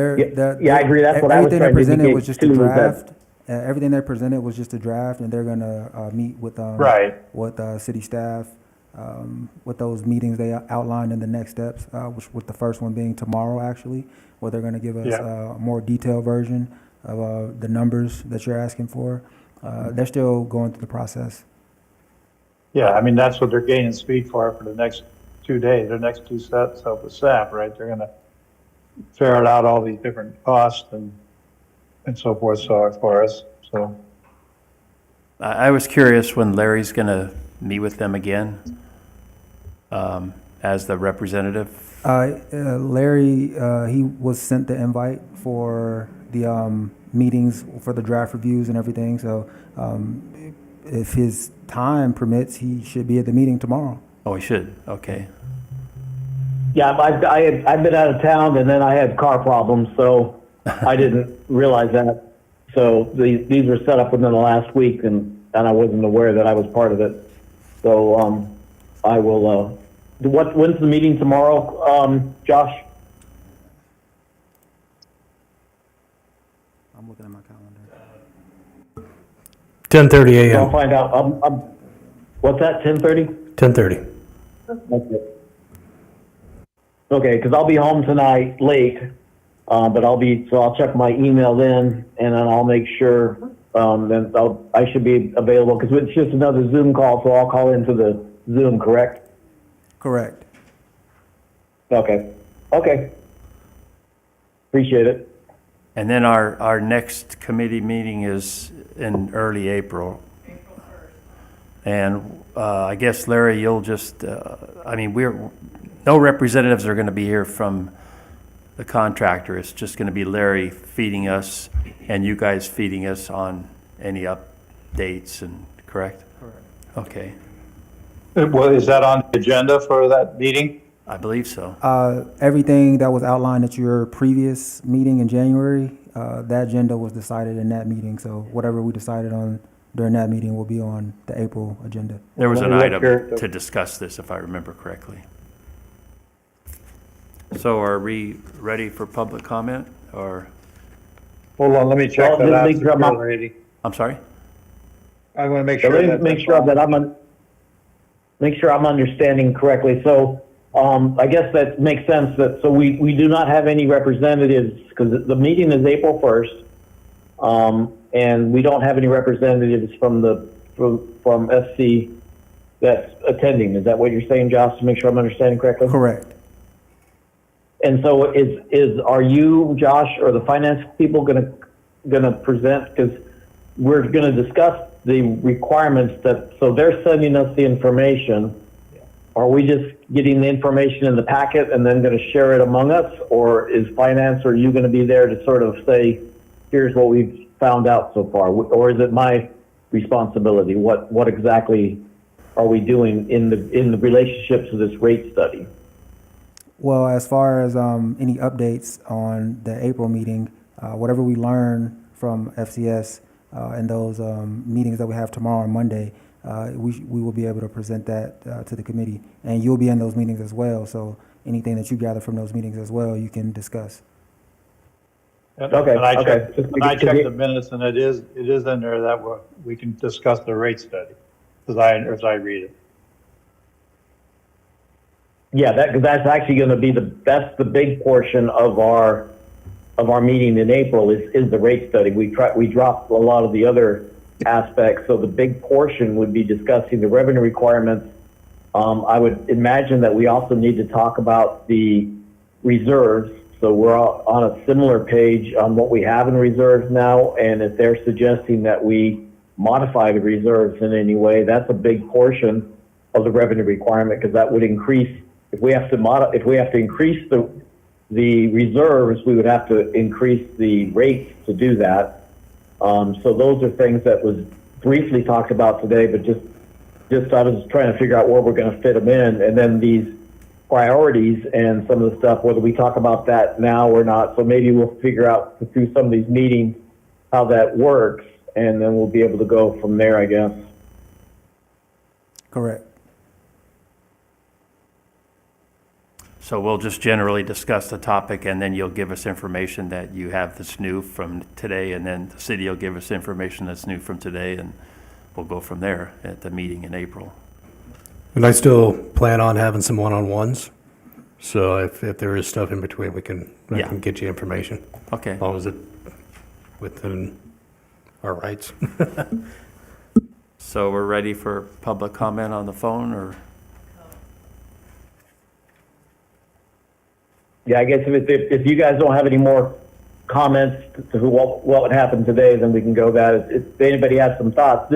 Yeah, I agree. That's what I was everything they trying to presented indicate was just a too, is that- draft. Everything they presented was just a draft, and they're gonna meet with Right. with city staff with those meetings they outlined in the next steps, which with the first one being tomorrow, actually, where they're gonna give us Yeah. a more detailed version of the numbers that you're asking for. They're still going through the process. Yeah, I mean, that's what they're gaining speed for the next 2 days, the next 2 sets of the staff, right? They're gonna ferret out all these different costs and so forth, for us, so. I was curious when Larry's going to meet with them again as the representative. Larry, he was sent the invite for the meetings for the draft reviews and everything. So if his time permits, he should be at the meeting tomorrow. Oh, he should, okay. Yeah, I've been out of town and then I had car problems, so I didn't realize that. So these were set up within the last week and and I wasn't aware that I was part of it. So, I will, when's the meeting tomorrow, Josh? I'm looking at my calendar. 10:30 I'll a.m. find out. What's that, 10:30? 10:30. Okay, because I'll be home tonight late, but I'll check my email then, and then I'll make sure, then I should be available, because it's just another Zoom call, so I'll call into the Zoom, correct? Correct. Okay, appreciate it. And then our next committee meeting is in early April. And I guess, Larry, you'll just, no representatives are going to be here from the contractor. It's just going to be Larry feeding us and you guys feeding us on any updates, and correct? Correct. Okay, Well, is that on the agenda for that meeting? I believe so. Everything that was outlined at your previous meeting in January, that agenda was decided in that meeting. So whatever we decided on during that meeting will be on the April agenda. There was an Let me item look here. to discuss this, if I remember correctly. So are we ready for public comment, or, Hold on, let me check Well, that just out. make sure I'm not- already. I'm sorry? I want to make So sure let me that. make sure that I'm understanding correctly. So, I guess that makes sense that, so we do not have any representatives, because the meeting is April 1st. And we don't have any representatives from SC that's attending. Is that what you're saying, Josh, to make sure I'm understanding correctly? Correct. And so are you, Josh, or the finance people gonna present? Because we're gonna discuss the requirements so they're sending us the information. Are we just getting the information in the packet and then gonna share it among us? Or is finance, or are you gonna be there to sort of say, here's what we've found out so far? Or is it my responsibility? What exactly are we doing in the relationship to this rate study? Well, as far as any updates on the April meeting, whatever we learn from FCS in those meetings that we have tomorrow and Monday, we will be able to present that to the committee. And you'll be in those meetings as well, so anything that you gather from those meetings as well, you can discuss. Okay, And I okay. checked the minutes, and it is in there that we can discuss the rate study, as I read it. Yeah, that's actually going to be that's the big portion of our meeting in April is the rate study. We dropped a lot of the other aspects, so the big portion would be discussing the revenue requirements. I would imagine that we also need to talk about the reserves. So we're on a similar page on what we have in reserves now, and if they're suggesting that we modify the reserves in any way, that's a big portion of the revenue requirement, because that would increase. If we have to increase the reserves, we would have to increase the rates to do that. So those are things that was briefly talked about today, but just I was trying to figure out where we're going to fit them in, and then these priorities and some of the stuff, whether we talk about that now or not. So maybe we'll figure out through some of these meetings how that works, and then we'll be able to go from there, I guess. Correct. So we'll just generally discuss the topic, and then you'll give us information that you have that's new from today, and then the city will give us information that's new from today, and we'll go from there at the meeting in April. And I still plan on having some one-on-ones. So if there is stuff in between, I can get you information. Okay. As long as it within our rights. So we're ready for public comment on the phone, or? Yeah, I guess if you guys don't have any more comments to what happened today, then we can go that. If anybody has some thoughts,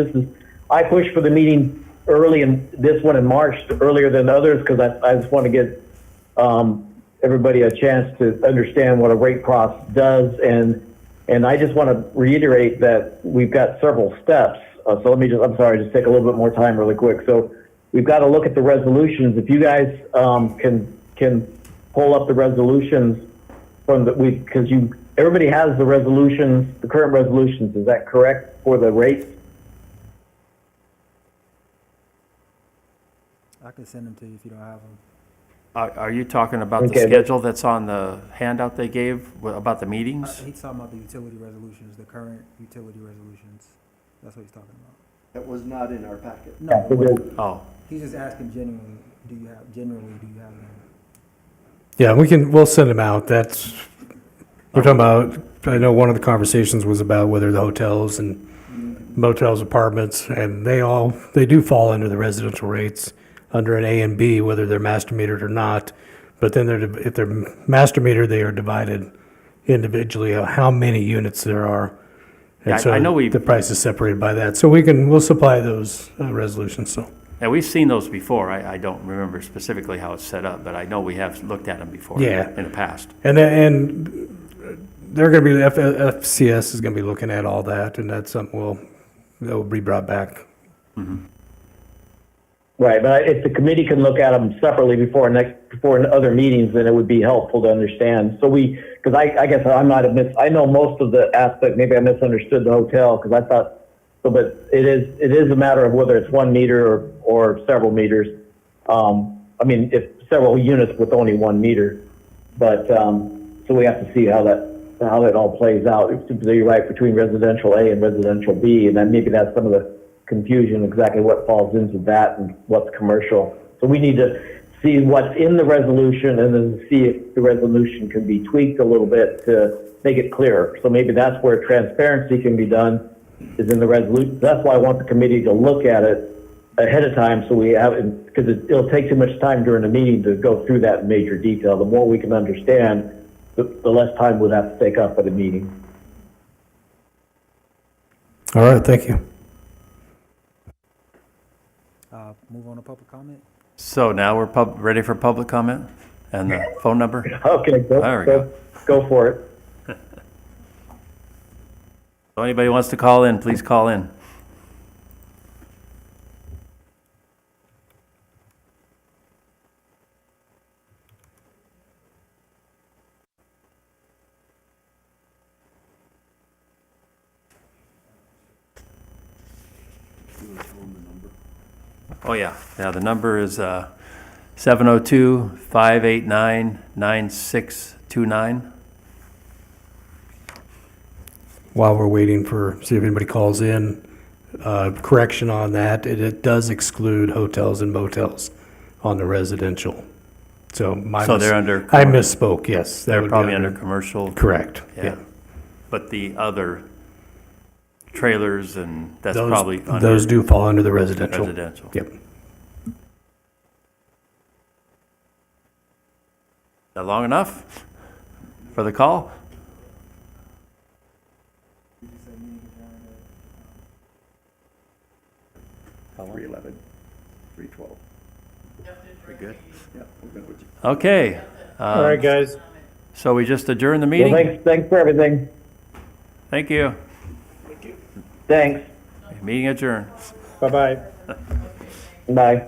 I pushed for the meeting early in this one in March, earlier than others, because I just want to give everybody a chance to understand what a rate cross does, and I just want to reiterate that we've got several steps. So let me just take a little bit more time really quick. So we've got to look at the resolutions. If you guys can pull up the resolutions from because everybody has the resolutions, the current resolutions. Is that correct for the rates? I can send them to you if you don't have them. Are you talking about the Okay, but- schedule that's on the handout they gave about the meetings? He's talking about the utility resolutions, the current utility resolutions. That's what he's talking about. That was not in our packet. No, So there's- Oh, he's just asking genuinely, do you have them? Yeah, we'll send them out. We're talking about, I know one of the conversations was about whether the hotels and motels, apartments, and they do fall under the residential rates under an A and B, whether they're master metered or not. But then if they're master metered, they are divided individually of how many units there are. Yeah, And so I know the price is separated by that. So we'll supply those resolutions, so. yeah, we've seen those before. I don't remember specifically how it's set up, but I know we have looked at them before. Yeah. In the past. And they're going to be, FCS is going to be looking at all that, and that's something that will be brought back. Right, but if the committee can look at them separately before other meetings, then it would be helpful to understand. So because I guess I might have I know most of the aspect, maybe I misunderstood the hotel, because I thought, but it is a matter of whether it's 1 meter or several meters. I mean, if several units with only 1 meter, but, so we have to see how that all plays out. You're right, between residential A and residential B, and then maybe that's some of the confusion, exactly what falls into that and what's commercial. So we need to see what's in the resolution and then see if the resolution can be tweaked a little bit to make it clearer. So maybe that's where transparency can be done, is in the resolution. That's why I want the committee to look at it ahead of time, so we have, because it'll take too much time during the meeting to go through that in major detail. The more we can understand, the less time we'll have to take up at a meeting. All right, thank you. Move on to public comment? So now we're ready for public comment and the phone number? Okay, There we go for it. So anybody wants to call in, please call in. Oh, yeah. Yeah, the number is 702-589-9629. While we're waiting see if anybody calls in, correction on that, it does exclude hotels and motels on the residential. So they're under. I misspoke, yes. that They're would be probably under commercial. Correct, Yeah. yeah. But the other trailers and that's Those- probably under Those do fall under the residential. residential. Yep. Is that long enough for the call? How 311, 312. Very good. Yeah, we're good with you. Okay. All right, guys. So we just adjourn the Well, meeting? thanks for everything. Thank you. Thanks. Meeting adjourned. Bye-bye. Bye.